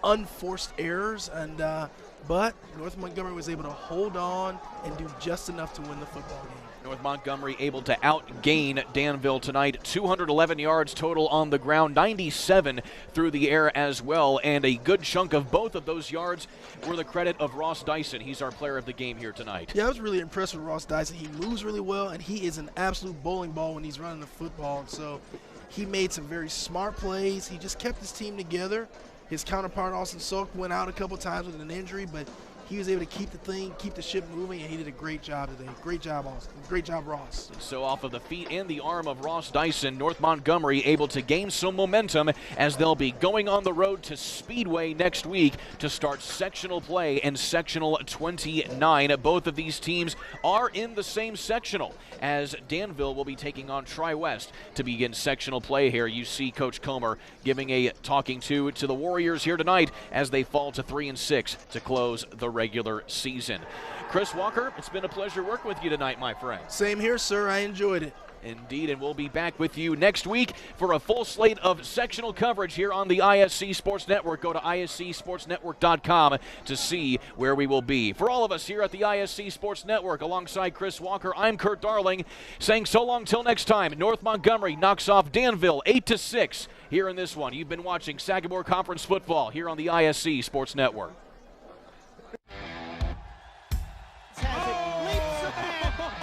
unforced errors, and but North Montgomery was able to hold on and do just enough to win the football game. North Montgomery able to outgain Danville tonight. 211 yards total on the ground, 97 through the air as well, and a good chunk of both of those yards were the credit of Ross Dyson. He's our player of the game here tonight. Yeah, I was really impressed with Ross Dyson. He moves really well, and he is an absolute bowling ball when he's running the football. So he made some very smart plays. He just kept his team together. His counterpart, Austin Salk, went out a couple times with an injury, but he was able to keep the ship moving, and he did a great job today. Great job, Austin. Great job, Ross. So off of the feet and the arm of Ross Dyson, North Montgomery able to gain some momentum as they'll be going on the road to Speedway next week to start sectional play in sectional 29. Both of these teams are in the same sectional, as Danville will be taking on Tri-West to begin sectional play here. You see Coach Comer giving a talking to the Warriors here tonight as they fall to 3-6 to close the regular season. Chris Walker, it's been a pleasure working with you tonight, my friend. Same here, sir. I enjoyed it. Indeed, and we'll be back with you next week for a full slate of sectional coverage here on the ISC Sports Network. Go to iscsportsnetwork.com to see where we will be. For all of us here at the ISC Sports Network, alongside Chris Walker, I'm Kurt Darling, saying so long till next time. North Montgomery knocks off Danville 8-6 here in this one. You've been watching Sagamore Conference football here on the ISC Sports Network.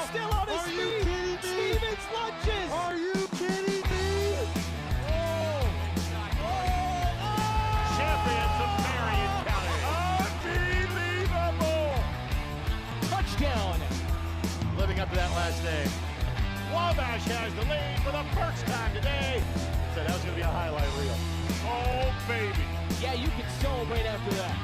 Still on his feet. Stevens lunges. Are you kidding me? Champions of Marion County. Unbelievable. Touchdown. Living up to that last name. Wabash has the lead for the first time today. So that was going to be a highlight reel. Oh, baby. Yeah, you can celebrate after that.